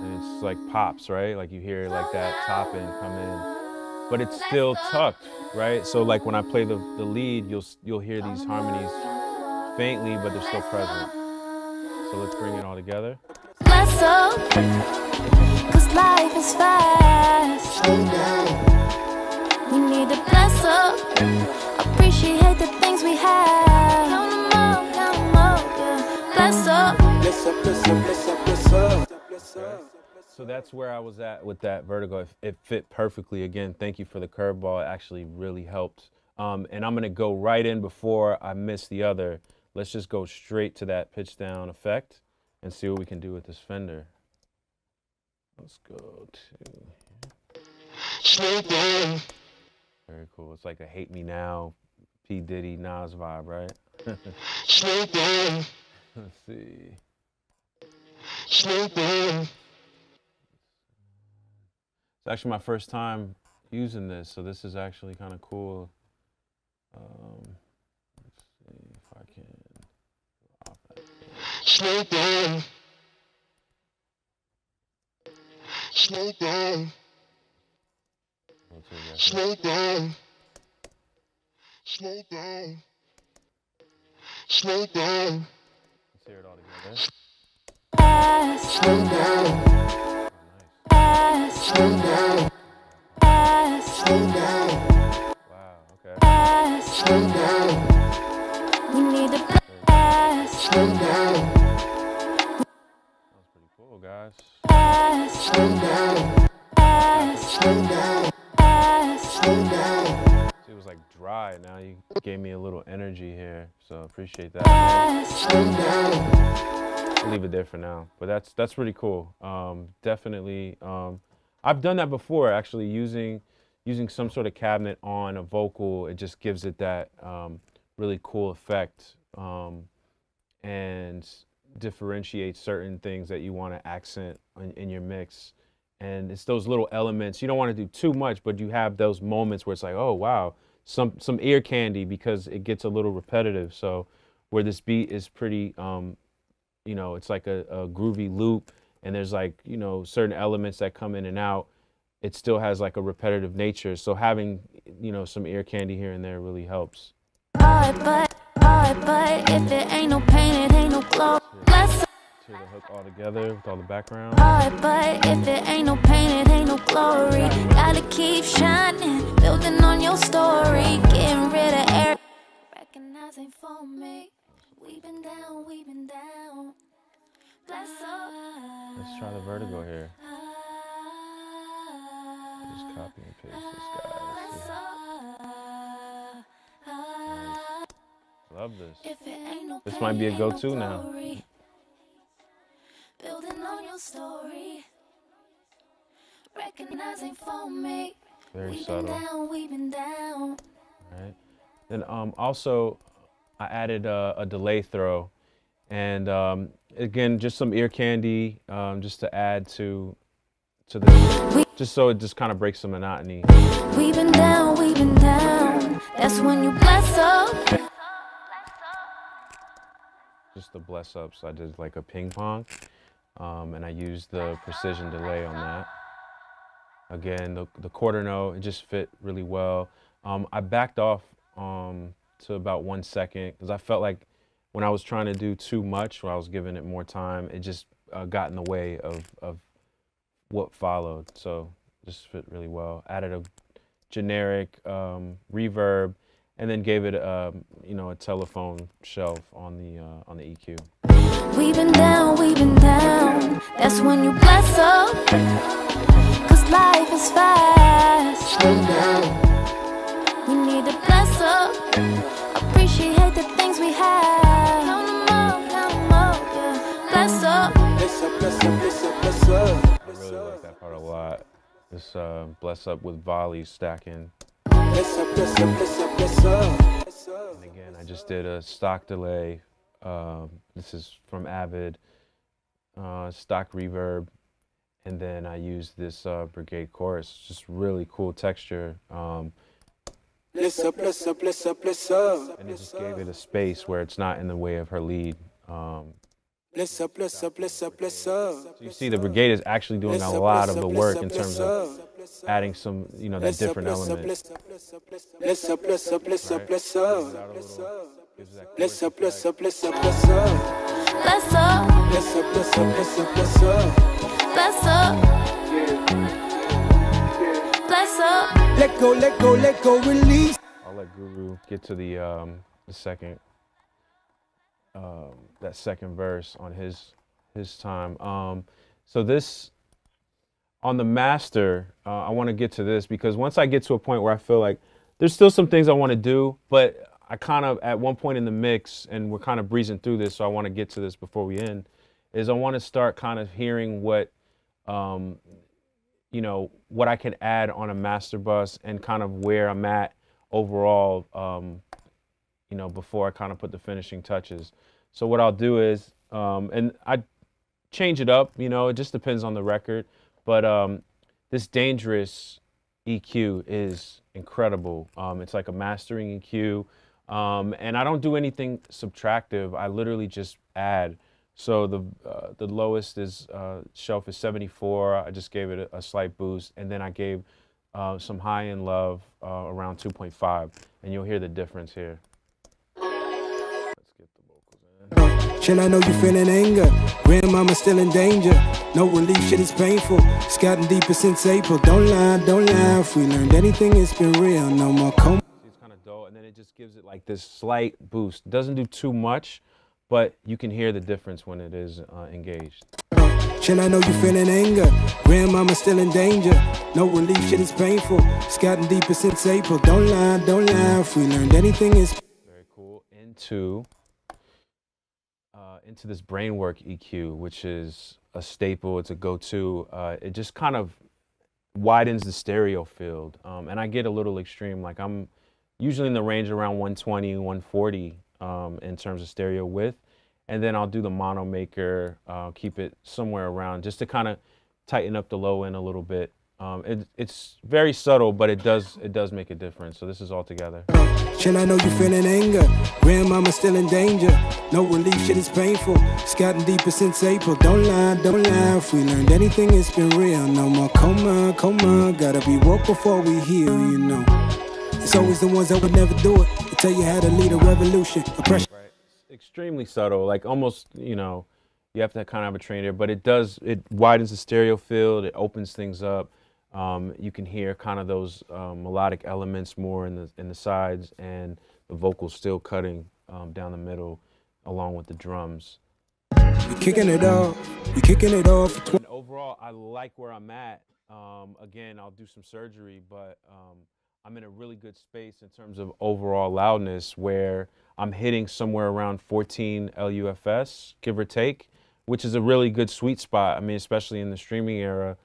And it's like pops, right? Like you hear like that top end come in. But it's still tucked, right? So like when I play the lead, you'll hear these harmonies faintly, but they're still present. So let's bring it all together. Bless up, 'cause life is fast. We need to bless up, appreciate the things we have. Count 'em up, yeah. Bless up. So that's where I was at with that vertigo. It fit perfectly. Again, thank you for the curveball. It actually really helped. And I'm gonna go right in before I miss the other. Let's just go straight to that pitch down effect and see what we can do with this Fender. Let's go to very cool. It's like a Hate Me Now, P. Diddy, Nas vibe, right? Let's see. It's actually my first time using this, so this is actually kind of cool. Let's see if I can off that. Slow down. Slow down. Slow down. Slow down. Slow down. Let's hear it all together. Slow down. Oh, nice. Slow down. Slow down. Wow, okay. Slow down. We need to slow down. That was pretty cool, guys. Slow down. Slow down. Slow down. See, it was like dry. Now you gave me a little energy here, so appreciate that. Slow down. I'll leave it there for now, but that's pretty cool. Definitely, I've done that before, actually, using some sort of cabinet on a vocal. It just gives it that really cool effect and differentiates certain things that you want to accent in your mix. And it's those little elements. You don't want to do too much, but you have those moments where it's like, oh wow, some ear candy, because it gets a little repetitive. So where this beat is pretty, you know, it's like a groovy loop, and there's like, you know, certain elements that come in and out. It still has like a repetitive nature. So having, you know, some ear candy here and there really helps. But if it ain't no pain, it ain't no glow. Hear the hook all together with all the background. But if it ain't no pain, it ain't no glory. Gotta keep shining, building on your story, getting rid of air. Recognizing for me, we've been down, we've been down. Bless up. Let's try the vertigo here. Just copy and paste this guy. Nice. Love this. This might be a go-to now. Building on your story, recognizing for me. Very subtle. We've been down. Right. Then also I added a delay throw, and again, just some ear candy, just to add to the, just so it just kind of breaks the monotony. We've been down, we've been down. That's when you bless up. Just the bless ups. I did like a ping pong, and I used the precision delay on that. Again, the quarter note, it just fit really well. I backed off to about 1 second, because I felt like when I was trying to do too much, when I was giving it more time, it just got in the way of what followed. So just fit really well. Added a generic reverb, and then gave it you know, a telephone shelf on the EQ. We've been down, we've been down. That's when you bless up. 'Cause life is fast. Slow down. We need to bless up. Appreciate the things we have. Count 'em up, yeah. Bless up. Bless up, bless up, bless up, bless up. I really like that part a lot. This bless up with volleys stacking. Bless up, bless up, bless up, bless up. And again, I just did a stock delay. This is from Avid, stock reverb. And then I used this brigade chorus, just really cool texture. Bless up, bless up, bless up, bless up. And it just gave it a space where it's not in the way of her lead. Bless up, bless up, bless up, bless up. So you see the brigade is actually doing a lot of the work in terms of adding some, you know, that different element. Bless up, bless up, bless up, bless up, bless up. Bless up, bless up, bless up, bless up. Bless up. Bless up, bless up, bless up, bless up. Bless up. Bless up. Let go, let go, let go, release. I'll let Guru get to the second, that second verse on his his time. So this, on the master, I want to get to this because once I get to a point where I feel like there's still some things I want to do, but I kind of, at one point in the mix, and we're kind of breezing through this, so I want to get to this before we end, is I want to start kind of hearing what, you know, what I can add on a master bus and kind of where I'm at overall, you know, before I kind of put the finishing touches. So what I'll do is, and I change it up, you know, it just depends on the record, but this Dangerous EQ is incredible. It's like a mastering EQ, and I don't do anything subtractive. I literally just add. So the lowest is shelf is 74. I just gave it a slight boost, and then I gave some high-end love around 2.5, and you'll hear the difference here. Let's get the vocals in. Shit, I know you feeling anger. Grandmama still in danger. No relief, shit is painful. It's gotten deeper since April. Don't lie. If we learned anything, it's been real. No more coma. It's kind of dull, and then it just gives it like this slight boost. Doesn't do too much, but you can hear the difference when it is engaged. Shit, I know you feeling anger. Grandmama still in danger. No relief, shit is painful. It's gotten deeper since April. Don't lie. If we learned anything, it's very cool. Into this Brainwork EQ, which is a staple. It's a go-to. It just kind of widens the stereo field, and I get a little extreme. Like I'm usually in the range around 120, 140 in terms of stereo width, and then I'll do the mono maker, keep it somewhere around just to kind of tighten up the low end a little bit. It's very subtle, but it does make a difference. So this is all together. Shit, I know you feeling anger. Grandmama still in danger. No relief, shit is painful. It's gotten deeper since April. Don't lie. If we learned anything, it's been real. No more coma. Gotta be woke before we heal, you know. It's always the ones that would never do it. They tell you how to lead a revolution. Oppression. Right. Extremely subtle, like almost, you know, you have to kind of have a trainer, but it widens the stereo field, it opens things up. You can hear kind of those melodic elements more in the sides, and the vocals still cutting down the middle along with the drums. We kicking it off. And overall, I like where I'm at. Again, I'll do some surgery, but I'm in a really good space in terms of overall loudness, where I'm hitting somewhere around 14 LUFS, give or take, which is a really good sweet spot. I mean, especially in the streaming era.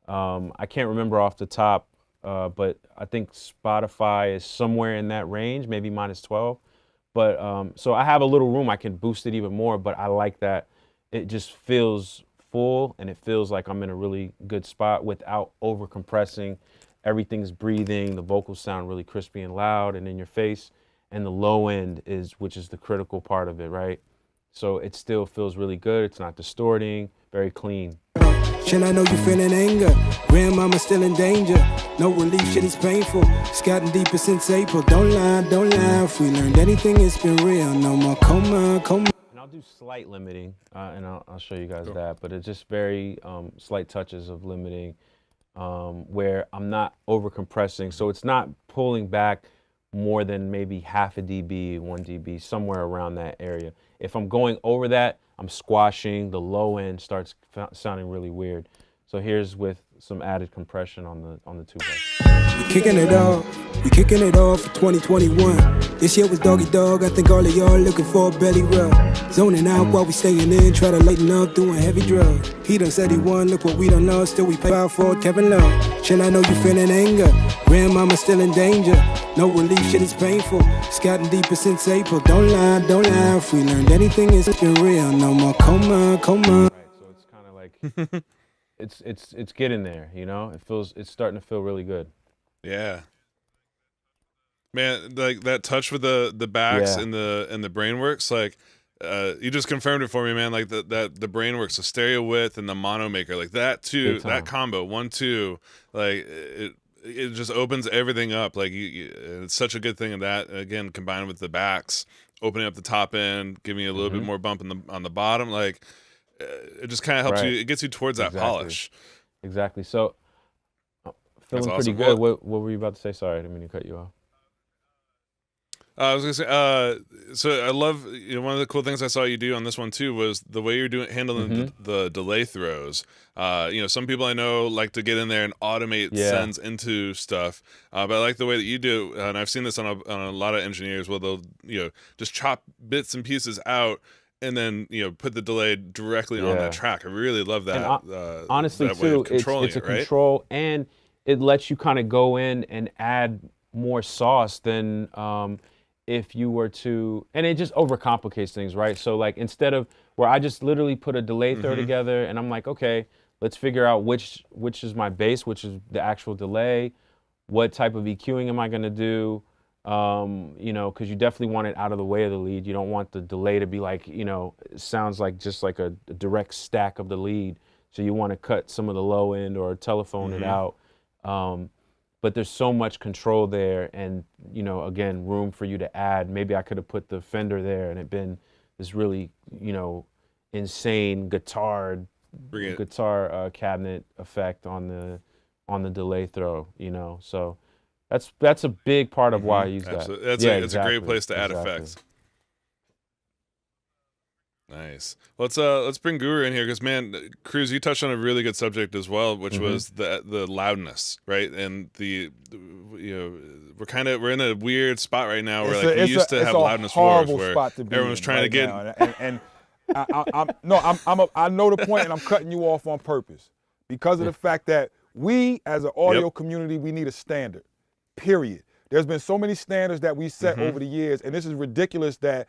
I can't remember off the top, but I think Spotify is somewhere in that range, maybe -12. But so I have a little room, I can boost it even more, but I like that it just feels full and it feels like I'm in a really good spot without over compressing. Everything's breathing, the vocals sound really crispy and loud and in your face, and the low end which is the critical part of it, right? So it still feels really good, it's not distorting, very clean. Shit, I know you feeling anger. Grandmama still in danger. No relief, shit is painful. It's gotten deeper since April. Don't lie. If we learned anything, it's been real. No more coma. And I'll do slight limiting, and I'll show you guys that, but it's just very slight touches of limiting where I'm not over compressing. So it's not pulling back more than maybe half a dB, 1 dB, somewhere around that area. If I'm going over that, I'm squashing, the low end starts sounding really weird. So here's with some added compression on the two bus. We kicking it off for 2021. This year was doggy dog, I think all of y'all looking for a belly rub. Zoning out while we staying in, try to lighten up, doing heavy drugs. He done said he won, look what we done lost, still we pay out for Kevin Love. Shit, I know you feeling anger, grandmama still in danger. No relief, shit is painful, it's gotten deeper since April. Don't lie, if we learned anything, it's been real. No more coma. Right, so it's kind of like, it's getting there, you know? It's starting to feel really good. Yeah. Man, like that touch with the backs and the Brainworks, like you just confirmed it for me, man. Like the Brainworks, the stereo width and the mono maker, like that too, that combo 1-2, like it just opens everything up. Like it's such a good thing of that. Again, combined with the backs, opening up the top end, giving you a little bit more bump on the bottom. Like it just kind of helps you. It gets you towards that polish. Exactly. So feeling That's pretty awesome. good. What were you about to say? Sorry, I didn't mean to cut you off. I was gonna say, so I love, one of the cool things I saw you do on this one too was the way you're handling the delay throws. Some people I know like to get in there and automate sends into stuff, but I like the way that you do, and I've seen this on a lot of engineers where they'll just chop bits and pieces out and then put the delay directly on that track. I really love that. And honestly, that way of too, it's a right? control, and it lets you kind of go in and add more sauce than if you were to, and it just overcomplicates things, right? So like instead of where I just literally put a delay throw together and I'm like, okay, let's figure out which is my bass, which is the actual delay, what type of EQing am I gonna do, because you definitely want it out of the way of the lead. You don't want the delay to be like, it sounds like just like a direct stack of the lead. So you want to cut some of the low end or telephone it out. But there's so much control there, and again, room for you to add. Maybe I could have put the Fender there, and it been this really, insane guitar cabinet effect on the delay throw. So that's a big part of why I use Absolutely. that. It's a great place to add effects. Nice. Let's bring Guru in here because, man, Cruz, you touched on a really good subject as well, which was the loudness, right? And we're in a weird spot right now where we used to have loudness wars where everyone's trying to get. And I know the point, and I'm cutting you off on purpose because of the fact that we, as an audio community, we need a standard. Period. There's been so many standards that we set over the years, and this is ridiculous that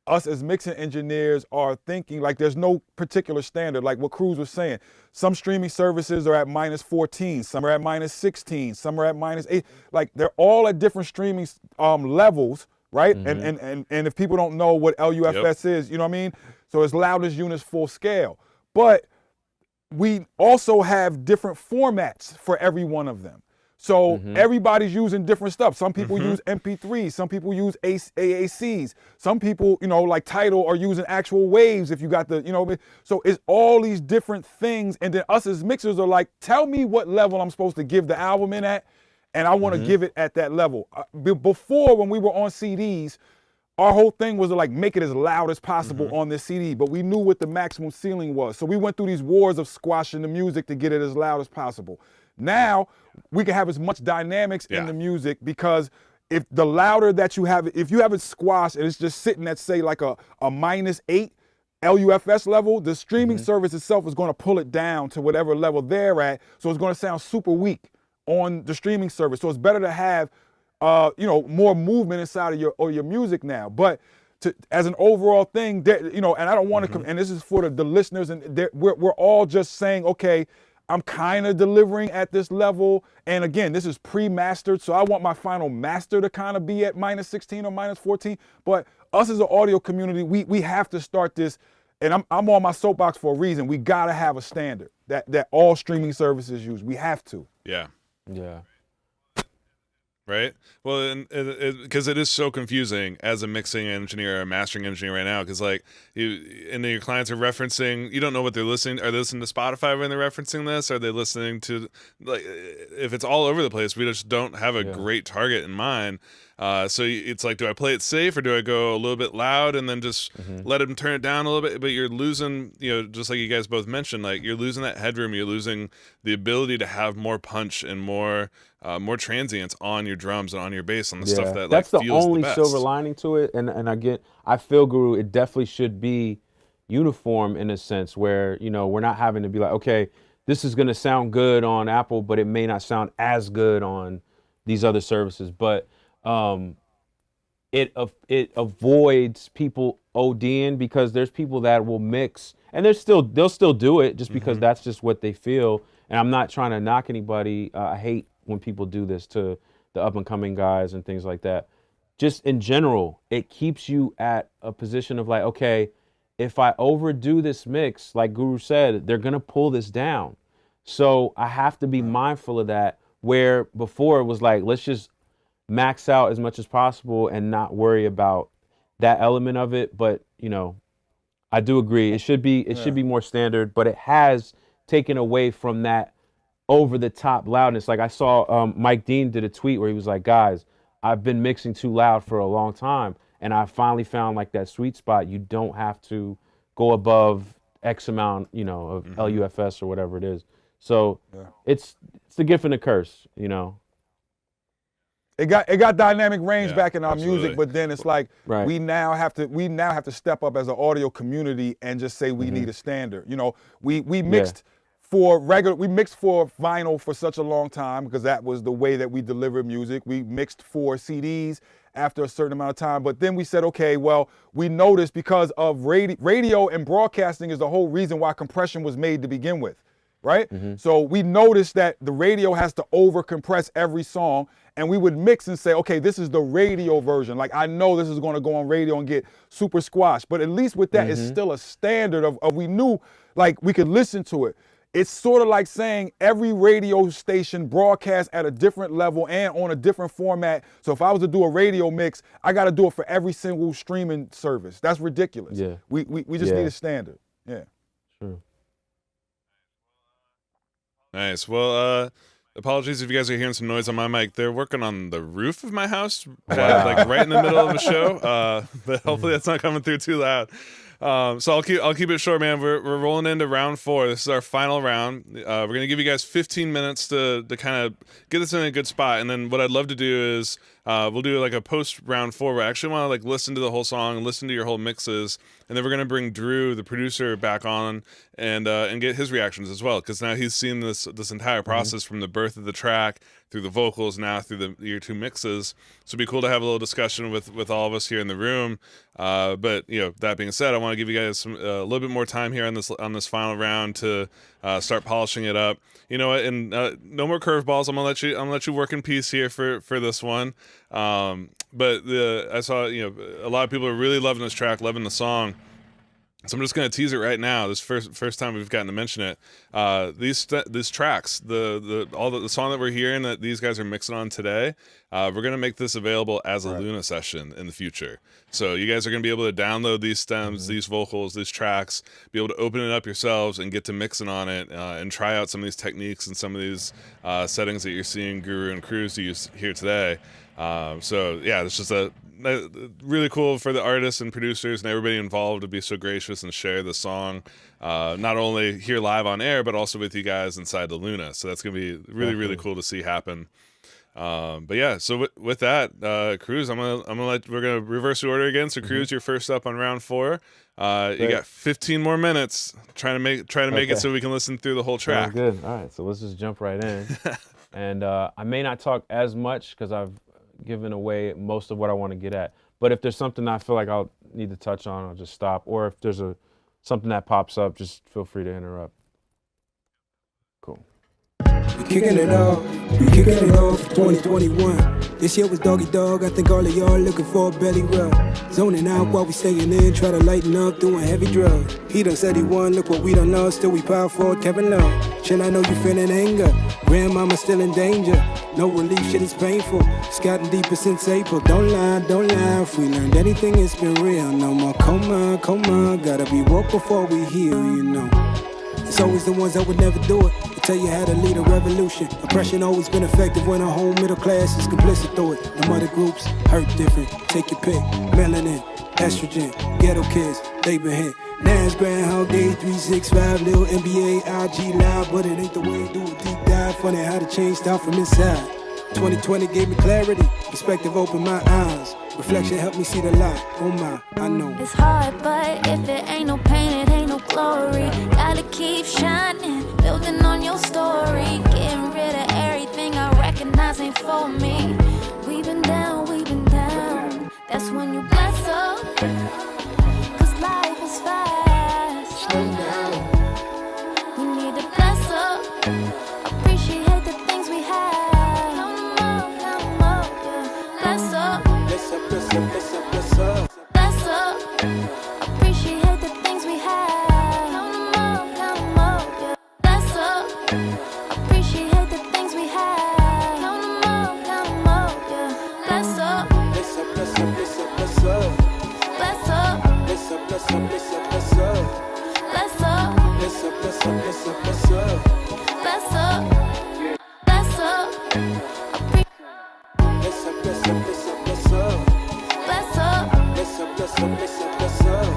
us as mixing engineers are thinking like there's no particular standard. Like what Cruz was saying, some streaming services are at -14, some are at -16, some are at -8. Like they're all at different streaming levels, right? And if people don't know what LUFS is, you know what I mean? So it's loudest units full scale. But we also have different formats for every one of them. So everybody's using different stuff. Some people use MP3s, some people use AACs, some people, like Tidal are using actual waves if you got the, so it's all these different things. And then us as mixers are like, tell me what level I'm supposed to give the album in at, and I want to give it at that level. Before, when we were on CDs, our whole thing was to like make it as loud as possible on this CD, but we knew what the maximum ceiling was. So we went through these wars of squashing the music to get it as loud as possible. Now we can have as much dynamics in the music, because if the louder that you have, if you have it squashed and it's just sitting at say like a -8 LUFS level, the streaming service itself is going to pull it down to whatever level they're at. So it's going to sound super weak on the streaming service. So it's better to have more movement inside of your music now. But as an overall thing, and I don't want to, and this is for the listeners, and we're all just saying, okay, I'm kind of delivering at this level. And again, this is pre-mastered, so I want my final master to kind of be at -16 or -14. But us as an audio community, we have to start this, and I'm on my soapbox for a reason. We gotta have a standard that all streaming services use. We have to. Yeah. Yeah. Right. Well, and because it is so confusing as a mixing engineer or a mastering engineer right now, because like and then your clients are referencing, you don't know what they're listening. Are they listening to Spotify when they're referencing this? Are they listening to, like, if it's all over the place, we just don't have a great target in mind. So it's like, do I play it safe or do I go a little bit loud and then just let them turn it down a little bit? But you're losing, just like you guys both mentioned, like you're losing that headroom. You're losing the ability to have more punch and more transients on your drums and on your bass, on the stuff that that's like, the feels only the best. silver lining to it. And again, I feel, Guru, it definitely should be uniform in a sense where, we're not having to be like, okay, this is going to sound good on Apple, but it may not sound as good on these other services. But it avoids people ODing, because there's people that will mix and they'll still do it just because that's just what they feel. And I'm not trying to knock anybody. I hate when people do this to the up and coming guys and things like that. Just in general, it keeps you at a position of like, okay, if I overdo this mix, like Guru said, they're gonna pull this down. So I have to be mindful of that, where before it was like, let's just max out as much as possible and not worry about that element of it. But I do agree, it should be more standard, but it has taken away from that over the top loudness. Like I saw Mike Dean did a tweet where he was like, guys, I've been mixing too loud for a long time, and I finally found like that sweet spot. You don't have to go above X amount, you know, of LUFS or whatever it is. So it's the gift and the curse, you know. It got dynamic range back in our absolutely. music, but then it's like we now have to step up as an audio community and just say we need a standard. You know, we mixed for vinyl for such a long time because that was the way that we delivered music. We mixed for CDs after a certain amount of time, but then we said, okay, well, we noticed because of radio and broadcasting is the whole reason why compression was made to begin with. Right? So we noticed that the radio has to over compress every song, and we would mix and say, okay, this is the radio version. Like, I know this is going to go on radio and get super squashed, but at least with that, it's still a standard of we knew, like, we could listen to it. It's sort of like saying every radio station broadcasts at a different level and on a different format. So if I was to do a radio mix, I got to do it for every single streaming service. That's ridiculous. Yeah. We just need a standard. Yeah. Sure. Nice. Well, apologies if you guys are hearing some noise on my mic. They're working on the roof of my house, like right in the middle of a show. But hopefully that's not coming through too loud. So I'll keep it short, man. We're rolling into round 4. This is our final round. We're gonna give you guys 15 minutes to kind of get this in a good spot, and then what I'd love to do is we'll do like a post round 4 where I actually want to like listen to the whole song, listen to your whole mixes, and then we're gonna bring Drew, the producer, back on and get his reactions as well, because now he's seen this entire process from the birth of the track through the vocals, now through your 2 mixes. So it'd be cool to have a little discussion with all of us here in the room. But you know, that being said, I want to give you guys a little bit more time here on this final round to start polishing it up. You know what? And no more curveballs. I'm gonna let you work in peace here for this one. But I saw, you know, a lot of people are really loving this track, loving the song. So I'm just gonna tease it right now. This first time we've gotten to mention it. These tracks, the song that we're hearing that these guys are mixing on today, we're gonna make this available as a Luna session in the future. So you guys are gonna be able to download these stems, these vocals, these tracks, be able to open it up yourselves and get to mixing on it and try out some of these techniques and some of these settings that you're seeing Guru and Cruz use here today. So yeah, it's just really cool for the artists and producers and everybody involved to be so gracious and share the song, not only here live on air, but also with you guys inside the Luna. So that's gonna be really cool to see happen. But yeah, so with that, Cruz, we're gonna reverse the order again. So Cruz, you're first up on round 4. You got 15 more minutes. Trying to make it so we can listen through the whole track. Good. All right, so let's just jump right in. And I may not talk as much because I've given away most of what I want to get at. But if there's something I feel like I'll need to touch on, I'll just stop. Or if there's something that pops up, just feel free to interrupt. Cool. We kicking it off, we kicking it off for 2021. This year was doggy dog, I think all of y'all looking for a belly rub. Zoning out while we staying in, try to lighten up, doing heavy drugs. He done said he won, look what we done lost, still we power forward, Kevin Love. Chill, I know you feeling anger, grandmama still in danger. No relief, shit is painful, it's gotten deeper since April. Don't lie, if we learned anything, it's been real. No more coma, gotta be woke before we heal, you know. It's always the ones that would never do it. They tell you how to lead a revolution. Oppression always been effective when a whole middle class is complicit through it. The mother groups hurt different. Take your pick. Melanin, estrogen, ghetto kids, they been hit. Nas, Groundhog Day, 365, Lil NBA, IG Live, but it ain't the way to do a deep dive. Funny how the change start from inside. 2020 gave me clarity. Perspective opened my eyes. Reflection helped me see the light. Oh my, I know. It's hard, but if it ain't no pain, it ain't no glory. Gotta keep shining, building on your story. Getting rid of everything I recognize ain't for me. We've been down. That's when you bless up. Cause life is fast. Slow down. We need to bless up. Appreciate the things we have. Come up, yeah. Bless up. Bless up. Bless up. Appreciate the things we have. Come up, yeah. Bless up. Appreciate the things we have. Come up, yeah. Bless up. Bless up. Bless up. Bless up. Bless up. Bless up. Bless up. Bless up. Bless up. Bless up. Bless up. Bless up. Bless up. Bless up. Bless up. Bless up. Bless up. Bless up. Bless up, bless up, bless up.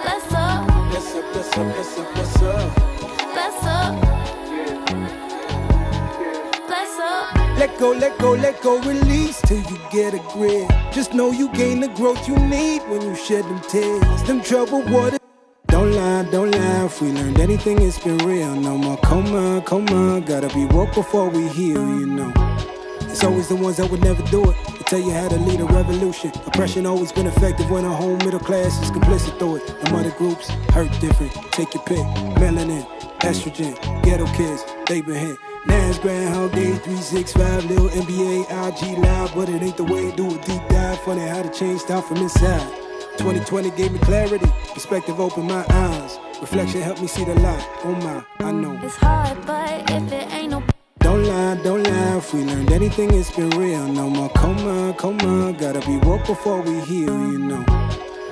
Bless up, Bless up, bless up, bless up, bless up. bless up. Bless up. Let go, let go, let go, release till you get a grip. Just know you gain the growth you need when you shed them tears. Them troubled waters. Don't lie, if we learned anything, it's been real. No more coma, gotta be woke before we heal, you know. It's always the ones that would never do it. They tell you how to lead a revolution. Oppression always been effective when a whole middle class is complicit through it. Them other groups hurt different. Take your pick. Melanin, estrogen, ghetto kids, they been hit. Nas, Groundhog Day, 365, Lil NBA, IG Live, but it ain't the way to do a deep dive. Funny how the change start from inside. 2020 gave me clarity, perspective opened my eyes. Reflection helped me see the light. Oh my, I know. It's hard, but if it ain't no Don't lie, if we learned anything, it's been real. No more coma, gotta be woke before we heal, you know.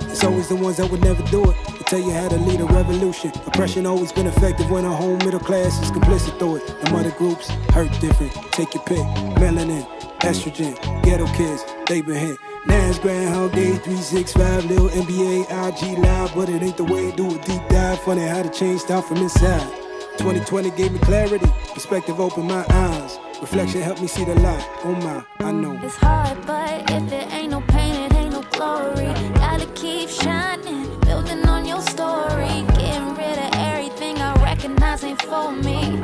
It's always the ones that would never do it. They tell you how to lead a revolution. Oppression always been effective when a whole middle class is complicit through it. Them other groups hurt different. Take your pick. Melanin, estrogen, ghetto kids, they been hit. Nas, Groundhog Day, 365, Lil NBA, IG Live, but it ain't the way to do a deep dive. Funny how the change start from inside. 2020 gave me clarity, perspective opened my eyes. Reflection helped me see the light. Oh my, I know. It's hard, but if it ain't no pain, it ain't no glory. Gotta keep shining, building on your story. Getting rid of everything I recognize ain't for me.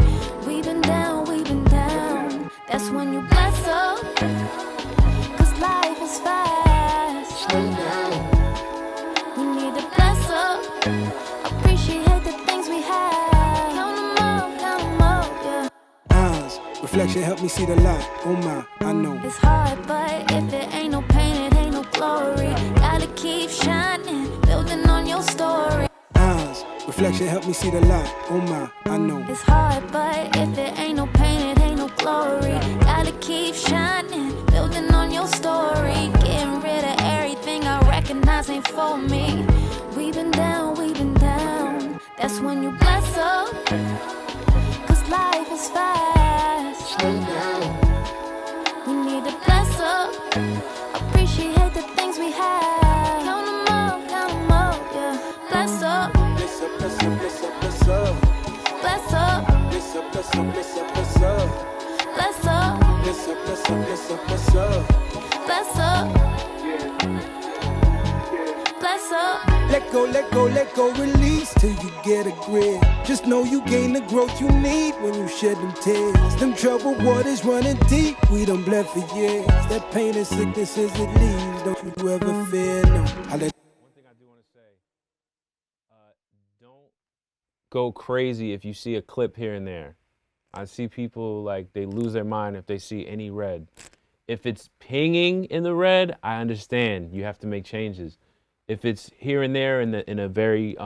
We've been down, that's when you bless up. Cause life is fast. Slow down. We need to bless up. Appreciate the things we have. Count them up, yeah. Eyes, reflection helped me see the light. Oh my, I know. It's hard, but if it ain't no pain, it ain't no glory. Gotta keep shining, building on your story. Eyes, reflection helped me see the light. Oh my, I know. It's hard, but if it ain't no pain, it ain't no glory. Gotta keep shining, building on your story. Getting rid of everything I recognize ain't for me. We've been down, that's when you bless up. Cause life is fast. Slow down. We need to bless up. Appreciate the things we have. Count them up, yeah. Bless up. Bless up, bless up, bless up, bless up. Bless up. Bless up, bless up, bless up, bless up. Bless up. Bless up, bless up, bless up, bless up. Bless up. Bless up. Let go, release till you get a grip. Just know you gain the growth you need when you shed them tears. Them troubled waters running deep, we done bled for years. That pain and sickness as it leaves, don't you ever fear, no. One thing I do want to say, don't go crazy if you see a clip here and there. I see people like they lose their mind if they see any red. If it's pinging in the red, I understand you have to make changes. If it's here and there in a very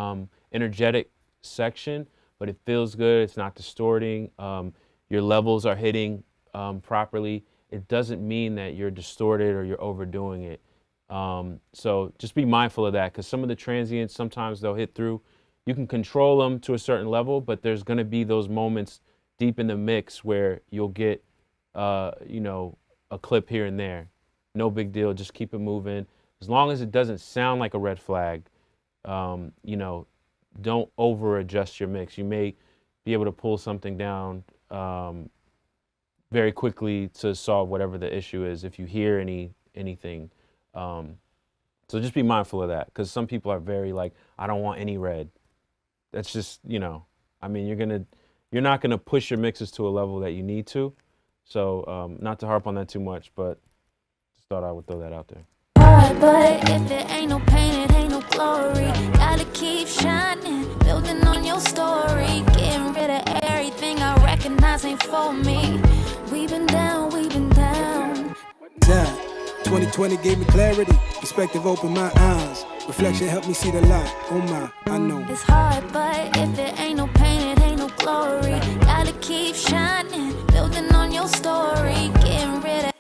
energetic section, but it feels good, it's not distorting, your levels are hitting properly, it doesn't mean that you're distorted or you're overdoing it. So just be mindful of that, because some of the transients, sometimes they'll hit through. You can control them to a certain level, but there's going to be those moments deep in the mix where you'll get, you know, a clip here and there. No big deal, just keep it moving. As long as it doesn't sound like a red flag, you know, don't over adjust your mix. You may be able to pull something down very quickly to solve whatever the issue is if you hear anything. So just be mindful of that, because some people are very like, I don't want any red. That's just, you know, I mean, you're not gonna push your mixes to a level that you need to. So not to harp on that too much, but just thought I would throw that out there. But if it ain't no pain, it ain't no glory. Gotta keep shining, building on your story. Getting rid of everything I recognize ain't for me. We've been down. Time. 2020 gave me clarity, perspective opened my eyes. Reflection helped me see the light. Oh my, I know. It's hard, but if it ain't no pain, it ain't no glory. Gotta keep shining, building on your story. Getting rid of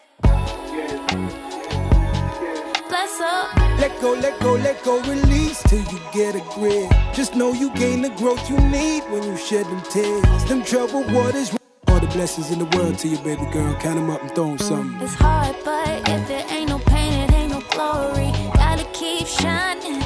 bless up. Let go, release till you get a grip. Just know you gain the growth you need when you shed them tears. Them troubled waters, all the blessings in the world to you, baby girl. Count them up and throw them something. It's hard, but if it ain't no pain, it ain't no glory. Gotta keep shining,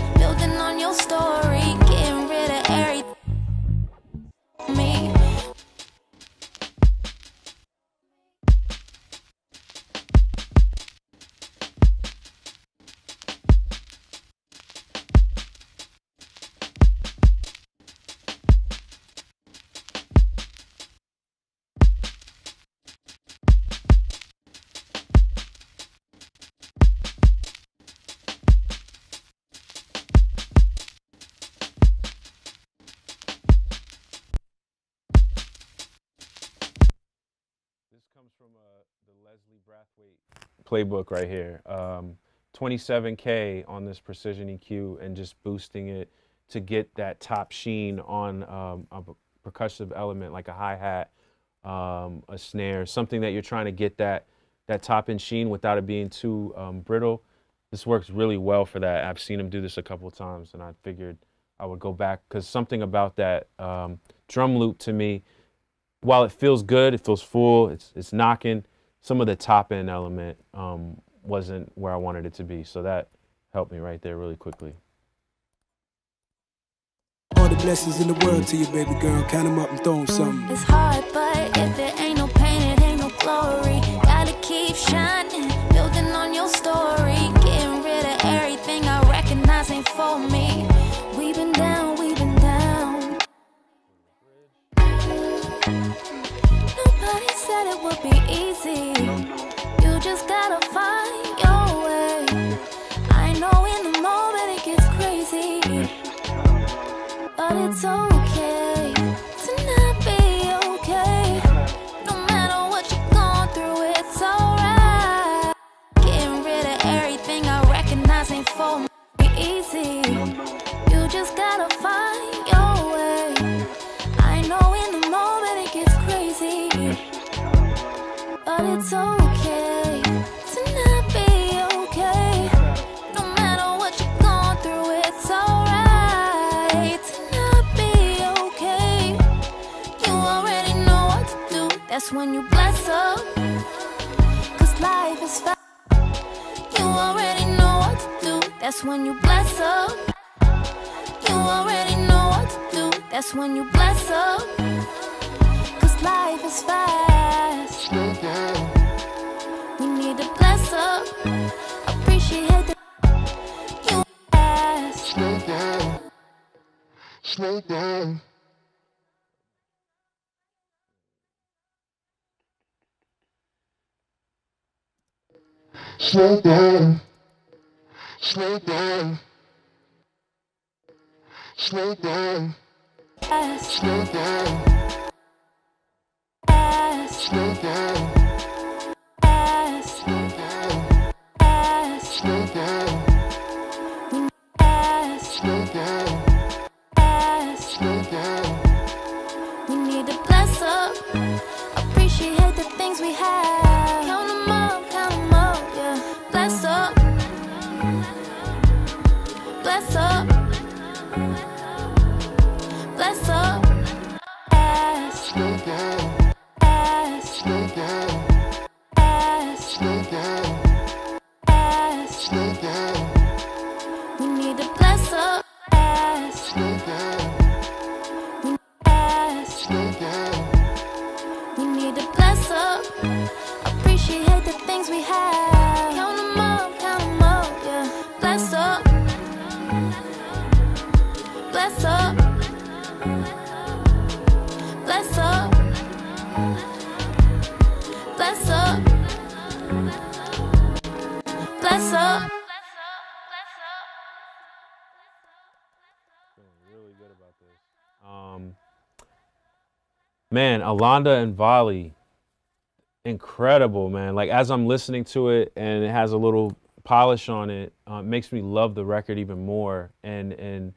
playbook right here. 27K on this precision EQ and just boosting it to get that top sheen on a percussive element like a hi-hat, a snare, something that you're trying to get that top end sheen without it being too brittle. This works really well for that. I've seen him do this a couple of times, and I figured I would go back because something about that drum loop to me, while it feels good, it feels full, it's knocking, some of the top end element wasn't where I wanted it to be. So that helped me right there really quickly. All the blessings in the world to you, baby girl. Count them up and throw them something. It's hard, but if it ain't no pain, it ain't no glory. Gotta keep shining, building on your story. Getting rid of everything I recognize ain't for me. We've been down, we've been down. Nobody said it would be easy. You just gotta find your way. I know in the moment it gets crazy, but it's okay to not be okay. No matter what you're going through, it's alright. Getting rid of everything I recognize ain't for me easy. You just gotta find your way. I know in the moment it gets crazy, but it's okay to not be okay. No matter what you're going through, it's alright to not be okay. You already know what to do. That's when you bless up, 'cause life is fast. You already know what to do. That's when you bless up. You already know what to do. That's when you bless up, 'cause life is fast. We need to bless up. Appreciate the you ask. Slow down. Slow down. Slow down. Slow down. Slow down. Slow down. Slow down. Slow down. Slow down. Slow down. Slow down. We need to bless up. Appreciate the things we have. Count them up, yeah. Bless up. Bless up. Bless up. Slow down. Slow down. Slow down. Slow down. We need to bless up. Slow down. Slow down. We need to bless up. Appreciate the things we have. Count them up, yeah. Bless up. Bless up. Bless up. Bless up. Bless up. Feeling really good about this. Man, Alonda and Volley, incredible, man. Like as I'm listening to it and it has a little polish on it, it makes me love the record even more. And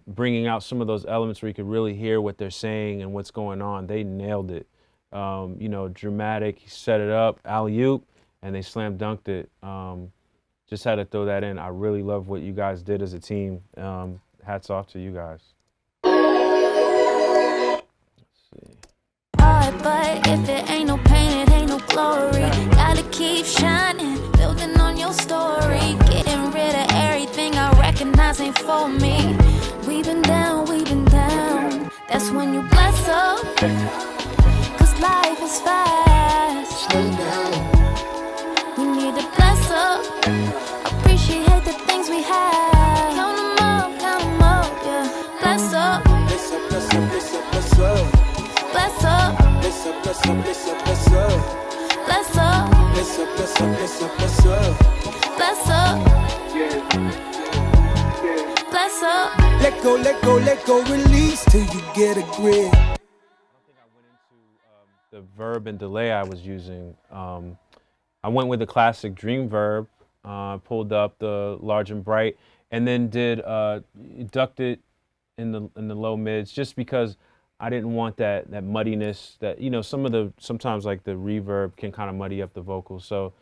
bringing out some of those elements where you could really hear what they're saying and what's going on. They nailed it. You know, dramatic, he set it up, alley-oop, and they slam dunked it. Just had to throw that in. I really love what you guys did as a team. Hats off to you guys. Hard, but if it ain't no pain, it ain't no glory. Gotta keep shining, building on your story. Getting rid of everything I recognize ain't for me. We've been down, we've been down. That's when you bless up, 'cause life is fast. Slow down. We need to bless up. Appreciate the things we have. Count them up, yeah. Bless up. Bless up, bless up, bless up, bless up. Bless up. Bless up, bless up, bless up, bless up. Bless up. Bless up, bless up, bless up, bless up. Bless up. Bless up. Let go, let go, let go, release till you get a grip. I don't think I went into the verb and delay I was using. I went with the classic Dream Verb, pulled up the large and bright, and then did ducked it in the low mids, just because I didn't want that muddiness that, you know, sometimes like the reverb can kind of muddy up the vocals. So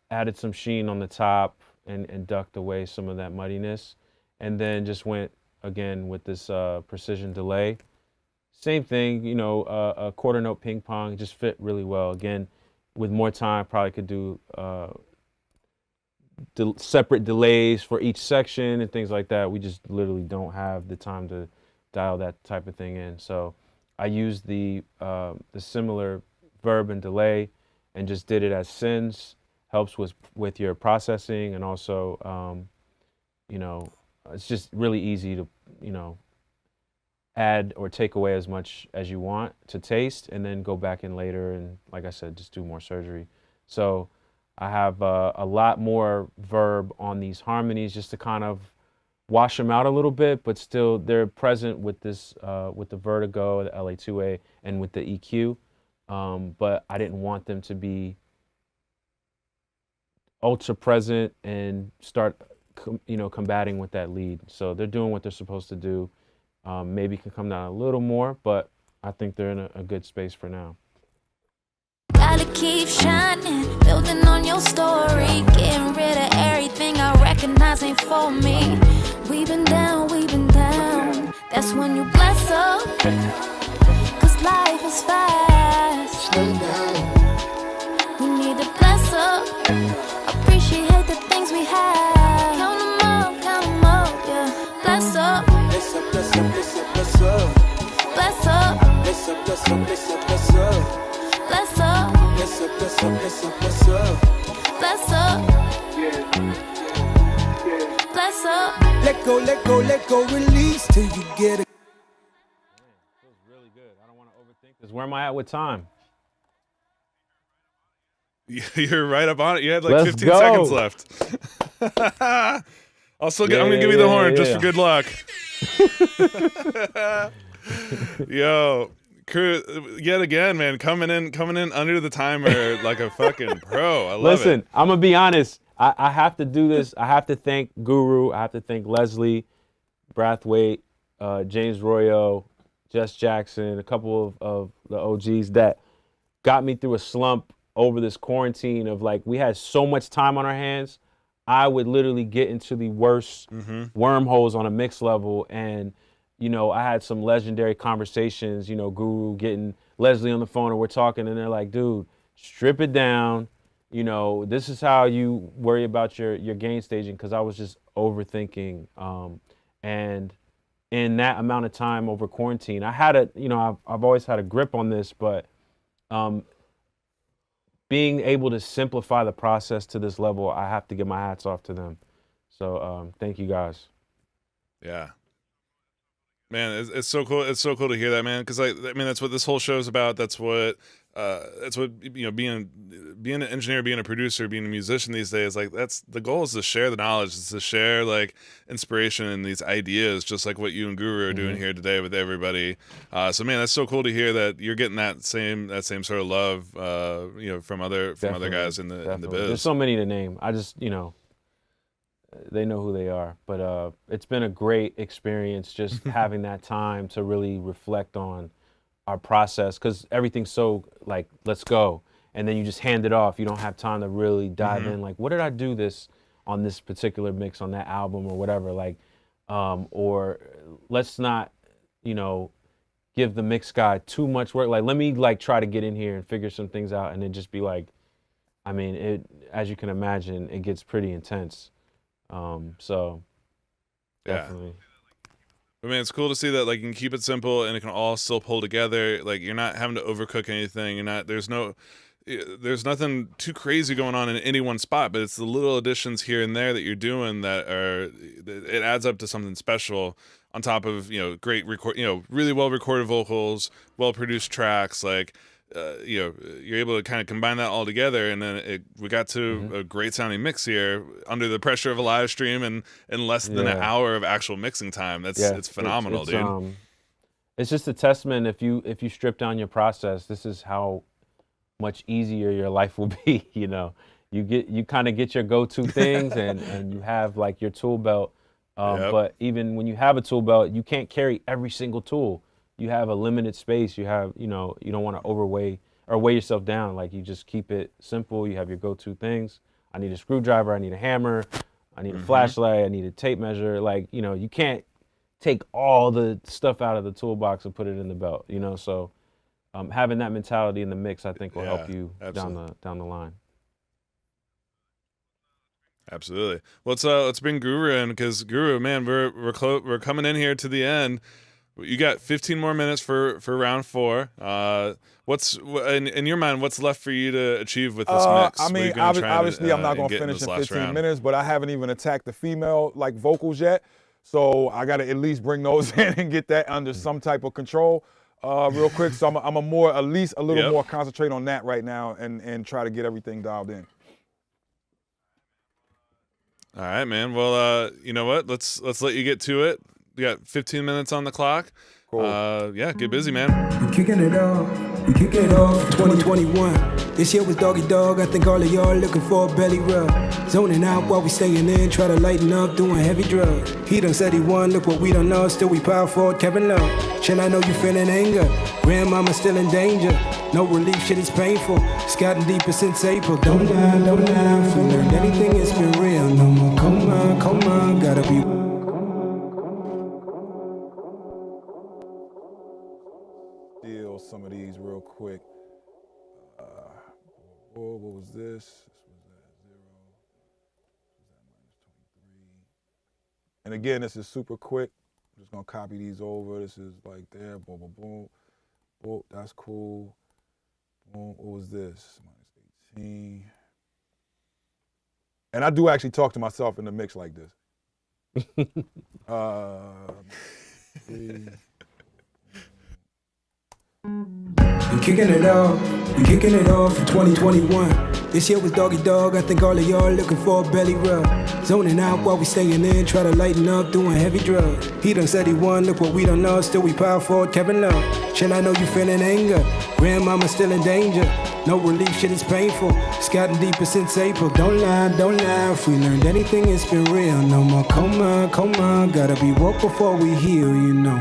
added some sheen on the top and ducked away some of that muddiness, and then just went again with this precision delay. Same thing, you know, a quarter note ping pong just fit really well. Again, with more time, probably could do separate delays for each section and things like that. We just literally don't have the time to dial that type of thing in. So I used the similar verb and delay and just did it as sins. Helps with your processing, and also, you know, it's just really easy to, you know, add or take away as much as you want to taste, and then go back in later and, like I said, just do more surgery. So I have a lot more verb on these harmonies just to kind of wash them out a little bit, but still they're present with this, with the Vertigo, the LA2A, and with the EQ. But I didn't want them to be ultra present and start, you know, combating with that lead. So they're doing what they're supposed to do. Maybe can come down a little more, but I think they're in a good space for now. Gotta keep shining, building on your story, getting rid of everything I recognize ain't for me. We've been down, that's when you bless up, cause life is fast. Slow down. We need to bless up, appreciate the things we have. Count 'em up, yeah. Bless up, Bless up, bless up, bless up, bless up. bless up, Bless up, bless up, bless up, bless up. bless up, Bless up, bless up, bless up, bless up. bless up, bless up. Let go, release till you get it. Feels really good. I don't want to overthink this. Where am I at with time? You're right up on it. You had like Let's 15 go. seconds left. I'm gonna give you the horn just for good luck. Yo, Cruz, yet again, man, coming in under the timer like a fucking pro. I love Listen, it. I'm gonna be honest. I have to do this. I have to thank Guru. I have to thank Leslie, Brathwaite, James Royo, Jess Jackson, a couple of the OGs that got me through a slump over this quarantine of, like, we had so much time on our hands. I would literally get into the worst wormholes on a mix level, and, you know, I had some legendary conversations, you know, Guru getting Leslie on the phone, and we're talking, and they're like, dude, strip it down. You know, this is how you worry about your gain staging, because I was just overthinking. And in that amount of time over quarantine, I had I've always had a grip on this, but being able to simplify the process to this level, I have to give my hats off to them. So thank you guys. Yeah. Man, it's so cool. It's so cool to hear that, man. Because, like, I mean, that's what this whole show is about. That's what you know, being an engineer, being a producer, being a musician these days. Like, that's the goal, is to share the knowledge, is to share, like, inspiration and these ideas, just like what you and Guru are doing here today with everybody. So, man, that's so cool to hear that you're getting that same sort of love, you know, from other guys in the biz. There's so many to name. I just, you know, they know who they are. But it's been a great experience just having that time to really reflect on our process, because everything's so, like, let's go. And then you just hand it off. You don't have time to really dive in. Like, what did I do this on this particular mix on that album or whatever? Like, or let's not, you know, give the mix guy too much work. Like, let me, like, try to get in here and figure some things out, and then just be like, I mean, it, as you can imagine, it gets pretty intense. So definitely. But, man, it's cool to see that, like, you can keep it simple and it can all still pull together. Like, you're not having to overcook anything. There's nothing too crazy going on in any one spot, but it's the little additions here and there that you're doing it adds up to something special, on top of, you know, great really well recorded vocals, well produced tracks. Like, you know, you're able to kind of combine that all together, and then we got to a great sounding mix here under the pressure of a live stream and in less than an hour of actual mixing time. It's phenomenal, dude. It's just a testament. If you strip down your process, this is how much easier your life will be. You know, you kind of get your go-to things, and you have like your tool belt. But even when you have a tool belt, you can't carry every single tool. You have a limited space. You have, you know, you don't want to overweigh or weigh yourself down. Like, you just keep it simple. You have your go-to things. I need a screwdriver. I need a hammer. I need a flashlight. I need a tape measure. Like, you know, you can't take all the stuff out of the toolbox and put it in the belt, you know? So having that mentality in the mix, I think, will help you down the line. Absolutely. Let's bring Guru in, because Guru, man, we're coming in here to the end. You got 15 more minutes for round 4. What's in your mind? What's left for you to achieve with this mix? I mean, obviously, I'm not going to finish in 15 minutes, but I haven't even attacked the female like vocals yet, so I got to at least bring those in and get that under some type of control, real quick. So I'm at least a little more concentrate on that right now and try to get everything dialed in. All right, man. Well, you know what? Let's let you get to it. We got 15 minutes on the clock. Cool. Yeah, get busy, man. We kicking it off 2021. This year was Doggy Dog. I think all of y'all looking for a belly rub. Zoning out while we staying in, try to lighten up, doing heavy drugs. He done said he won, look what we done know. Still we power forward, Kevin Love. Shit, I know you feeling anger. Grandmama still in danger. No relief, shit is painful. It's gotten deeper since April. Don't lie, if we learned anything, it's been real. No more, come on, gotta be. Deal some of these real quick. What was this? This was at 0. This was at -23. And again, this is super quick. I'm just gonna copy these over. This is like there. Boom, boom, boom. Boom. That's cool. Boom. What was this? -18. And I do actually talk to myself in the mix like this. We kicking it off for 2021. This year was Doggy Dog. I think all of y'all looking for a belly rub. Zoning out while we staying in, try to lighten up, doing heavy drugs. He done said he won, look what we done know. Still we power forward, Kevin Love. Shit, I know you feeling anger. Grandmama still in danger. No relief, shit is painful. It's gotten deeper since April. Don't lie, if we learned anything, it's been real. No more, come on, gotta be woke before we heal, you know.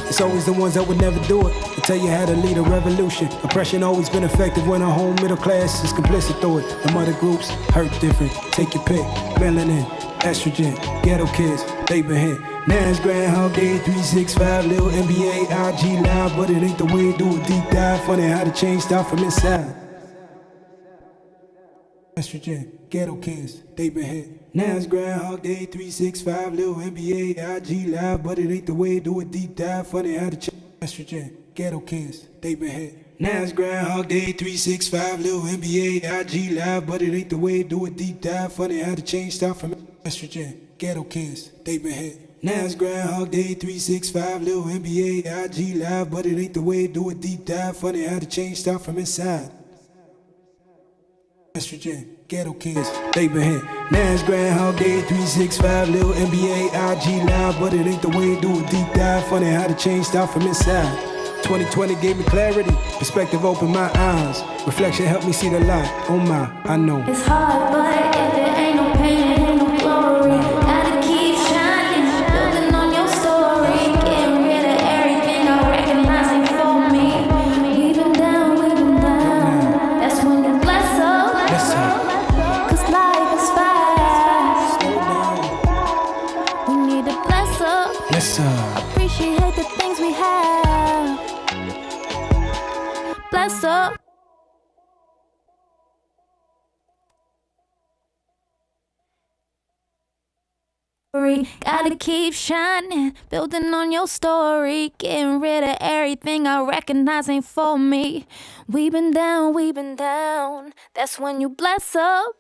It's always the ones that would never do it. They tell you how to lead a revolution. Oppression always been effective when a whole middle class is complicit through it. The mother groups hurt different. Take your pick. Melanin, estrogen, ghetto kids, they been hit. Nas, Groundhog Day, 365, Lil NBA, IG Live, but it ain't the way to do a deep dive. Funny how the change start from inside. Estrogen, ghetto kids, they been hit. Nas, Groundhog Day, 365, Lil NBA, IG Live, but it ain't the way to do a deep dive. Funny how the change. Estrogen, ghetto kids, they been hit. Nas, Groundhog Day, 365, Lil NBA, IG Live, but it ain't the way to do a deep dive. Funny how the change start from estrogen, ghetto kids, they been hit. Nas, Groundhog Day, 365, Lil NBA, IG Live, but it ain't the way to do a deep dive. Funny how the change start from inside. Estrogen, ghetto kids, they been hit. Nas, Groundhog Day, 365, Lil NBA, IG Live, but it ain't the way to do a deep dive. Funny how the change start from inside. 2020 gave me clarity, perspective opened my eyes. Reflection helped me see the light. Oh my, I know. It's hard, but if it ain't no pain, it ain't no glory. Gotta keep shining, building on your story. Getting rid of everything I recognize ain't for me. We've been down, that's when you bless up. Cause life is fast. We need to bless up. Appreciate the things we have. Bless up. Gotta keep shining, building on your story. Getting rid of everything I recognize ain't for me. We've been down, that's when you bless up.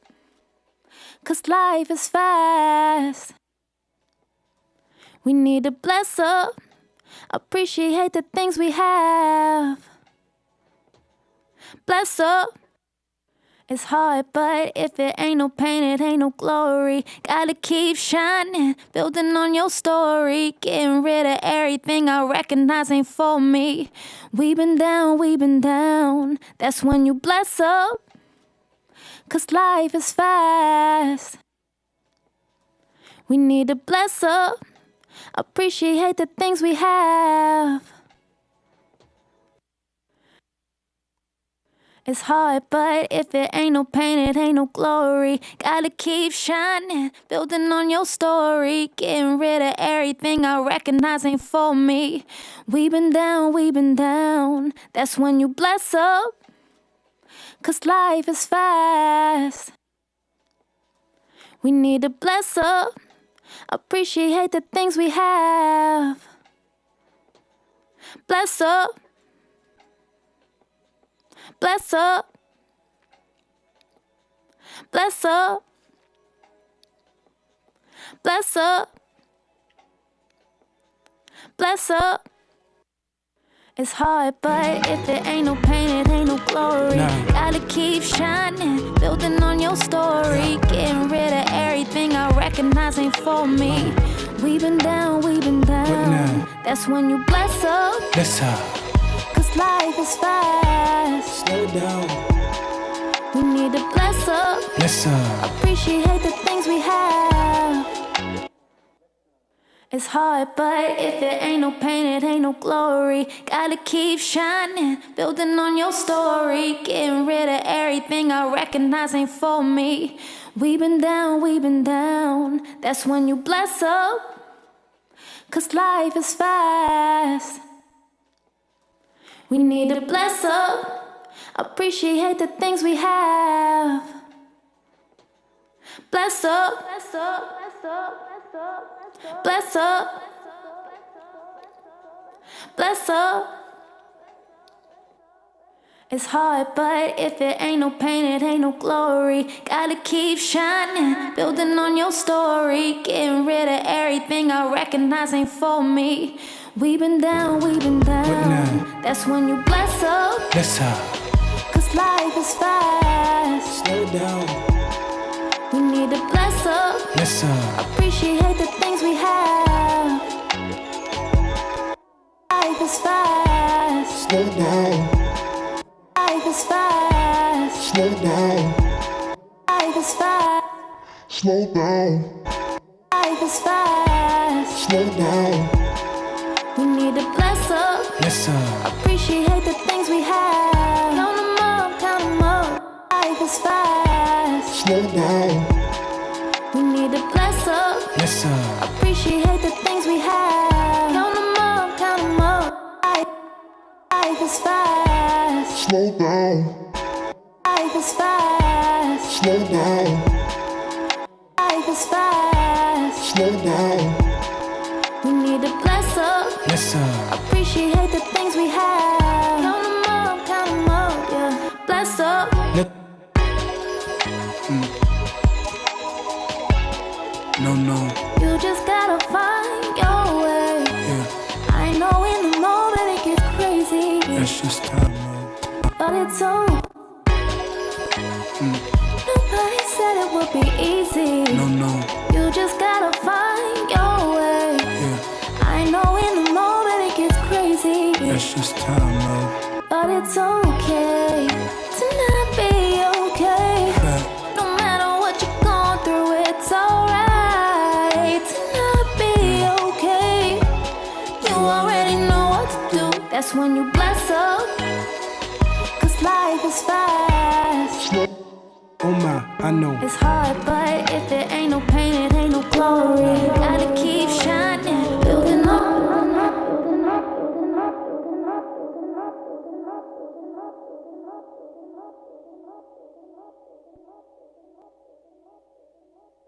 Cause life is fast. We need to bless up. Appreciate the things we have. Bless up. It's hard, but if it ain't no pain, it ain't no glory. Gotta keep shining, building on your story. Getting rid of everything I recognize ain't for me. We been down. That's when you bless up. 'Cause life is fast. We need to bless up. Appreciate the things we have. It's hard, but if it ain't no pain, it ain't no glory. Gotta keep shining, building on your story. Getting rid of everything I recognize ain't for me. We been down. That's when you bless up. 'Cause life is fast. We need to bless up. Appreciate the things we have. Bless up. Bless up. Bless up. Bless up. Bless up. It's hard, but if it ain't no pain, it ain't no glory. Gotta keep shining, building on your story. Getting rid of everything I recognize ain't for me. We been down. That's when you bless up. Bless up. 'Cause life is fast. Slow down. We need to bless up. Bless up. Appreciate the things we have. It's hard, but if it ain't no pain, it ain't no glory. Gotta keep shining, building on your story. Getting rid of everything I recognize ain't for me. We been down. That's when you bless up. 'Cause life is fast. We need to bless up. Appreciate the things we have. Bless up. Bless up. Bless up. Bless up. Bless up. It's hard, but if it ain't no pain, it ain't no glory. Gotta keep shining, building on your story. Getting rid of everything I recognize ain't for me. We been down. That's when you bless up. Bless up. 'Cause life is fast. Slow down. We need to bless up. Bless up. Appreciate the things we have. Life is fast. Slow down. Life is fast. Slow down. Life is fast. Slow down. Life is fast. Slow down. We need to bless up. Bless up. Appreciate the things we have. Count 'em up. Life is fast. Slow down. We need to bless up. Bless up. Appreciate the things we have. Count 'em up. Life is fast. Slow down. Life is fast. Slow down. Life is fast. Slow down. We need to bless up. Bless up. Appreciate the things we have. Count 'em up, yeah. Bless up. No. You just gotta find your way. Yeah. I know in the moment it gets crazy, That's just time, man. but it's so. Nobody said it would be easy. No. You just gotta find your way. Yeah. I know in the moment it gets crazy, That's just time, man. but it's okay to not be okay. No matter what you're going through, it's alright to not be okay. You already know what to do. That's when you bless up. 'Cause life is fast. Oh my, I know. It's hard, but if it ain't no pain, it ain't no glory. Gotta keep shining, building up.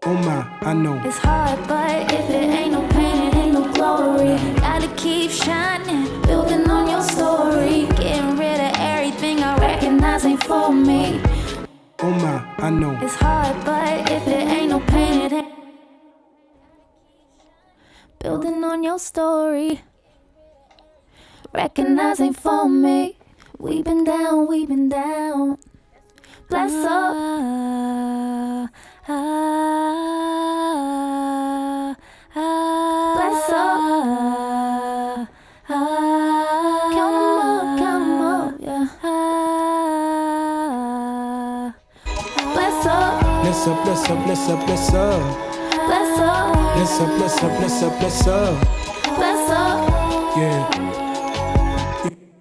Oh my, I know. It's hard, but if it ain't no pain, it ain't no glory. Gotta keep shining, building on your story. Getting rid of everything I recognize ain't for me. Oh my, I know. It's hard, but if it ain't no pain, it ain't. Building on your story. Recognize ain't for me. We been down. bless up. Bless up. Count 'em up, yeah. Bless up. Bless up, bless up, bless up, bless up. Bless up. Bless up, bless up, bless up, bless up. Bless up. Yeah.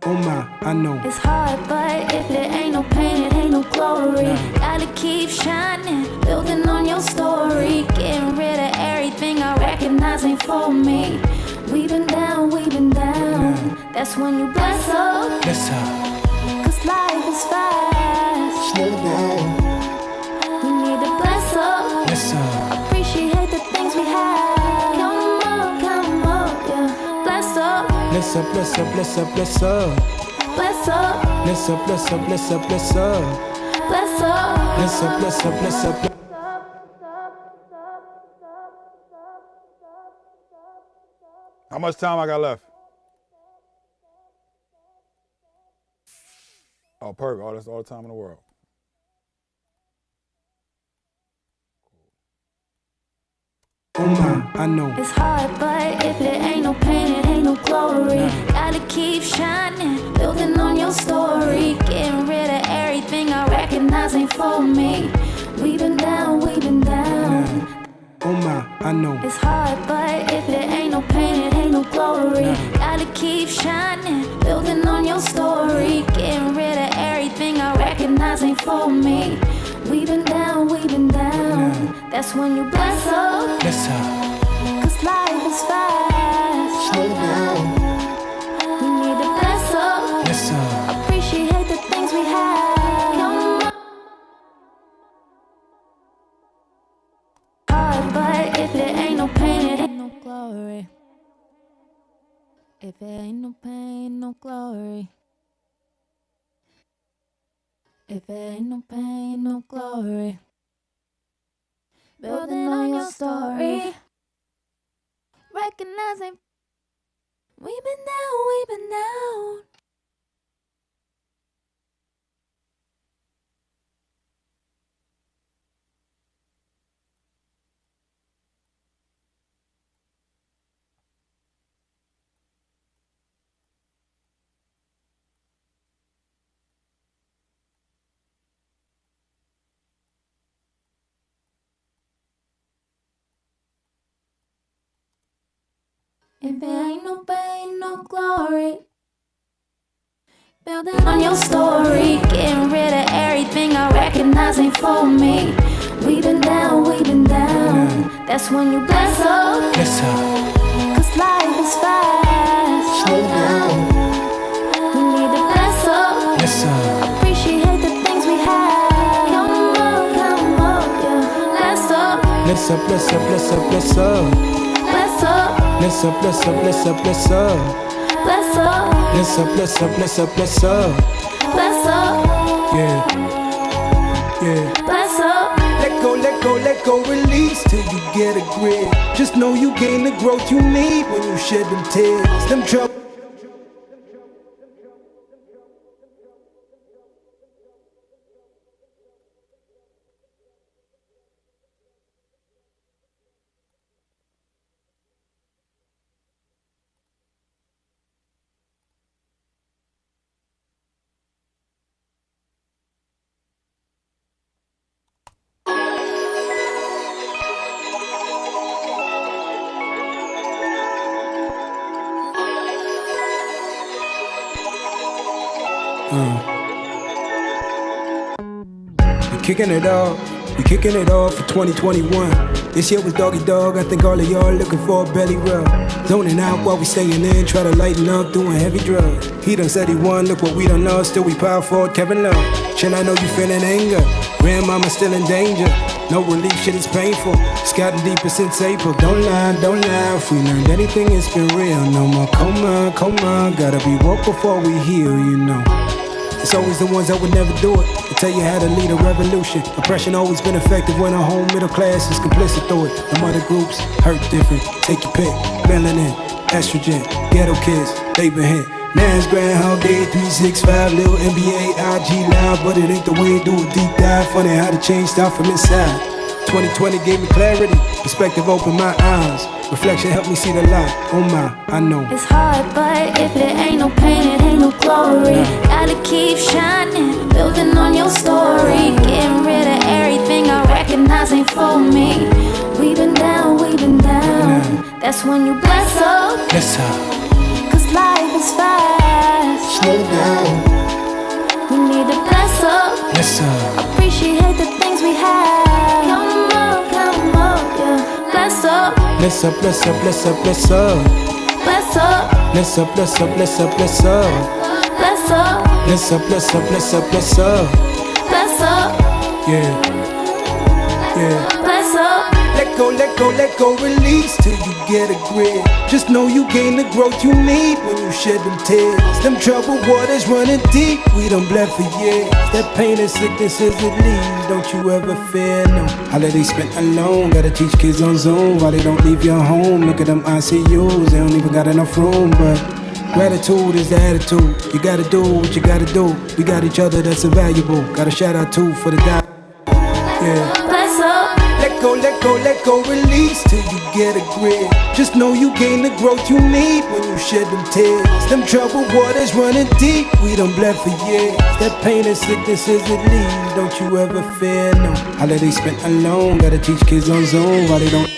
Oh my, I know. It's hard, but if it ain't no pain, it ain't no glory. Gotta keep shining, building on your story. Getting rid of everything I recognize ain't for me. We've been down, we've been down. That's when you bless up. Bless up. Cause life is fast. Slow down. We need to bless up. Bless up. Appreciate the things we have. Count 'em up, yeah. Bless up. Bless up, bless up, bless up, bless up. Bless up. Bless up, bless up, bless up, bless up. Bless up. Bless up, bless up, bless up. How much time I got left? Oh, perfect. Oh, that's all the time in the world. Oh my, I know. It's hard, but if it ain't no pain, it ain't no glory. Gotta keep shining, building on your story. Getting rid of everything I recognize ain't for me. We've been down, we've been down. Oh my, I know. It's hard, but if it ain't no pain, it ain't no glory. Gotta keep shining, building on your story. Getting rid of everything I recognize ain't for me. We've been down, we've been down. That's when you bless up. Bless up. Cause life is fast. Slow down. We need to bless up. Bless up. Appreciate the things we have. Count 'em up. Hard, but if it ain't no pain, it ain't no glory. If it ain't no pain, no glory. If it ain't no pain, no glory. Building on your story. Recognizing we've been down, we've been down. If it ain't no pain, no glory. Building on your story. Getting rid of everything I recognize ain't for me. We've been down, we've been down. That's when you bless up. Bless up. Cause life is fast. Slow down. We need to bless up. Bless up. Appreciate the things we have. Count 'em up, yeah. Bless up. Bless up, bless up, bless up, bless up. Bless up. Bless up, bless up, bless up, bless up. Bless up. Bless up, bless up, bless up, bless up. Bless up. Yeah. Yeah. Bless up. Let go, let go, let go, release till you get a grip. Just know you gain the growth you need when you shed them tears. Them trouble. We kicking it off for 2021. This year was doggy dog, I think all of y'all looking for a belly rub. Zoning out while we staying in, try to lighten up, doing heavy drugs. He done said he won, look what we done lost, still we power forward, Kevin Love. Shit, I know you feeling anger, grandmama still in danger. No relief, shit is painful, it's gotten deeper since April. Don't lie, if we learned anything, it's been real. No more coma, gotta be woke before we heal, you know. It's always the ones that would never do it. They tell you how to lead a revolution. Oppression always been effective when a whole middle class is complicit through it. Them other groups hurt different. Take your pick. Melanin, estrogen, ghetto kids, they been hit. Nans, Groundhog Day, 365, little NBA, IG live, but it ain't the way do a deep dive. Funny how the change start from inside. 2020 gave me clarity, perspective opened my eyes. Reflection helped me see the light. Oh my, I know. It's hard, but if it ain't no pain, it ain't no glory. Gotta keep shining, building on your story. Getting rid of everything I recognize ain't for me. We've been down, that's when you bless up. Bless up. Cause life is fast. Slow down. We need to bless up. Bless up. Appreciate the things we have. Count 'em up, yeah. Bless up. Bless up, bless up, bless up, bless up. Bless up. Bless up, bless up, bless up, bless up. Bless up. Bless up, bless up, bless up, bless up. Bless up. Yeah. Yeah. Bless up. Let go, release till you get a grip. Just know you gain the growth you need when you shed them tears. Them troubled waters running deep, we done bled for years. That pain and sickness is it leaves, don't you ever fear, no. Holiday spent alone, gotta teach kids on Zoom while they don't leave your home. Look at them ICUs, they don't even got enough room, but gratitude is the attitude. You gotta do what you gotta do. We got each other, that's invaluable. Got a shout out too for the die. Yeah. Bless up. Let go, release till you get a grip. Just know you gain the growth you need when you shed them tears. Them troubled waters running deep, we done bled for years. That pain and sickness is it leaves, don't you ever fear, no. Holiday spent alone, gotta teach kids on Zoom while they don't.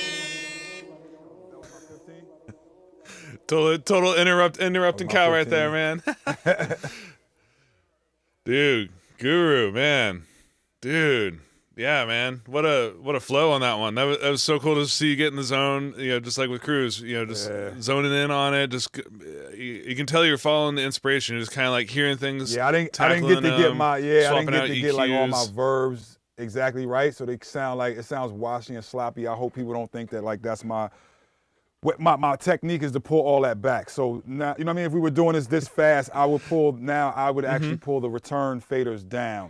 Total interrupting Cal right there, man. Dude, Guru, man. Dude. Yeah, man. What a flow on that one. That was so cool to see you get in the zone, just like with Cruz, just zoning in on it. Just you can tell you're following the inspiration. You're just kind of like hearing things. Yeah, I didn't get to get my like all my verbs exactly right, so they sounds washy and sloppy. I hope people don't think that like that's my technique is to pull all that back. So now, you know what I mean? If we were doing this fast, I would actually pull the return faders down.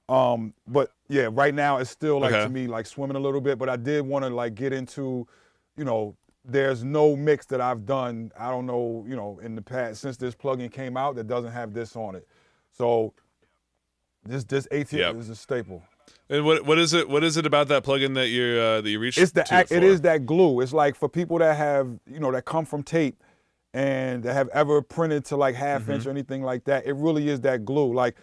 But yeah, right now it's still like to me like swimming a little bit, but I did want to like get into, there's no mix that I've done, I don't know, in the past since this plugin came out that doesn't have this on it. So this ATM is a staple. And what is it about that plugin that you reached? It is that glue. It's like for people that have, that come from tape and that have ever printed to like half inch or anything like that, it really is that glue. Like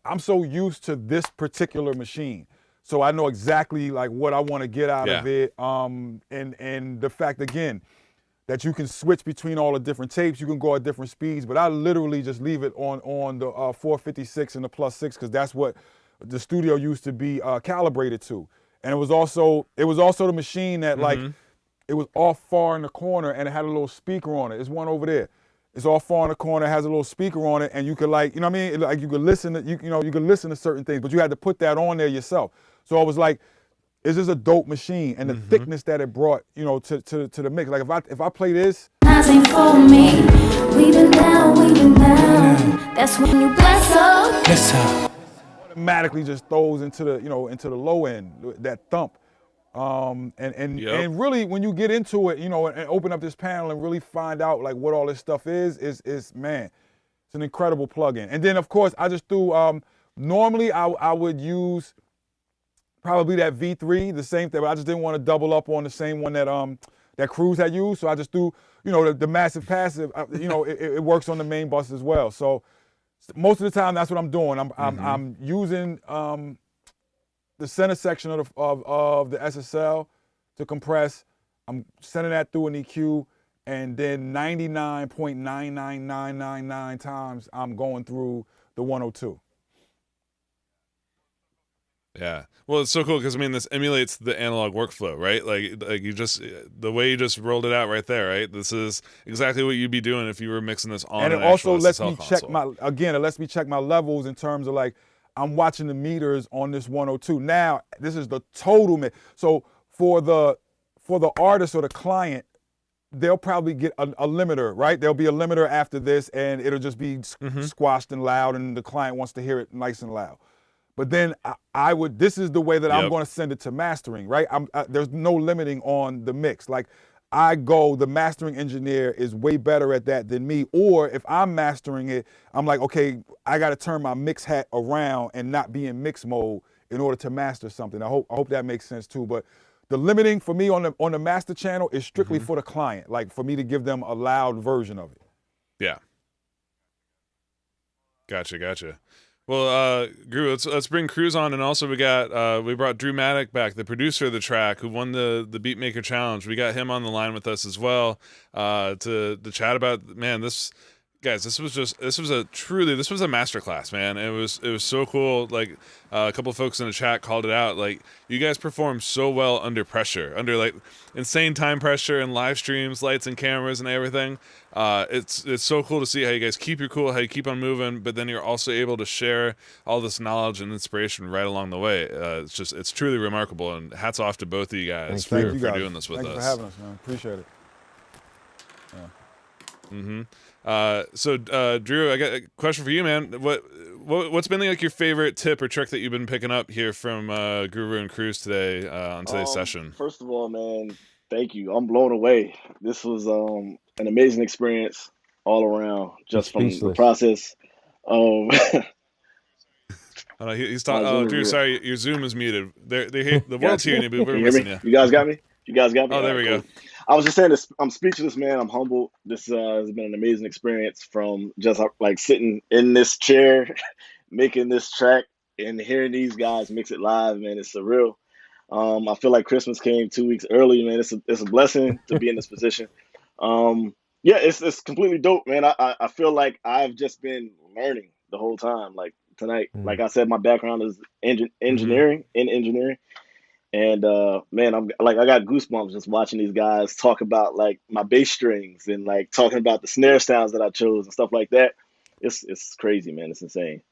I'm so used to this particular machine, so I know exactly like what I want to get out of it. And the fact again that you can switch between all the different tapes, you can go at different speeds, but I literally just leave it on the 456 and the +6 because that's what the studio used to be calibrated to. And it was also the machine that like it was off far in the corner and it had a little speaker on it. There's one over there. It's all far in the corner, has a little speaker on it, and you could like, like you could listen to, you could listen to certain things, but you had to put that on there yourself. So I was like, is this a dope machine? And the thickness that it brought, to the mix. Like if I play this. Ain't for me. We've been down. That's when you bless up. Bless up. Automatically just throws into the, into the low end, that thump. And really when you get into it, and open up this panel and really find out like what all this stuff is man, it's an incredible plugin. And then of course I just threw, normally I would use probably that V3, the same thing, but I just didn't want to double up on the same one that Cruz had used. So I just threw, the massive passive, it works on the main bus as well. So most of the time that's what I'm doing. I'm using, the center section of the SSL to compress. I'm sending that through an EQ, and then 99.99999 times I'm going through the 102. Yeah. Well, it's so cool because this emulates the analog workflow, right? Like you just the way you just rolled it out right there, right? This is exactly what you'd be doing if you were mixing this on. And it also lets me check my levels in terms of like I'm watching the meters on this 102. Now this is the total mix. So for the artist or the client, they'll probably get a limiter, right? There'll be a limiter after this, and it'll just be squashed and loud, and the client wants to hear it nice and loud. But then this is the way that I'm going to send it to mastering, right? There's no limiting on the mix. Like the mastering engineer is way better at that than me. Or if I'm mastering it, I'm like, okay, I got to turn my mix hat around and not be in mix mode in order to master something. I hope that makes sense too. But the limiting for me on the master channel is strictly for the client, like for me to give them a loud version of it. Yeah. Gotcha. Well, Guru, let's bring Cruz on, and also we brought Drew Maddock back, the producer of the track, who won the Beatmaker Challenge. We got him on the line with us as well to chat about, man, this was a masterclass, man. It was so cool. Like a couple of folks in the chat called it out. Like, you guys perform so well under pressure, under like insane time pressure and live streams, lights and cameras and everything. It's so cool to see how you guys keep your cool, how you keep on moving, but then you're also able to share all this knowledge and inspiration right along the way. It's truly remarkable, and hats off to both of you guys for doing this with us. Thanks for having us, man. Appreciate it. So Drew, I got a question for you, man. What's been like your favorite tip or trick that you've been picking up here from Guru and Cruz today on today's session? First of all, man, thank you. I'm blown away. This was an amazing experience all around, just from the process of. He's talking. Oh, Drew, sorry, your Zoom is muted. They're here. The world's hearing you, but we're missing you. You guys got me? Oh, there we go. I was just saying this. I'm speechless, man. I'm humbled. This has been an amazing experience, from just like sitting in this chair, making this track, and hearing these guys mix it live, man. It's surreal. I feel like Christmas came 2 weeks early, man. It's a blessing to be in this position. It's completely dope, man. I feel like I've just been learning the whole time. Like tonight, like I said, my background is engineering. And man, I got goosebumps just watching these guys talk about like my bass strings and like talking about the snare sounds that I chose and stuff like that. It's crazy, man. It's insane.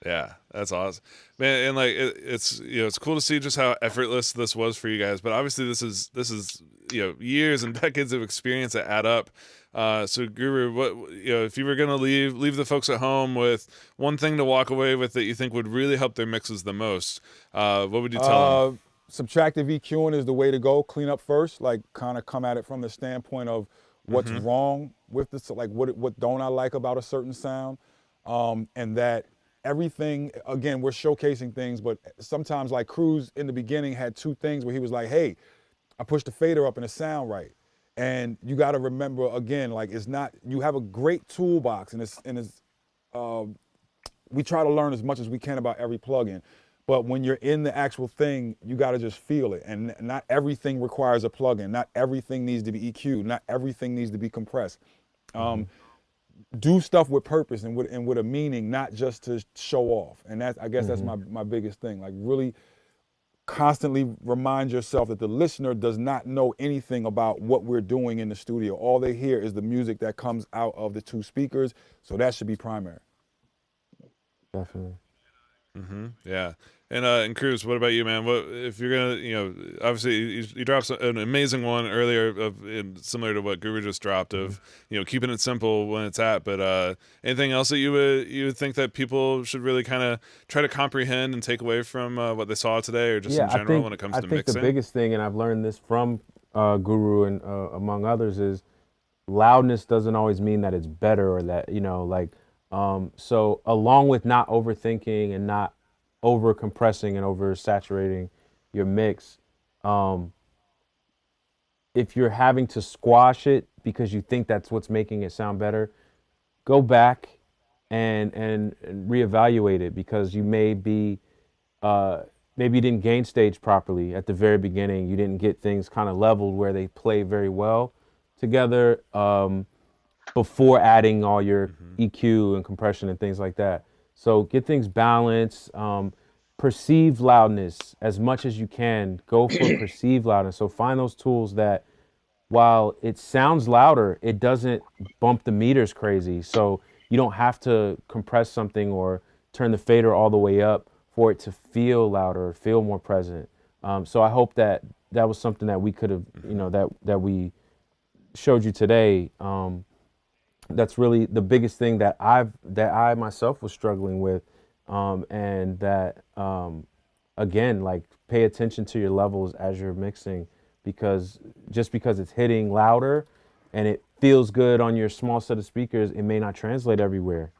Yeah, that's awesome, man. And like it's cool to see just how effortless this was for you guys. But obviously, this is years and decades of experience that add up. So Guru, if you were gonna leave the folks at home with one thing to walk away with that you think would really help their mixes the most, what would you tell them? Subtractive EQing is the way to go. Clean up first, like kind of come at it from the standpoint of what's wrong with this, like what don't I like about a certain sound, and that everything, again, we're showcasing things, but sometimes like Cruz in the beginning had two things where he was like, hey, I pushed the fader up and it sound right. And you got to remember, again, like it's not, you have a great toolbox, and we try to learn as much as we can about every plugin. But when you're in the actual thing, you got to just feel it. And not everything requires a plugin. Not everything needs to be EQ'd. Not everything needs to be compressed. Do stuff with purpose and with a meaning, not just to show off. And I guess that's my biggest thing. Like, really constantly remind yourself that the listener does not know anything about what we're doing in the studio. All they hear is the music that comes out of the two speakers. So that should be primary. Definitely. Yeah. And Cruz, what about you, man? What if you're gonna, obviously you dropped an amazing one earlier similar to what Guru just dropped of, keeping it simple when it's at. But anything else that you would think that people should really kind of try to comprehend and take away from what they saw today, or just in general when it comes to mixing? I think the biggest thing, and I've learned this from Guru and among others, is loudness doesn't always mean that it's better, or that so along with not overthinking and not over compressing and over saturating your mix, if you're having to squash it because you think that's what's making it sound better, go back and reevaluate it, because you may be maybe you didn't gain stage properly at the very beginning. You didn't get things kind of leveled where they play very well together before adding all your EQ and compression and things like that. So get things balanced, perceive loudness as much as you can. Go for perceived loudness. So find those tools that, while it sounds louder, it doesn't bump the meters crazy. So you don't have to compress something or turn the fader all the way up for it to feel louder, feel more present. So I hope that was something that we could have, that we showed you today. That's really the biggest thing that I myself was struggling with, and that again, like, pay attention to your levels as you're mixing, because it's hitting louder and it feels good on your small set of speakers, it may not translate everywhere.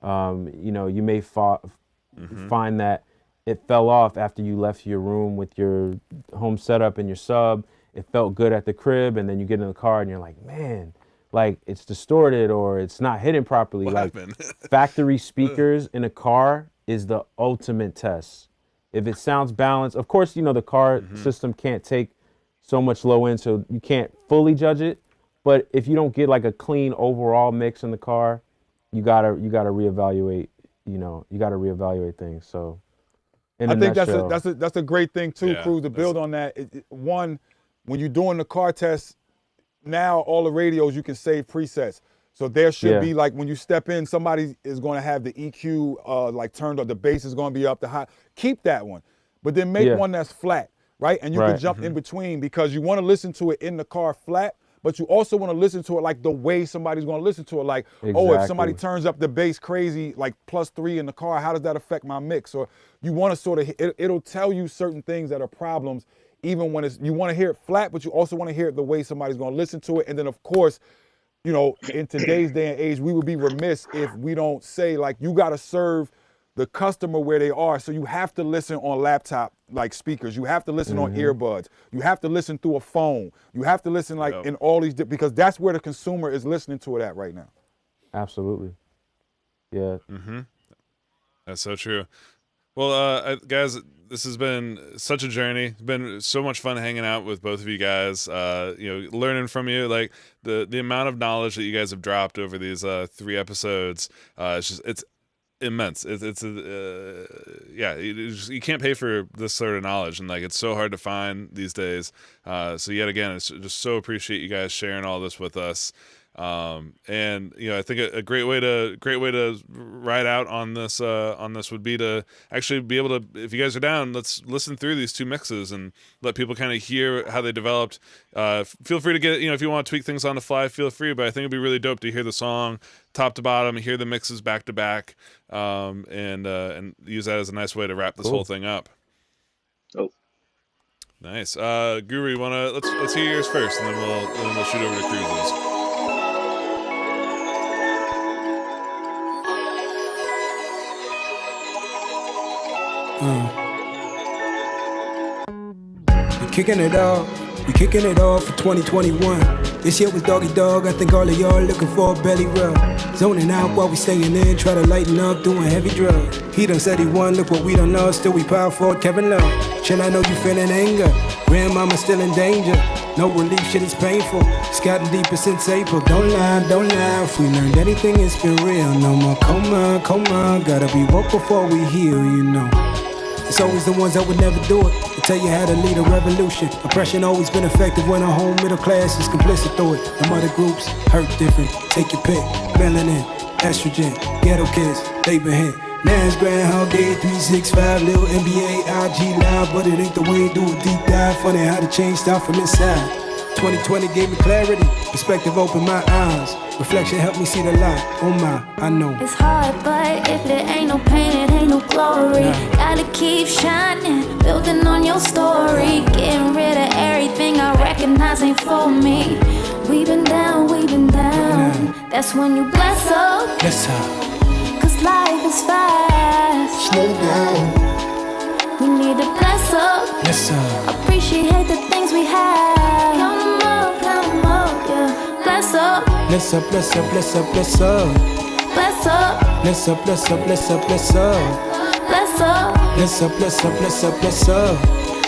You know, you may find that it fell off after you left your room with your home setup and your sub. It felt good at the crib, and then you get in the car and you're like, man, like it's distorted or it's not hitting properly. What like happened? Factory speakers in a car is the ultimate test. If it sounds balanced, of course, you know, the car system can't take so much low end, so you can't fully judge it. But if you don't get like a clean overall mix in the car, you gotta reevaluate. You know, you gotta reevaluate things. So, in I a think nutshell, that's a great thing too, Yeah, Cruz. To build on that, one, when you're doing the car test, now all the radios you can save presets. So there should be, like, when you step in, somebody is going to have the EQ like turned up, the bass is going to be up, the high. Keep that one, but then make one that's flat, right? And you can jump in between, because you want to listen to it in the car flat, but you also want to listen to it like the way somebody's going to listen to it. Like, oh, if somebody turns up the bass crazy, like +3 in the car, how does that affect my mix? Or you want to sort of, it'll tell you certain things that are problems, even when you want to hear it flat, but you also want to hear it the way somebody's going to listen to it. And then, of course, you know, in today's day and age, we would be remiss if we don't say, like, you got to serve the customer where they are. So you have to listen on laptop, like, speakers. You have to listen on earbuds. You have to listen through a phone. You have to listen, like, in all these, because that's where the consumer is listening to it at right now. Absolutely. Yeah. That's so true. Well, guys, this has been such a journey. It's been so much fun hanging out with both of you guys. You know, learning from you, like the amount of knowledge that you guys have dropped over these 3 episodes. It's immense. You can't pay for this sort of knowledge, and like it's so hard to find these days. So yet again, it's just so appreciate you guys sharing all this with us. And you know, I think a great way to ride out on this would be to actually be able to, if you guys are down, let's listen through these 2 mixes and let people kind of hear how they developed. Feel free to get, you know, if you want to tweak things on the fly, feel free, but I think it'd be really dope to hear the song top to bottom, hear the mixes back to back, and use that as a nice way to wrap this whole thing up. Oh, nice. Guru, you wanna let's hear yours first, and then we'll shoot over to Cruz's. We kicking it off for 2021. This year was Doggy Dog, I think all of y'all looking for a belly rub. Zoning out while we staying in, try to lighten up, doing heavy drugs. He done said he won, look what we done lost, still we power forward, Kevin Love. Chill, I know you feeling anger, grandmama still in danger. No relief, shit is painful, it's gotten deeper since April. Don't lie, if we learned anything, it's been real. No more coma, gotta be woke before we heal, you know. It's always the ones that would never do it. They tell you how to lead a revolution. Oppression always been effective when a whole middle class is complicit through it. Them other groups hurt different. Take your pick. Melanin, estrogen, ghetto kids, they been hit. Nas, Groundhog Day, 365, little NBA, IG live, but it ain't the way to do a deep dive. Funny how the change start from inside. 2020 gave me clarity, perspective opened my eyes. Reflection helped me see the light, oh my, I know. It's hard, but if it ain't no pain, it ain't no glory. Gotta keep shining, building on your story. Getting rid of everything I recognize ain't for me. We've been down, that's when you bless up. Bless up. Cause life is fast. Slow down. We need to bless up. Bless up. Appreciate the things we have. Count 'em up, yeah. Bless up. Bless up, bless up, bless up, bless up. Bless up. Bless up, bless up, bless up, bless up. Bless up. Bless up, bless up, bless up, bless up.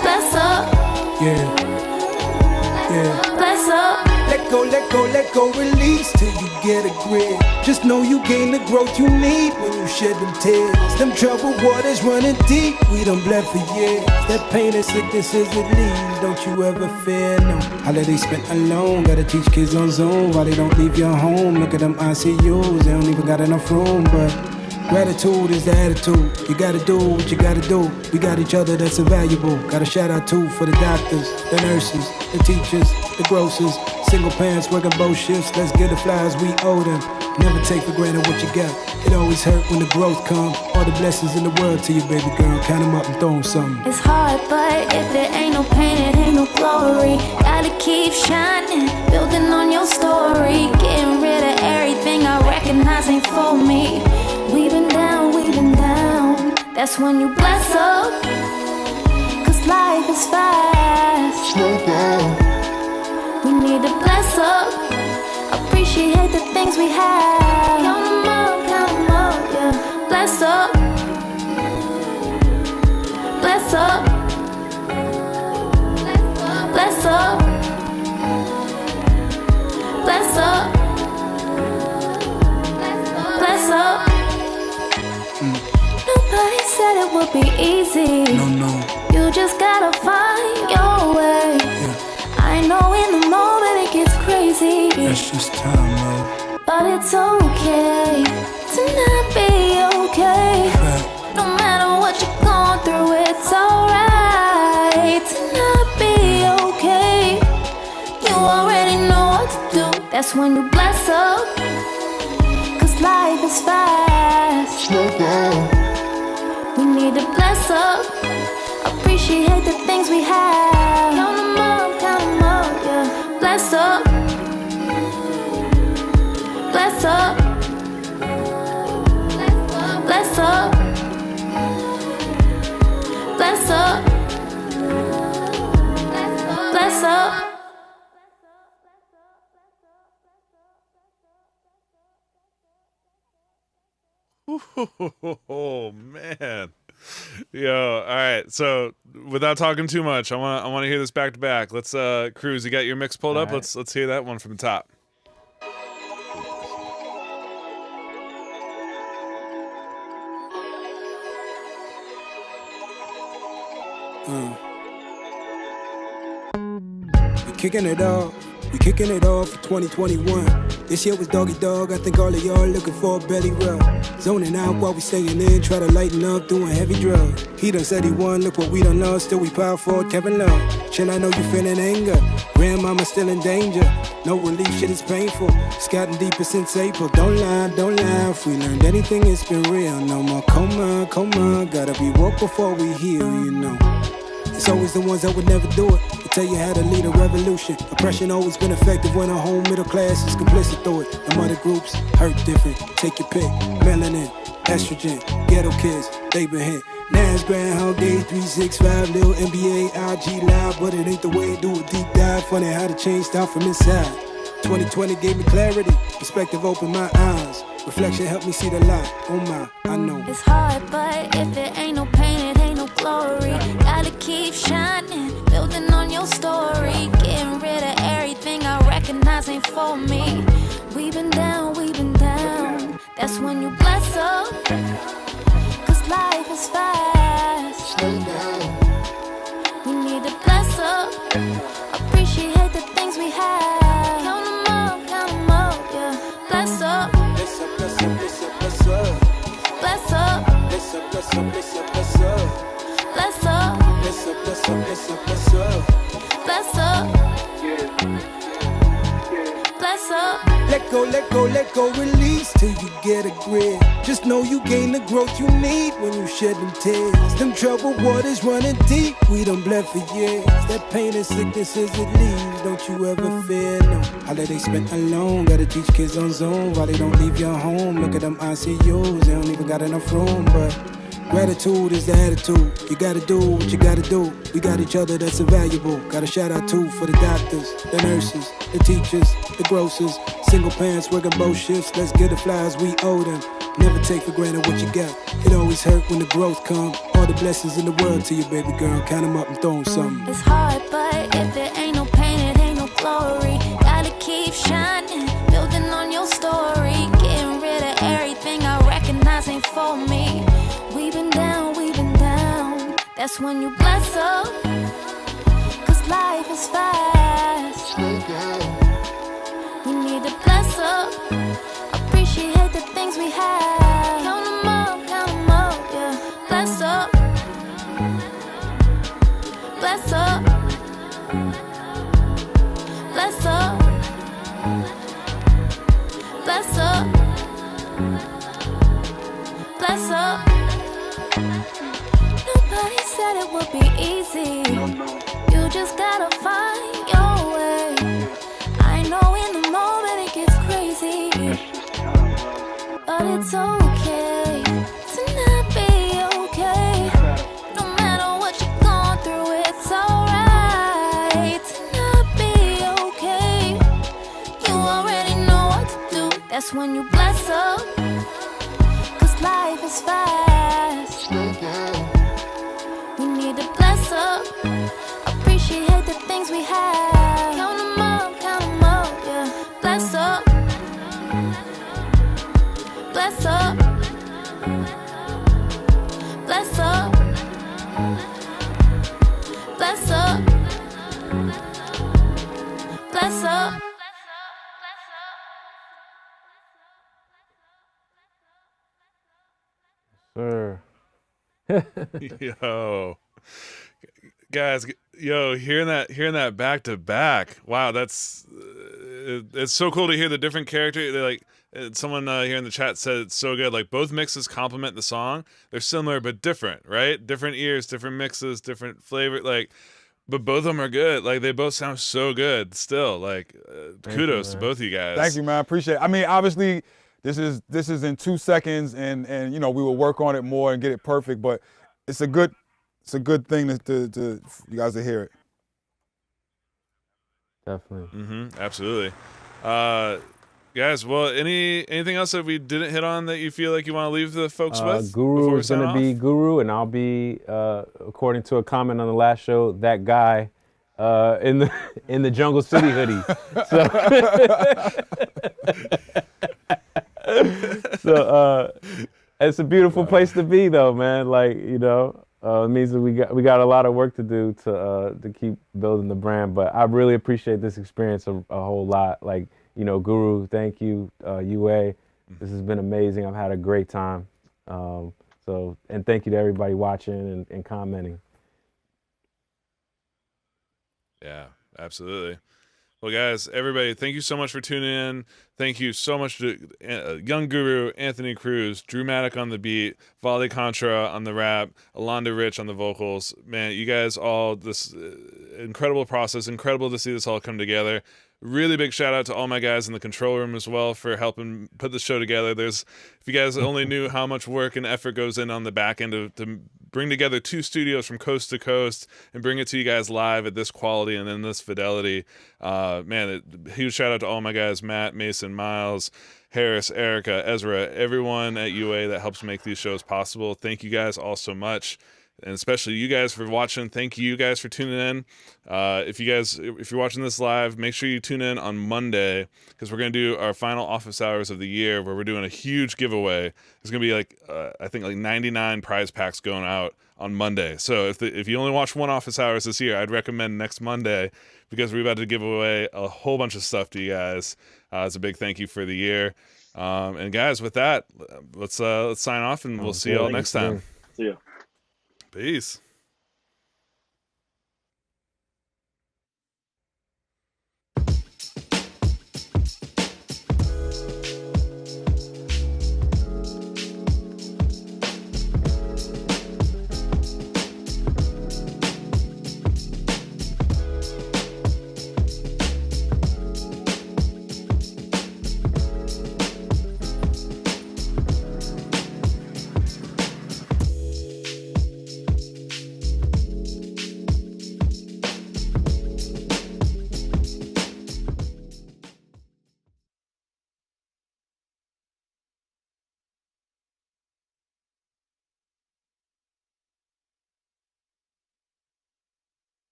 Bless up. Yeah. Yeah. Bless up. Let go, release till you get a grip. Just know you gain the growth you need when you shed them tears. Them troubled waters running deep, we done bled for years. That pain and sickness is it leaves, don't you ever fear, no. Holiday spent alone, gotta teach kids on Zoom while they don't leave your home. Look at them ICUs, they don't even got enough room, but gratitude is the attitude. You gotta do what you gotta do. We got each other, that's invaluable. Got a shout out too for the doctors, the nurses, the teachers, the grocers, single parents working both shifts. Let's get the flowers we owe them. Never take for granted what you got. It always hurt when the growth come. All the blessings in the world to you, baby girl. Count them up and throw them something. It's hard, but if it ain't no pain, it ain't no glory. keep shining, building on your story, getting rid of everything I recognize ain't for me. We've been down, that's when you bless up, cause life is fast. Slow down. We need to bless up, appreciate the things we have. Count them up, yeah. Bless up, bless up, bless up, bless up, bless up. Nobody said it would be easy. No. You just gotta find your way. Yeah. I know in the moment it gets crazy, That's just time, love. but it's okay to not be okay. Fact. No matter what you're going through, it's alright to not be okay. You already know what to do. That's when you bless up, cause life is fast. Slow down. We need to bless up, appreciate the things we have. Count them up, yeah. Bless up, bless up, bless up, bless up, bless up. Oh man. Yo, all right. So without talking too much, I want to hear this back to back. Let's Cruz, you got your mix pulled up? All right. Let's hear that one from the top. We kicking it off. We kicking it off for 2021. This year was doggy dog. I think all of y'all looking for a belly rub. Zoning out while we staying in. Try to lighten up, doing heavy drugs. He done said he won. Look what we done lost. Still we power forward, Kevin Love. Chill, I know you feeling anger. Grandmama still in danger. No relief, shit is painful. It's gotten deeper since April. Don't lie. If we learned anything, it's been real. No more coma. Gotta be woke before we heal, you know. It's always the ones that would never do it. They tell you how to lead a revolution. Oppression always been effective when a whole middle class is complicit through it. Them other groups hurt different. Take your pick. Melanin, estrogen, ghetto kids, they been hit. Nas, Groundhog Day, 365, Lil NBA, IG Live, but it ain't the way to do a deep dive. Funny how the change start from inside. 2020 gave me clarity. Perspective opened my eyes. Reflection helped me see the light. Oh my, I know. It's hard, but if it ain't no pain, it ain't no glory. Gotta keep shining, building on your story, getting rid of everything I recognize ain't for me. We've been down, that's when you bless up, cause life is fast. Slow down. We need to bless up, appreciate the things we have. Count them up, yeah. Bless up, Bless up, bless up, bless up, bless up. bless up, Bless up, bless up, bless up, bless up. bless up, Bless up, bless up, bless up, bless up. bless up, bless up. Let go, release till you get a grip. Just know you gain the growth you need when you shed them tears. Them troubled waters running deep, we done bled for years. That pain and sickness as it leaves, don't you ever fear, no. Holiday spent alone, gotta teach kids on Zoom while they don't leave your home. Look at them ICUs, they don't even got enough room, but gratitude is the attitude. You gotta do what you gotta do. We got each other, that's invaluable. Got a shout out too for the doctors, the nurses, the teachers, the grocers, single parents working both shifts. Let's get the flowers we owe them. Never take for granted what you got. It always hurt when the growth come. All the blessings in the world to you, baby girl. Count them up and throw them something. It's hard, but if it ain't no pain, it ain't no glory. Gotta keep shining, building on your story, getting rid of everything I recognize ain't for me. We've been down, that's when you bless up, cause life is fast. We need to bless up, appreciate the things we have. Count them up, yeah. Bless up, bless up, bless up, bless up, bless up. Nobody said it would be easy. You just gotta find your way. it's okay to not be okay. No matter what you're going through, it's alright to not be okay. You already know what to do. That's when you bless up. Cause life is fast. We need to bless up. Appreciate the things we have. Count 'em up, yeah. Bless up. Bless up. Bless up. Bless up. Bless up. Sir. Yo, guys, hearing that back to back. Wow, that's it's so cool to hear the different character. They're like someone here in the chat said it's so good. Like both mixes complement the song. They're similar but different, right? Different ears, different mixes, different flavor. Like, but both of them are good. Like they both sound so good. Still, like kudos to both of you guys. Thank you, man. I appreciate it. I mean, obviously, this is in 2 seconds, and you know we will work on it more and get it perfect. But it's a good thing to you guys to hear it. Definitely. Absolutely. Guys, well, anything else that we didn't hit on that you feel like you want to leave the folks with? Guru is going to be Guru, and I'll be, according to a comment on the last show, that guy in the Jungle City hoodie. So it's a beautiful place to be, though, man. Like, you know, it means that we got a lot of work to do to keep building the brand. But I really appreciate this experience a whole lot. Like, you know, Guru, thank you, UA. This has been amazing. I've had a great time. And thank you to everybody watching and commenting. Yeah, absolutely. Well, guys, everybody, thank you so much for tuning in. Thank you so much to Young Guru, Anthony Cruz, Dramatic on the beat, Volley Contra on the rap, Alonda Rich on the vocals. Man, you guys all, this incredible process, incredible to see this all come together. Really big shout out to all my guys in the control room as well for helping put the show together. If you guys only knew how much work and effort goes in on the back end to bring together 2 studios from coast to coast and bring it to you guys live at this quality and in this fidelity. Huge shout out to all my guys, Matt, Mason, Miles, Harris, Erica, Ezra, everyone at UA that helps make these shows possible. Thank you guys all so much. And especially you guys for watching. Thank you guys for tuning in. If you're watching this live, make sure you tune in on Monday because we're going to do our final office hours of the year where we're doing a huge giveaway. There's going to be I think 99 prize packs going out on Monday. So if you only watch one office hours this year, I'd recommend next Monday because we're about to give away a whole bunch of stuff to you guys. It's a big thank you for the year. And guys, with that, let's sign off and we'll see you all next time. See ya. Peace.